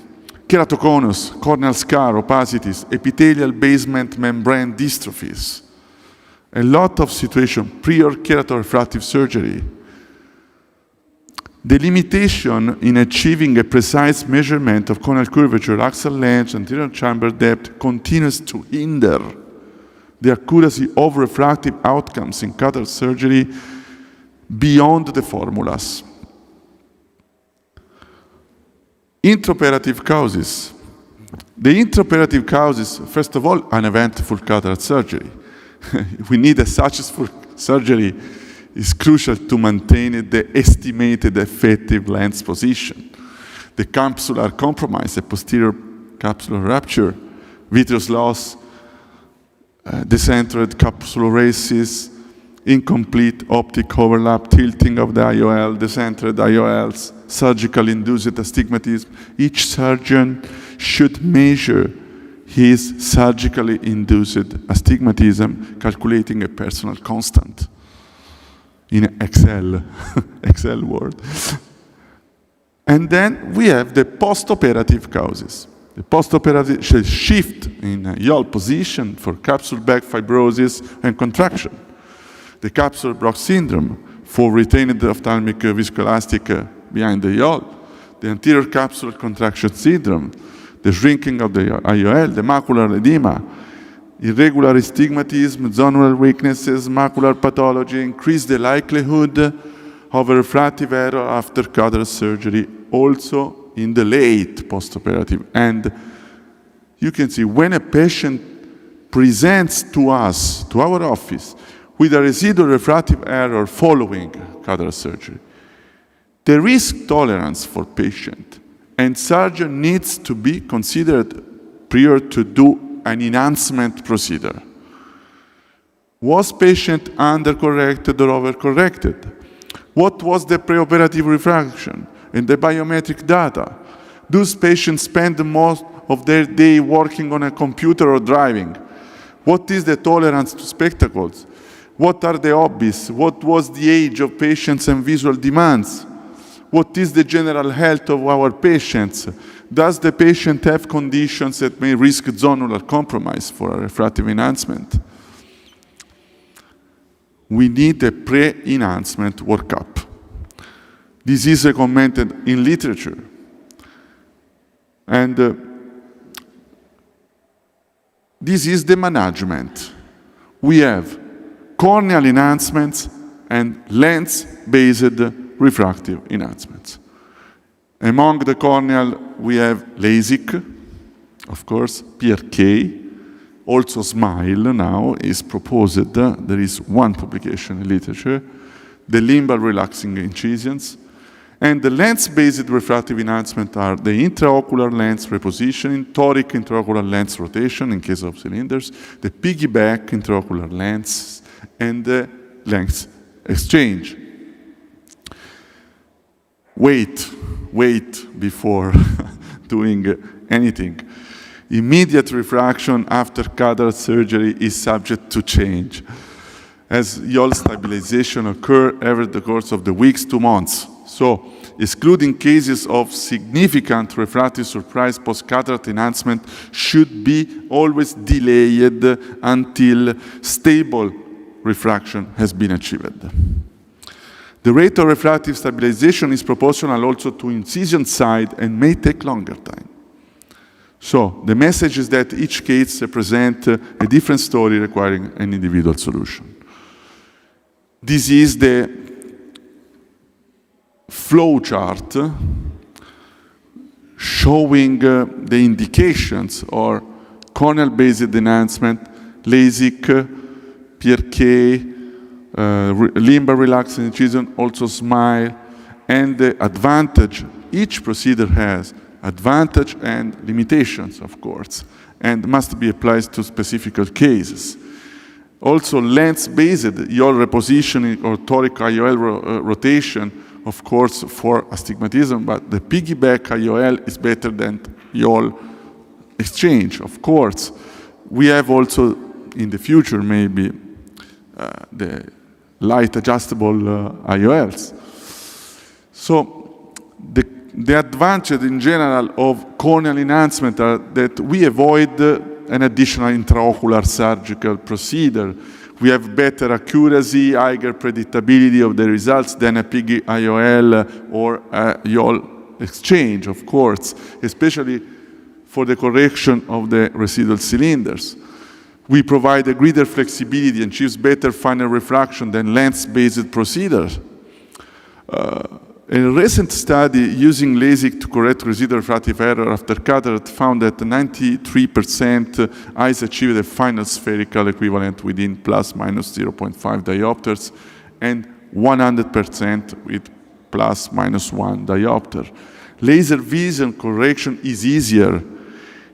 keratoconus, corneal scar, opacities, epithelial basement membrane dystrophies. A lot of situations, prior keratorefractive surgery. The limitation in achieving a precise measurement of corneal curvature, axial length, anterior chamber depth continues to hinder the accuracy of refractive outcomes in cataract surgery beyond the formulas. Intraoperative causes. The intraoperative causes, first of all, uneventful cataract surgery. We need a successful surgery. It's crucial to maintain the estimated effective lens position. The capsular compromise, the posterior capsular rupture, vitreous loss, decentered capsuloresis, incomplete optic overlap, tilting of the IOL, decentered IOLs, surgical induced astigmatism. Each surgeon should measure his surgically induced astigmatism, calculating a personal constant in Excel, Excel word. And then we have the postoperative causes. The postoperative shift in yaw position for capsule back fibrosis and contraction. The capsular Brock syndrome, for retained ophthalmic viscoelastic behind the IOL, the anterior capsular contraction syndrome, the shrinking of the IOL, the macular edema, irregular astigmatism, zonal weaknesses, macular pathology, increase the likelihood of a refractive error after cataract surgery, also in the late postoperative. And you can see when a patient presents to us, to our office, with a residual refractive error following cataract surgery, the risk tolerance for patient and surgeon needs to be considered prior to do an enhancement procedure. Was patient undercorrected or overcorrected? What was the preoperative refraction and the biometric data? Those patients spend most of their day working on a computer or driving. What is the tolerance to spectacles? What are the hobbies? What was the age of patients and visual demands? What is the general health of our patients? Does the patient have conditions that may risk zonular compromise for a refractive enhancement? We need a pre-enhancement workup. This is recommended in literature. And this is the management. We have corneal enhancements and lens-based refractive enhancements. Among the corneal, we have LASIK, of course, PRK, also SMILE now is proposed. There is one publication in literature, the limbal relaxing incisions. And the lens-based refractive enhancement are the intraocular lens repositioning, toric intraocular lens rotation in case of cylinders, the piggyback intraocular lens, and the lens exchange. Wait before doing anything. Immediate refraction after cataract surgery is subject to change, as IOL stabilization occurs over the course of the weeks to months. So, excluding cases of significant refractive surprise post-cataract enhancement should be always delayed until stable refraction has been achieved. The rate of refractive stabilization is proportional also to incision site and may take longer time. So the message is that each case represents a different story requiring an individual solution. This is the flow chart showing the indications or corneal-based enhancement, LASIK, PRK, limbal relaxing incision, also SMILE, and the advantage. Each procedure has advantage and limitations, of course, and must be applied to specific cases. Also, lens-based IOL repositioning or toric IOL rotation, of course, for astigmatism, but the piggyback IOL is better than IOL exchange, of course. We have also, in the future, maybe the light adjustable IOLs. So the advantage in general of corneal enhancement are that we avoid an additional intraocular surgical procedure. We have better accuracy, higher predictability of the results than a PIG IOL or a IOL exchange, of course, especially for the correction of the residual cylinders. We provide a greater flexibility and achieves better final refraction than lens-based procedures. A recent study using LASIK to correct residual refractive error after cataract found that 93% eyes achieved a final spherical equivalent within plus minus 0.5 diopters and 100% with plus minus 1 diopter. Laser vision correction is easier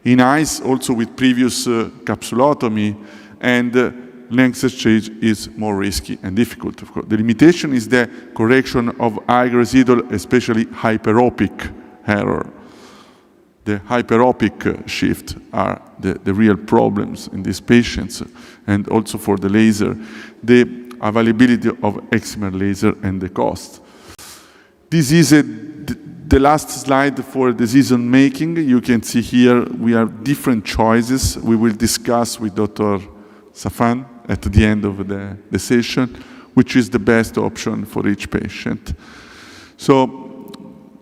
in eyes also with previous capsulotomy, and lens exchange is more risky and difficult, of course. The limitation is the correction of eye residual, especially hyperopic error. The hyperopic shift are the real problems in these patients, and also for the laser, the availability of excimer laser and the cost. This is the last slide for decision making. You can see here we have different choices. We will discuss with Dr. Safan at the end of the session. which is the best option for each patient. So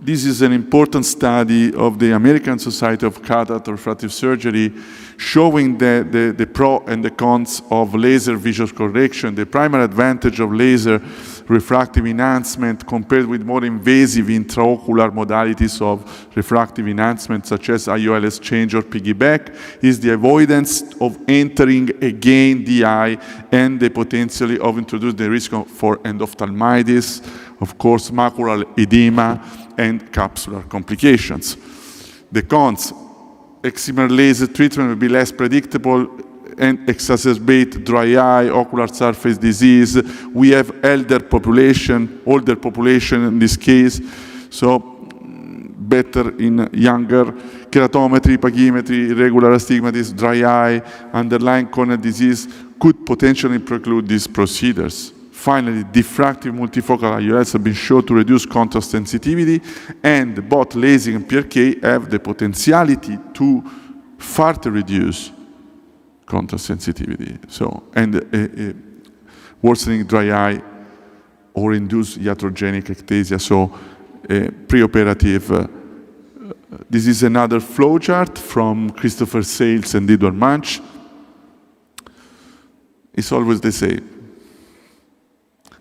this is an important study of the American Society of Cataract Refractive Surgery showing the pro and the cons of laser visual correction, the primary advantage of laser refractive enhancement compared with more invasive intraocular modalities of refractive enhancement such as IOL exchange or piggyback is the avoidance of entering again the eye and the potentially of introducing the risk for endophthalmitis, of course macular edema, and capsular complications. The cons, excimer laser treatment will be less predictable and exacerbate dry eye, ocular surface disease. We have older population in this case, so better in younger. Keratometry, pachymetry, irregular astigmatism, dry eye, underlying corneal disease could potentially preclude these procedures. Finally, diffractive multifocal IOLs have been shown to reduce contrast sensitivity, and both LASIK and PRK have the potentiality to further reduce contrast sensitivity. So, and worsening dry eye or induce iatrogenic ectasia. So, preoperative. This is another flowchart from Christopher Sales and Edward Munch. It's always the same.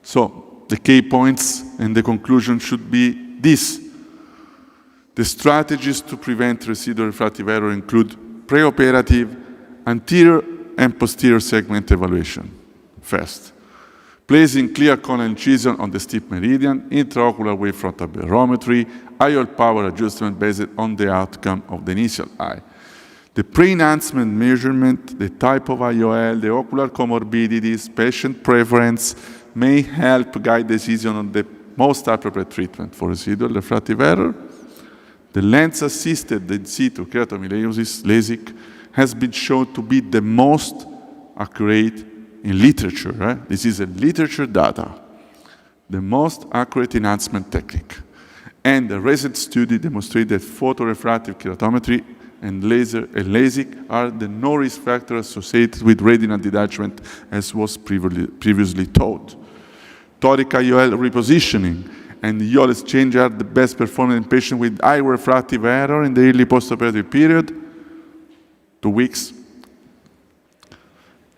So the key points and the conclusion should be this. The strategies to prevent residual refractive error include preoperative, anterior and posterior segment evaluation. First, placing clear corneal incision on the steep meridian, intraocular wavefront aberrometry, IOL power adjustment based on the outcome of the initial eye. The pre-enhancement measurement, the type of IOL, the ocular comorbidities, patient preference, may help guide decision on the most appropriate treatment for residual refractive error. The lens-assisted in situ keratomileusis, LASIK, has been shown to be the most accurate in literature. Right? This is a literature data. The most accurate enhancement technique. And the recent study demonstrated that photorefractive keratometry and LASIK are the no-risk factors associated with retinal detachment, as was previously taught. Toric IOL repositioning and IOL exchange are the best performing in patients with high refractive error in the early postoperative period, 2 weeks,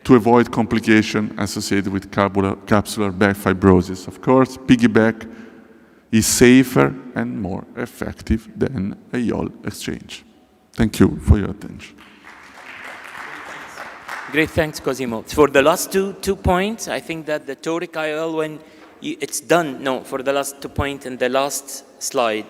to avoid complication associated with capsular back fibrosis. Of course, piggyback is safer and more effective than IOL exchange. Thank you for your attention. Great, thanks, Cosimo. For the last two points, I think that the toric IOL, when it's done, no, for the last 2 points in the last slide,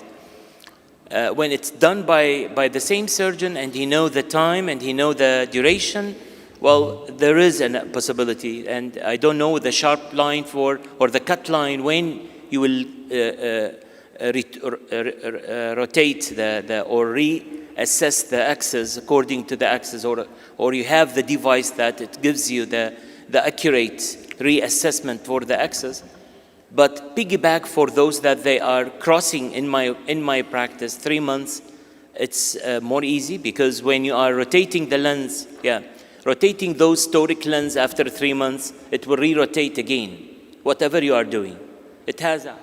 when it's done by the same surgeon and he know the time and he know the duration, well, there is a possibility, and I don't know the sharp line or the cut line when you will rotate or reassess the axis according to the axis, or you have the device that it gives you the accurate reassessment for the axis. But piggyback, for those that they are crossing in my practice, 3 months, it's more easy, because when you are rotating the lens, rotating those toric lens after 3 months, it will re-rotate again, whatever you are doing. It has a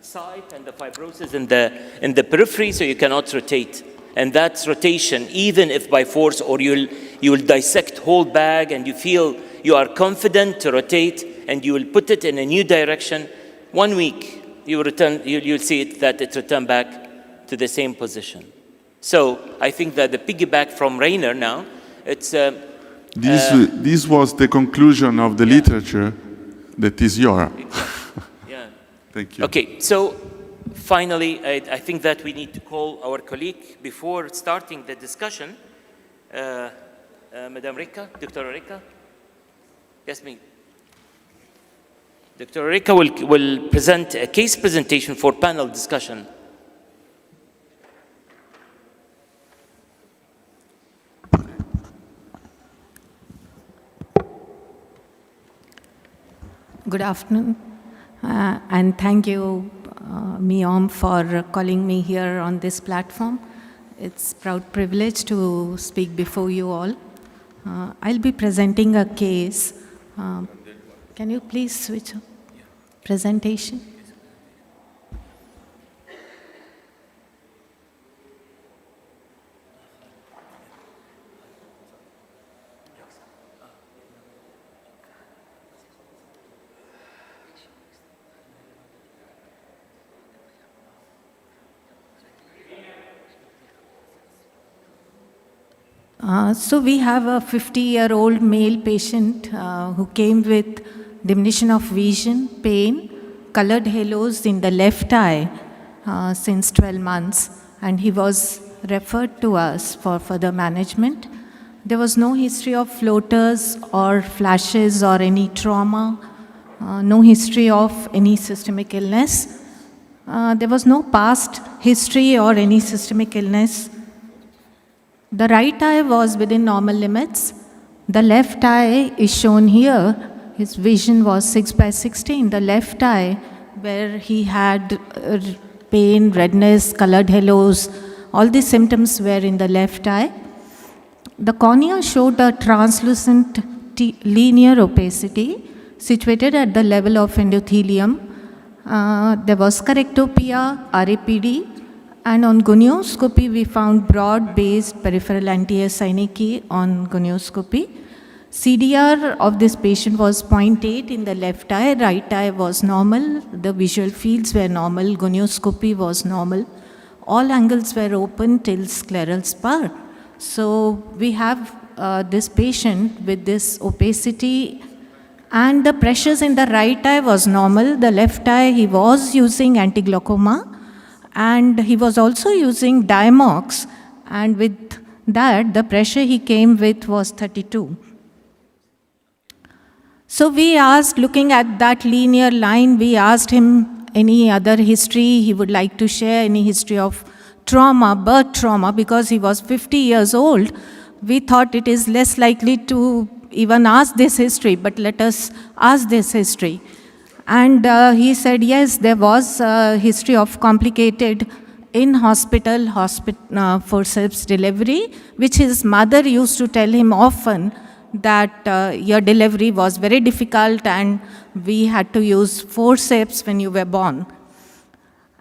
site and the fibrosis in the periphery, so you cannot rotate. And that's rotation, even if by force, or you will dissect whole bag and you feel you are confident to rotate and you will put it in a new direction, 1 week, you'll see it that it returned back to the same position. So I think that the piggyback from Rayner now, it's... This was the conclusion of the literature that is yours. Yeah. Thank you. Okay, so finally, I think that we need to call our colleague before starting the discussion. Madam Rika, Dr. Rika. Yes, me. Dr. Rika will present a case presentation for panel discussion. Good afternoon, and thank you, Miom, for calling me here on this platform. It's a proud privilege to speak before you all. I'll be presenting a case. Can you please switch? presentation. So we have a 50-year-old male patient who came with diminution of vision, pain, colored halos in the left eye since 12 months, and he was referred to us for further management. There was no history of floaters or flashes or any trauma, no history of any systemic illness. There was no past history or any systemic illness. The right eye was within normal limits. The left eye is shown here. His vision was 6/16. The left eye, where he had pain, redness, colored halos, all these symptoms were in the left eye. The cornea showed a translucent linear opacity situated at the level of endothelium. There was correctopia, RAPD, and on gonioscopy, we found broad-based peripheral anterior synecdoche on gonioscopy. CDR of this patient was 0.8 in the left eye, right eye was normal, the visual fields were normal, gonioscopy was normal. All angles were open till scleral spur. So we have this patient with this opacity, and the pressures in the right eye was normal. The left eye, he was using anti-glaucoma, and he was also using Diamox, and with that, the pressure he came with was 32. So we asked, looking at that linear line, we asked him any other history he would like to share, any history of trauma, birth trauma, because he was 50 years old. We thought it is less likely to even ask this history, but let us ask this history. And he said, yes, there was a history of complicated in-hospital forceps delivery, which his mother used to tell him often that your delivery was very difficult and we had to use forceps when you were born.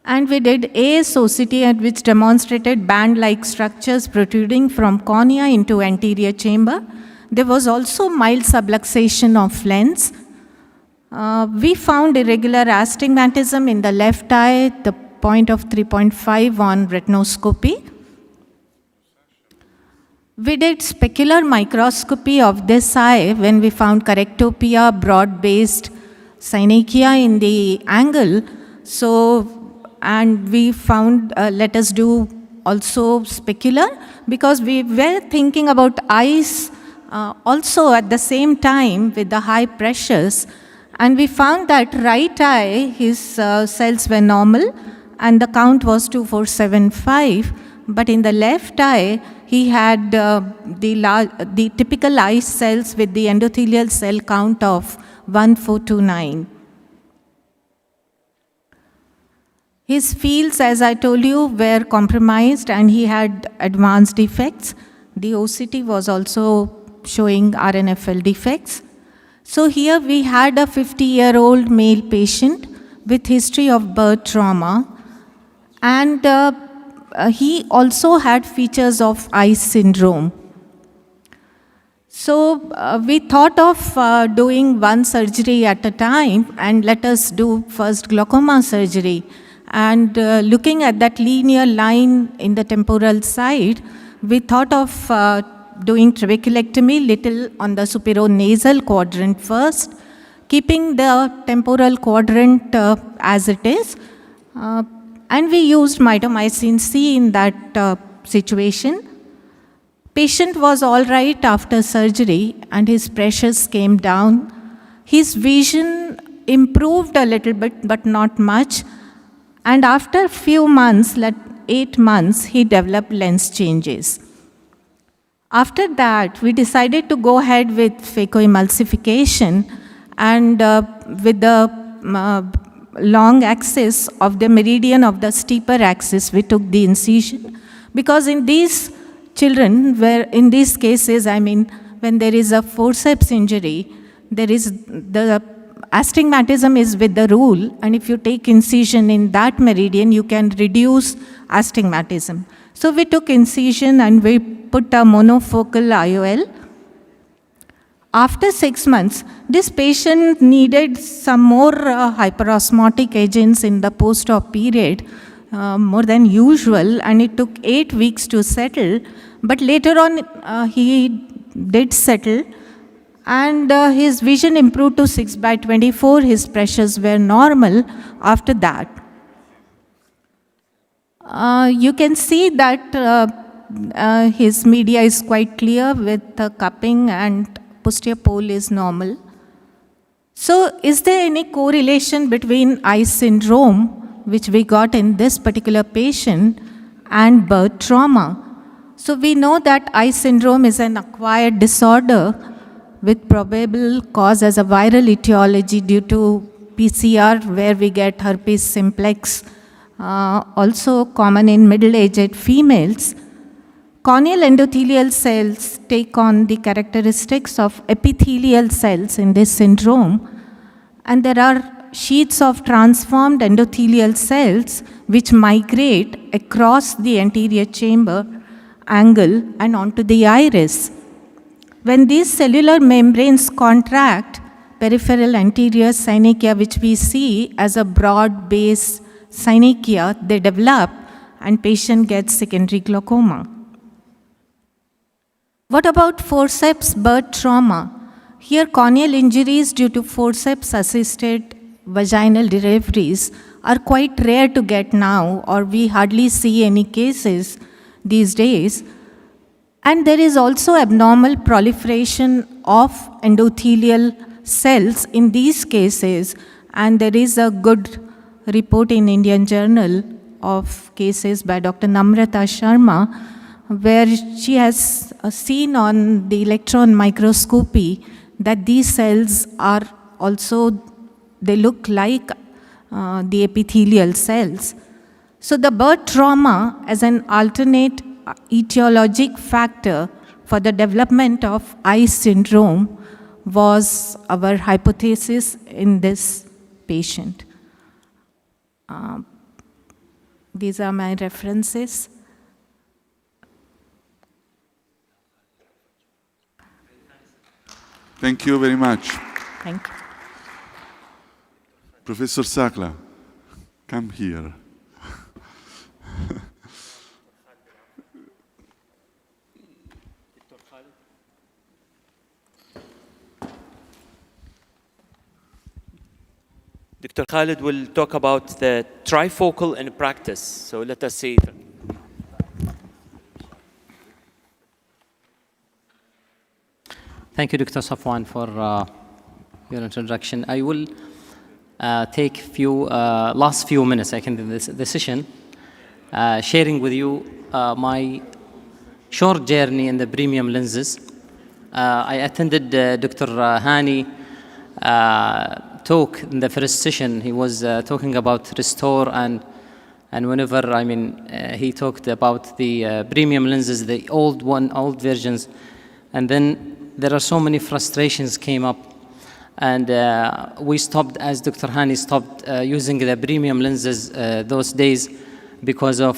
And we did AS-OCT, which demonstrated band-like structures protruding from cornea into anterior chamber. There was also mild subluxation of lens. We found irregular astigmatism in the left eye, the point of 3.5 on retinoscopy. We did specular microscopy of this eye when we found correctopia, broad-based synechia in the angle. So, and we found, let us do also specular, because we were thinking about eyes also at the same time with the high pressures. And we found that right eye, his cells were normal, and the count was 2475. But in the left eye, he had the typical eye cells with the endothelial cell count of 1429. His fields, as I told you, were compromised, and he had advanced defects. The OCT was also showing RNFL defects. So here we had a 50-year-old male patient with history of birth trauma, and he also had features of eye syndrome. So we thought of doing one surgery at a time, and let us do first glaucoma surgery. And looking at that linear line in the temporal side, we thought of doing trabeculectomy little on the superinasal quadrant first, keeping the temporal quadrant as it is. And we used mitomycin C in that situation. Patient was all right after surgery, and his pressures came down. His vision improved a little bit, but not much. And after a few months, like 8 months, he developed lens changes. After that, we decided to go ahead with phacoemulsification, and with the long axis of the meridian of the steeper axis, we took the incision. Because in these children, in these cases, I mean, when there is a forceps injury, there is the astigmatism is with the rule, and if you take incision in that meridian, you can reduce astigmatism. So we took incision and we put a monofocal IOL. After 6 months, this patient needed some more hyperosmotic agents in the post-op period, more than usual, and it took 8 weeks to settle. But later on, he did settle, and his vision improved to 6/24. His pressures were normal after that. You can see that his media is quite clear with cupping, and posterior pole is normal. So is there any correlation between eye syndrome, which we got in this particular patient, and birth trauma? So we know that eye syndrome is an acquired disorder with probable cause as a viral etiology due to PCR, where we get herpes simplex, also common in middle-aged females. Corneal endothelial cells take on the characteristics of epithelial cells in this syndrome, and there are sheets of transformed endothelial cells which migrate across the anterior chamber angle and onto the iris. When these cellular membranes contract, peripheral anterior synechia, which we see as a broad base synechia, they develop, and patient gets secondary glaucoma. What about forceps birth trauma? Here, corneal injuries due to forceps-assisted vaginal deliveries are quite rare to get now, or we hardly see any cases these days. And there is also abnormal proliferation of endothelial cells in these cases, and there is a good report in Indian Journal of cases by Dr. Namrata Sharma, where she has seen on the electron microscopy that these cells are also, they look like the epithelial cells. So the birth trauma as an alternate etiologic factor for the development of eye syndrome was our hypothesis in this patient. These are my references. Thank you very much. Thank you. Professor Sakla, come here. Dr. Khalid will talk about the trifocal in practice. So let us see. Thank you, Dr. Safwan, for your introduction. I will take last few minutes, I think, in this session, sharing with you my short journey in the premium lenses. I attended Dr. Hani talk in the first session. He was talking about Restore, and whenever, he talked about the premium lenses, the old versions, and then there are so many frustrations came up, and we stopped, as Dr. Hani stopped using the premium lenses those days because of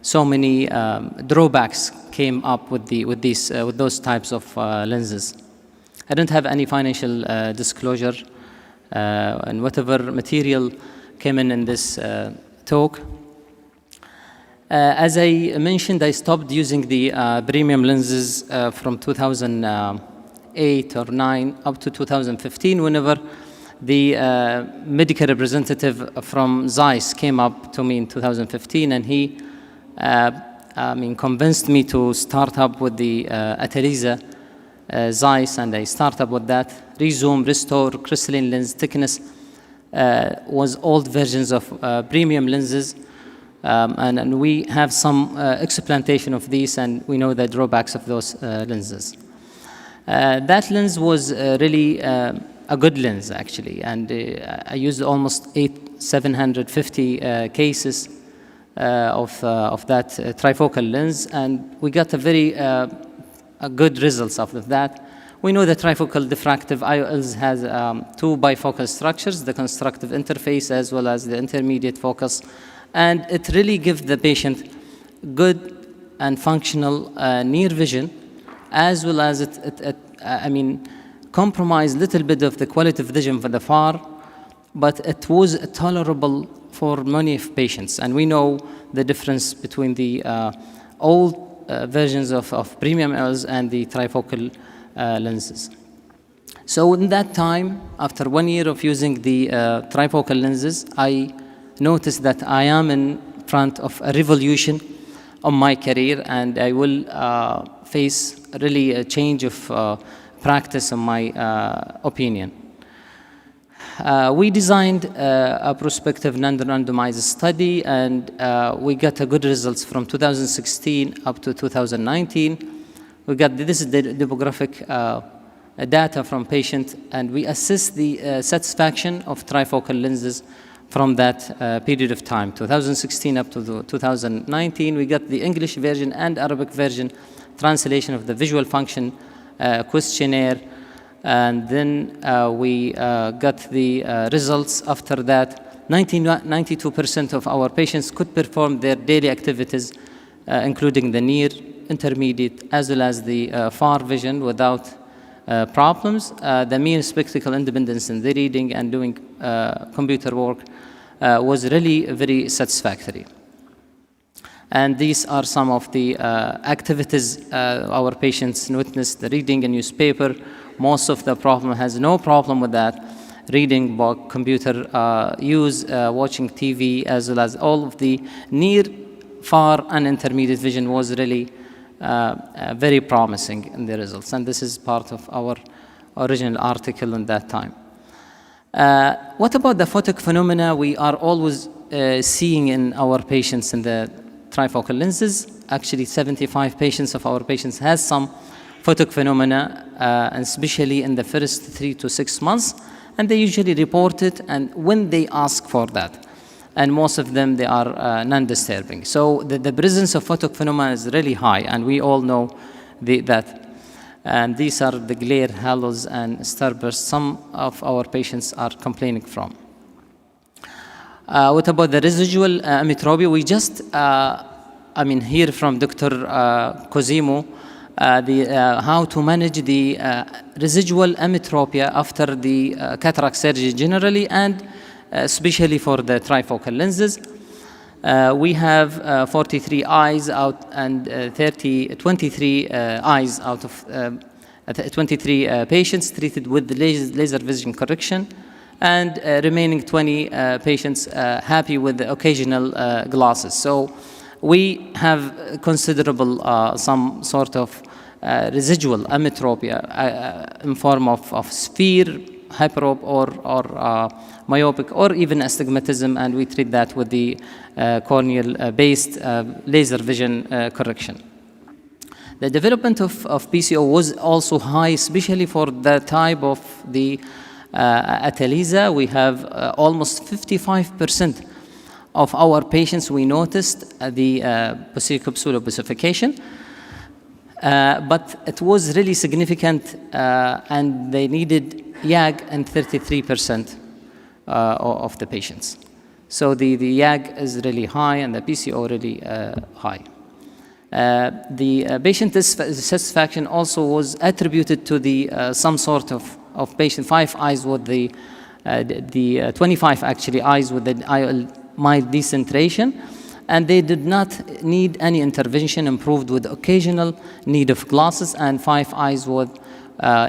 so many drawbacks came up with those types of lenses. I don't have any financial disclosure, and whatever material came in this talk. As I mentioned, I stopped using the premium lenses from 2008 or 9 up to 2015, whenever the medical representative from Zeiss came up to me in 2015, and he convinced me to start up with the Atariza Zeiss, and I started up with that. Rezoom, Restore, crystalline lens thickness was old versions of premium lenses. And we have some explantation of these, and we know the drawbacks of those lenses. That lens was really a good lens, actually, and I used almost 750 cases of that trifocal lens, and we got a very good results out of that. We know the trifocal diffractive IOLs has two bifocal structures, the constructive interface as well as the intermediate focus, and it really gives the patient good and functional near vision, as well as compromise a little bit of the quality of vision for the far, but it was tolerable for many of patients. And we know the difference between the old versions of premium IOLs and the trifocal lenses. So in that time, after 1 year of using the trifocal lenses, I noticed that I am in front of a revolution on my career, and I will face really a change of practice in my opinion. We designed a prospective non-randomized study, and we got good results from 2016 up to 2019. We got this is the demographic data from patients, and we assess the satisfaction of trifocal lenses from that period of time, 2016 up to 2019. We got the English version and Arabic version translation of the visual function questionnaire, and then we got the results after that. 92% of our patients could perform their daily activities, including the near, intermediate, as well as the far vision without problems. The mean spectacle independence in the reading and doing computer work was really very satisfactory. And these are some of the activities our patients witnessed: the reading a newspaper. Most of the problem has no problem with that. Reading book, computer use, watching TV, as well as all of the near, far, and intermediate vision was really very promising in the results. And this is part of our original article in that time. What about the photic phenomena we are always seeing in our patients in the trifocal lenses? Actually, 75% of our patients has some photic phenomena, and especially in the first 3 to 6 months, and they usually report it and when they ask for that. And most of them, they are non-disturbing. So the presence of photic phenomena is really high, and we all know that. And these are the glare, halos, and starbursts some of our patients are complaining from. What about the residual ametropia? We just, hear from Dr. Cosimo how to manage the residual ametropia after the cataract surgery generally, and especially for the trifocal lenses. We have 43 eyes out and 23 eyes out of 23 patients treated with laser vision correction, and remaining 20 patients happy with the occasional glasses. So we have considerable some sort of residual ametropia in form of sphere, hyperope, or myopic, or even astigmatism, and we treat that with the corneal-based laser vision correction. The development of PCO was also high, especially for the type of the atelesa. We have almost 55% of our patients, we noticed the posicapsular ossification. But it was really significant, and they needed YAG in 33% of the patients. So the YAG is really high, and the PCO really high. The patient satisfaction also was attributed to the some sort of patient, 5 eyes with the 25 actually eyes with the IOL mild decentration, and they did not need any intervention, improved with occasional need of glasses, and 5 eyes with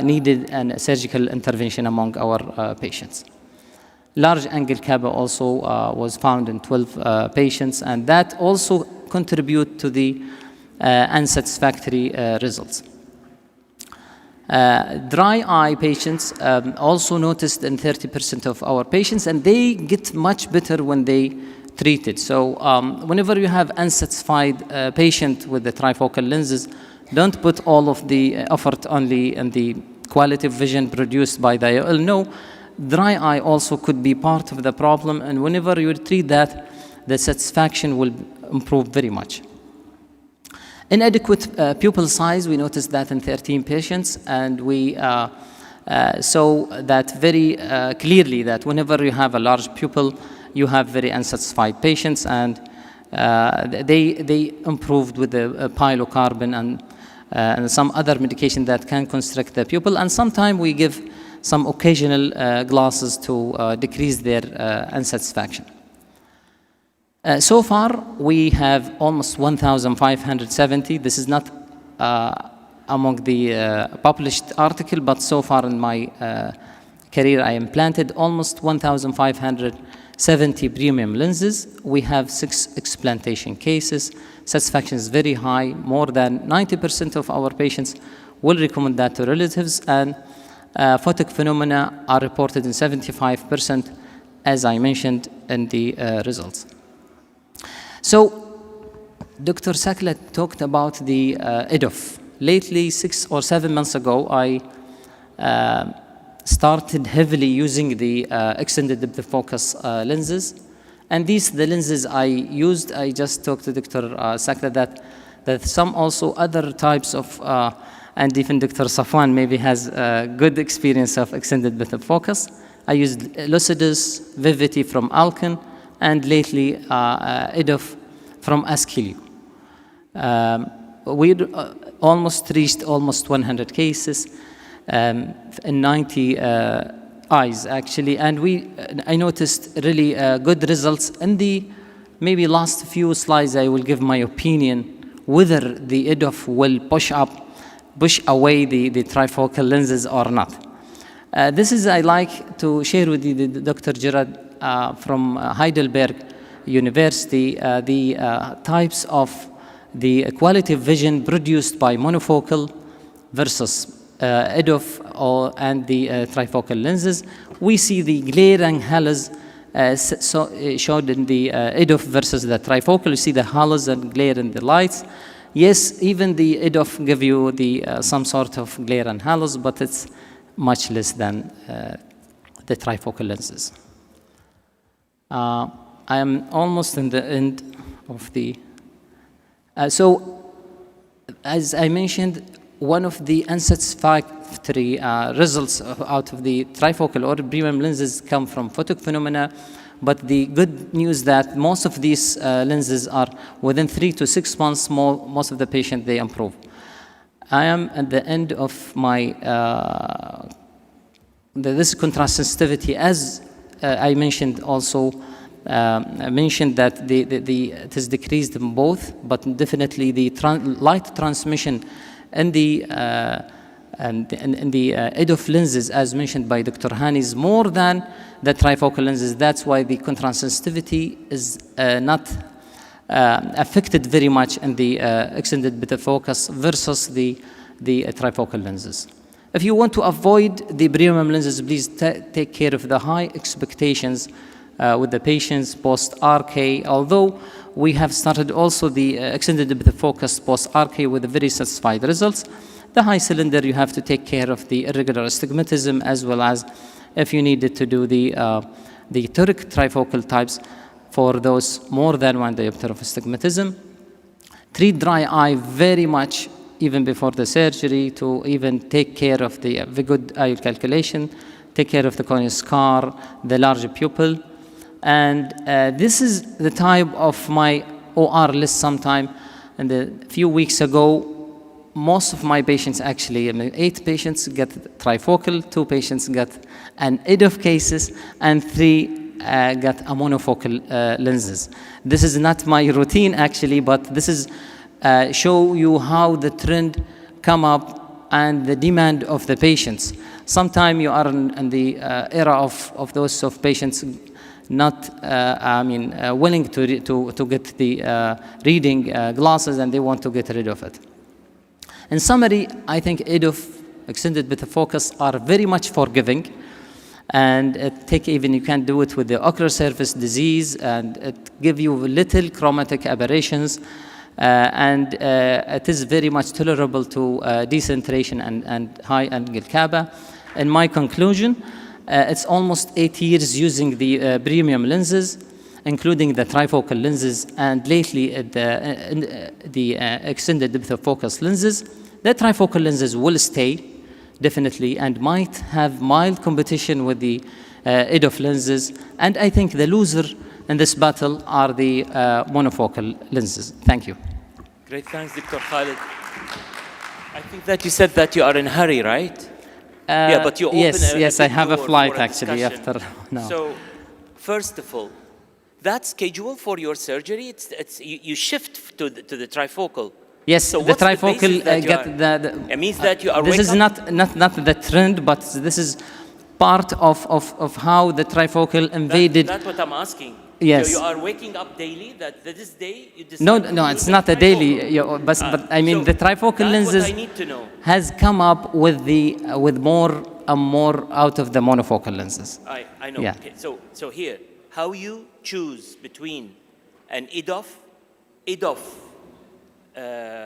needed a surgical intervention among our patients. Large angle CABA also was found in 12 patients, and that also contribute to the unsatisfactory results. Dry eye patients also noticed in 30% of our patients, and they get much better when they treat it. So whenever you have unsatisfied patient with the trifocal lenses, don't put all of the effort only in the quality of vision produced by the IOL. No, dry eye also could be part of the problem, and whenever you treat that, the satisfaction will improve very much. Inadequate pupil size, we noticed that in 13 patients, and we saw that very clearly that whenever you have a large pupil, you have very unsatisfied patients, and they improved with the pilocarpine and some other medication that can constrict the pupil, and sometimes we give some occasional glasses to decrease their unsatisfaction. So far, we have almost 1,570. This is not among the published article, but so far in my career, I implanted almost 1,570 premium lenses. We have 6 explantation cases. Satisfaction is very high. More than 90% of our patients will recommend that to relatives, and photic phenomena are reported in 75%, as I mentioned in the results. So, Dr. Sakla talked about the EDOF. Lately, 6 or 7 months ago, I started heavily using the extended depth of focus lenses. And these, the lenses I used, I just talked to Dr. Sakla that some also other types of, and even Dr. Safwan maybe has a good experience of extended depth of focus. I used Lucidus, Vivity from Alcon, and lately EDOF from Askew. We almost reached almost 100 cases in 90 eyes actually, and I noticed really good results. In the maybe last few slides, I will give my opinion whether the EDOF will push away the trifocal lenses or not. This is I like to share with you Dr. Gerard from Heidelberg University, the types of the quality of vision produced by monofocal versus EDOF and the trifocal lenses. We see the glare and halos showed in the EDOF versus the trifocal. You see the halos and glare in the lights. Yes, even the EDOF give you some sort of glare and halos, but it's much less than the trifocal lenses. I am almost in the end of the... so, as I mentioned, one of the unsatisfactory results out of the trifocal or premium lenses come from photic phenomena, but the good news that most of these lenses are within 3 to 6 months, most of the patients, they improve. I am at the end of my, this contrast sensitivity, as I mentioned also, I mentioned that it is decreased in both, but definitely the light transmission and the EDOF lenses, as mentioned by Dr. Hani, is more than the trifocal lenses. That's why the contrast sensitivity is not affected very much in the extended beta focus versus the trifocal lenses. If you want to avoid the premium lenses, please take care of the high expectations with the patients post-RK, although we have started also the extended beta focus post-RK with very satisfied results. The high cylinder, you have to take care of the irregular astigmatism, as well as if you needed to do the toric trifocal types for those more than 1 diopter of astigmatism. Treat dry eye very much even before the surgery to even take care of the good eye calculation, take care of the corneal scar, the large pupil. And this is the type of my OR list sometime. And a few weeks ago, most of my patients actually, 8 patients get trifocal, 2 patients got an EDOF cases, and 3 got a monofocal lenses. This is not my routine actually, but this is show you how the trend come up and the demand of the patients. Sometimes you are in the era of those of patients not, willing to get the reading glasses, and they want to get rid of it. In summary, I think EDOF, extended beta focus, are very much forgiving, and you can do it with the ocular surface disease, and it give you little chromatic aberrations, and it is very much tolerable to decentration and high angle CABA. In my conclusion, it's almost 8 years using the premium lenses, including the trifocal lenses and lately the extended depth of focus lenses. The trifocal lenses will stay, definitely, and might have mild competition with the EDOF lenses. And I think the loser in this battle are the monofocal lenses. Thank you. Great, thanks, Dr. Khalid. I think that you said that you are in a hurry, right? Yeah, but you open yes, I have a door flight for a actually discussion. after now. So, first of all, that schedule for your surgery, you shift to the trifocal. Yes, so the what's trifocal basis that it means that you are. This is not the trend, but this is part of how the trifocal invaded. That's what I'm asking. Yes. So you are waking up daily. That this day you decide. No, it's not a daily. But I mean, the trifocal lenses what I need to know. has come up with more out of the monofocal lenses. I know. Yeah. Okay, so here, how you choose between an EDOF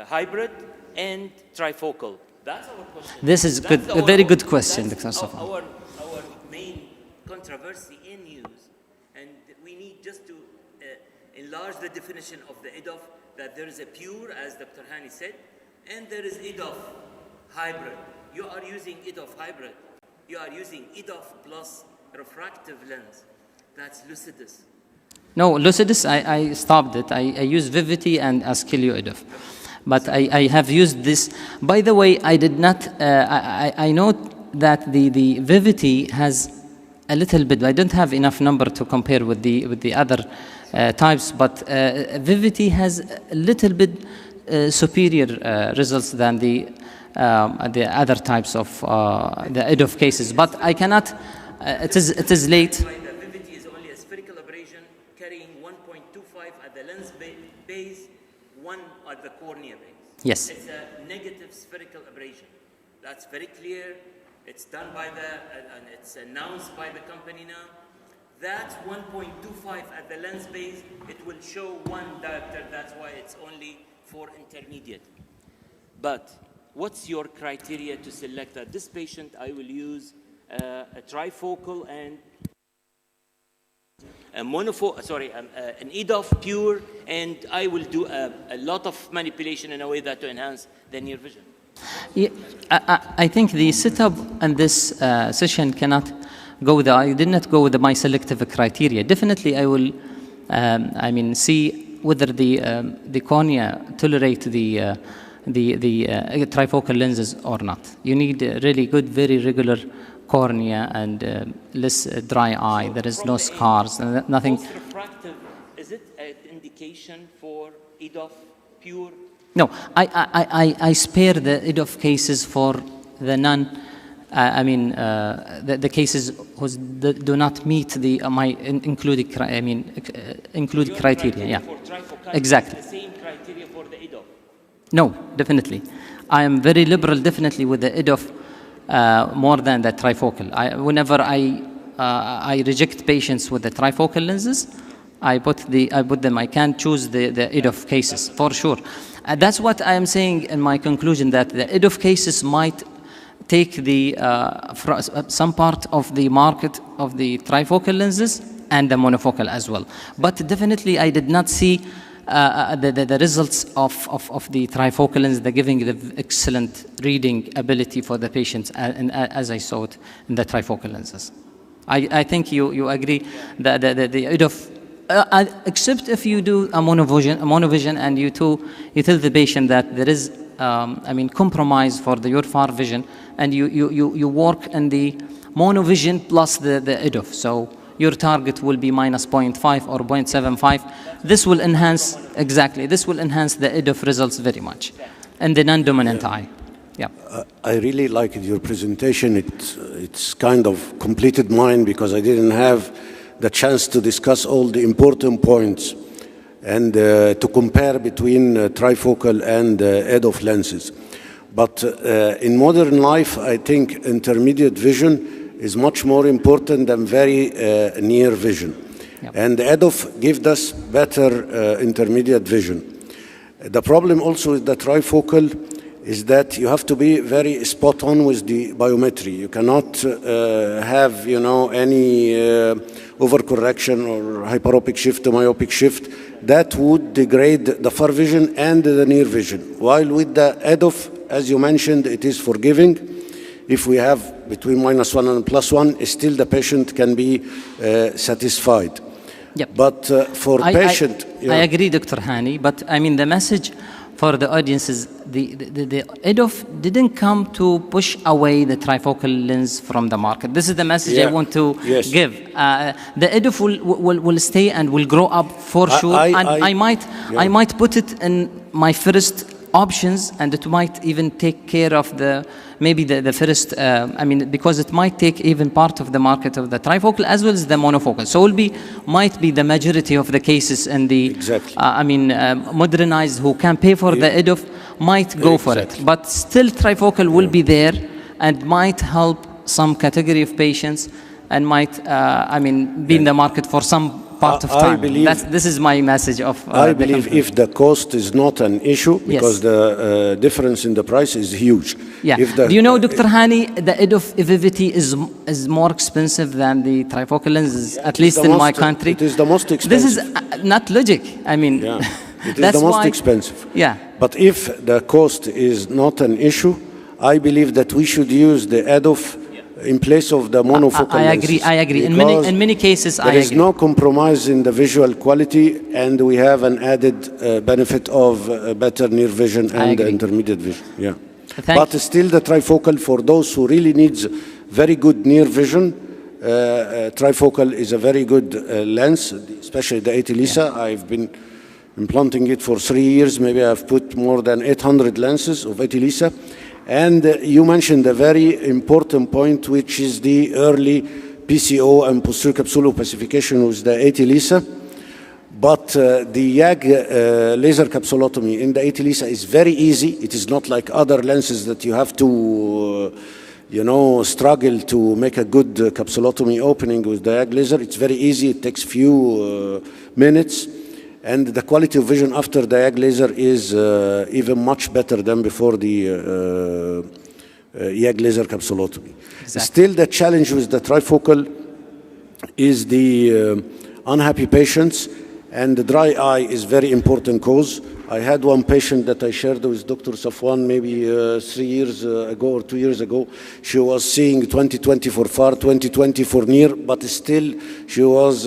hybrid and trifocal? That's our question. This is good. A very good question, Dr. Safa. Our main controversy in use, and we need just to enlarge the definition of the EDOF, that there is a pure, as Dr. Hani said, and there is EDOF hybrid. You are using EDOF hybrid. You are using EDOF plus refractive lens. That's Lucidus. No, Lucidus, I stopped it. I use Vivity and Ascleio EDOF. But I have used this. By the way, I did not, I note that the Vivity has a little bit, I don't have enough number to compare with the other types, but Vivity has a little bit superior results than the other types of the EDOF cases. But I cannot, it is late. The Vivity is only a spherical abrasion carrying 1.25 at the lens base, 1 at the cornea base. Yes. It's a negative spherical abrasion. That's very clear. It's done by and it's announced by the company now. That's 1.25 at the lens base. It will show 1 diopter. That's why it's only for intermediate. But what's your criteria to select that this patient I will use a trifocal and an EDOF pure, and I will do a lot of manipulation in a way that to enhance the near vision? Yeah, I think the setup in this session cannot go with I did not go with my selective criteria. Definitely, I will. See whether the cornea tolerate the trifocal lenses or not. You need a really good, very regular cornea and less dry eye. There is no scars, nothing. Post-refractive, is it an indication for EDOF pure? No, I spare the EDOF cases for the non. The cases who do not meet the my included criteria. Yeah, exactly. The same criteria for the EDOF. No, definitely. I am very liberal, definitely, with the EDOF more than the trifocal. Whenever I reject patients with the trifocal lenses, I put them. I can choose the EDOF cases for sure. That's what I am saying in my conclusion, that the EDOF cases might take some part of the market of the trifocal lenses and the monofocal as well. But definitely, I did not see the results of the trifocal lens, the giving the excellent reading ability for the patients, as I saw it in the trifocal lenses. I think you agree that the EDOF, except if you do a monovision and you tell the patient that there is compromise for your far vision, and you work in the monovision plus the EDOF. So your target will be minus 0.5 or 0.75. This will enhance, exactly, this will enhance the EDOF results very much and the non-dominant eye. Yeah. I really liked your presentation. It's kind of completed mine because I didn't have the chance to discuss all the important points and to compare between trifocal and EDOF lenses. But in modern life, I think intermediate vision is much more important than very near vision. Yep. And EDOF gives us better intermediate vision. The problem also with the trifocal is that you have to be very spot on with the biometry. You cannot have, any overcorrection or hyperopic shift to myopic shift, that would degrade the far vision and the near vision. While with the EDOF, as you mentioned, it is forgiving. If we have between -1 and +1, still the patient can be satisfied. Yep. But for patient... I agree, Dr. Hani, but I mean the message for the audience is the EDOF didn't come to push away the trifocal lens from the market. This is the message I want to give. The EDOF will stay and will grow up for sure. I might put it in my first options, and it might even take care of the first, because it might take even part of the market of the trifocal as well as the monofocal. So might be the majority of the cases in the, modernized who can pay for the EDOF might go for it. But still trifocal will be there and might help some category of patients and might, be in the market for some part of time. This is my message of... I believe if the cost is not an issue, because the difference in the price is huge. Yeah. Do you know, Dr. Hani, the EDOF Vivity is more expensive than the trifocal lenses, at least in my country. It is the most expensive. This is not logic. I mean, it is the most expensive. Yeah. But if the cost is not an issue, I believe that we should use the EDOF in place of the monofocal lenses. I agree. In many cases, I agree. There is no compromise in the visual quality, and we have an added benefit of better near vision and intermediate vision. Yeah. But still, the trifocal, for those who really needs very good near vision, trifocal is a very good lens, especially the 80 Lisa. I've been implanting it for 3 years. Maybe I've put more than 800 lenses of 80 Lisa. And you mentioned a very important point, which is the early PCO and posterior capsular opacification with the 80 Lisa. But the YAG laser capsulotomy in the 80 Lisa is very easy. It is not like other lenses that you have to, struggle to make a good capsulotomy opening with the YAG laser. It's very easy. It takes few minutes. And the quality of vision after the YAG laser is even much better than before the YAG laser capsulotomy. Exactly. Still, the challenge with the trifocal is the unhappy patients, and the dry eye is very important cause. I had one patient that I shared with Dr. Safwan maybe 3 years ago or 2 years ago. She was seeing 20/20 for far, 20/20 for near, but still she was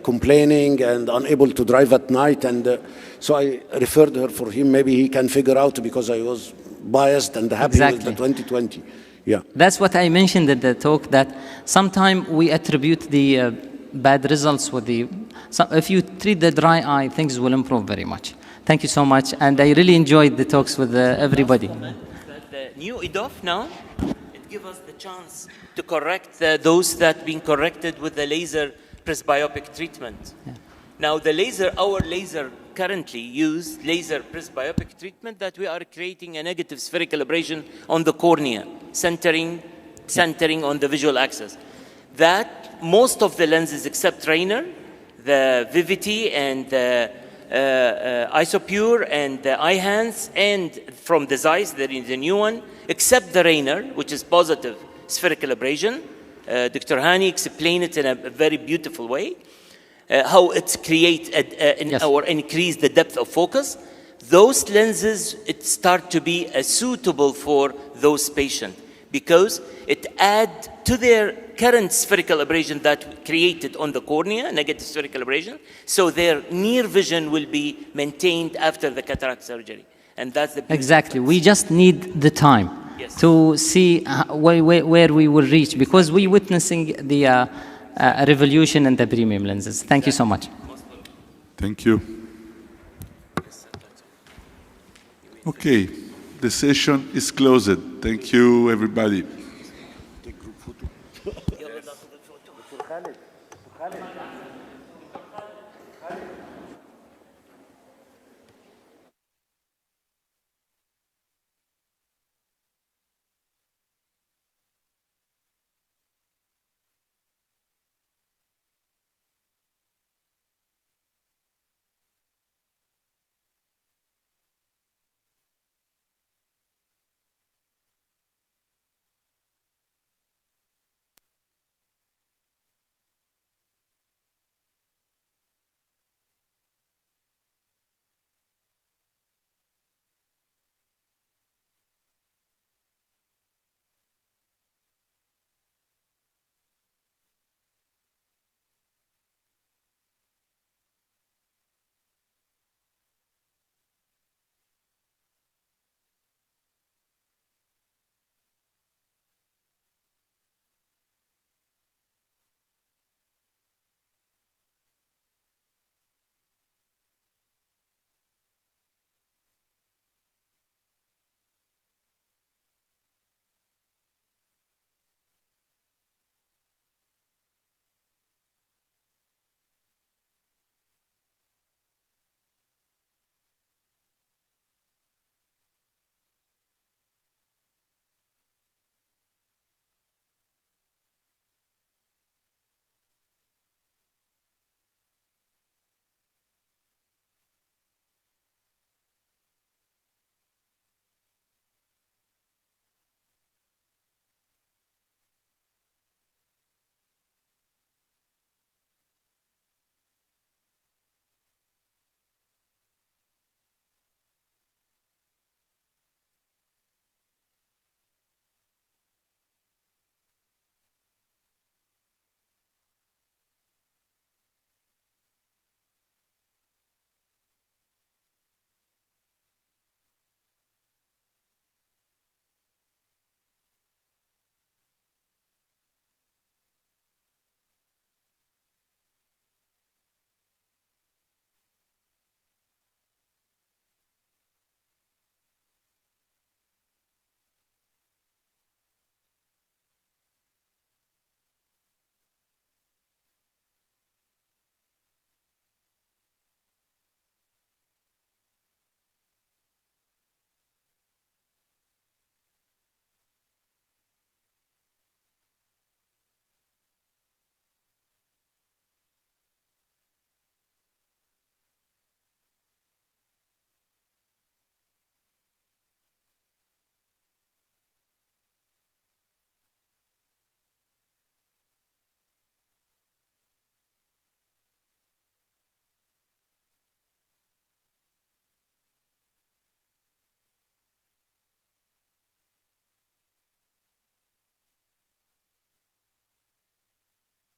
complaining and unable to drive at night. And so I referred her for him. Maybe he can figure out, because I was biased and happy with the 20/20. Yeah. That's what I mentioned at the talk, that sometimes we attribute the bad results with the... if you treat the dry eye, things will improve very much. Thank you so much, and I really enjoyed the talks with everybody. The new EDOF now, it gives us the chance to correct those that been corrected with the laser presbyopic treatment. Yeah. Now our laser currently use laser presbyopic treatment that we are creating a negative spherical abrasion on the cornea, centering on the visual axis. That most of the lenses except Rainer, the Vivity and the Isopure and the iHands, and from the Zeiss, there is a new one, except the Rainer, which is positive spherical abrasion. Dr. Hani explained it in a very beautiful way, how it creates or increase the depth of focus. Those lenses, it start to be suitable for those patients because it add to their current spherical abrasion that created on the cornea, negative spherical abrasion, so their near vision will be maintained after the cataract surgery. And that's the exactly. We just need the time to see where we will reach, because we're witnessing the revolution in the premium lenses. Thank you so much. Thank you. Okay, the session is closed. Thank you, everybody.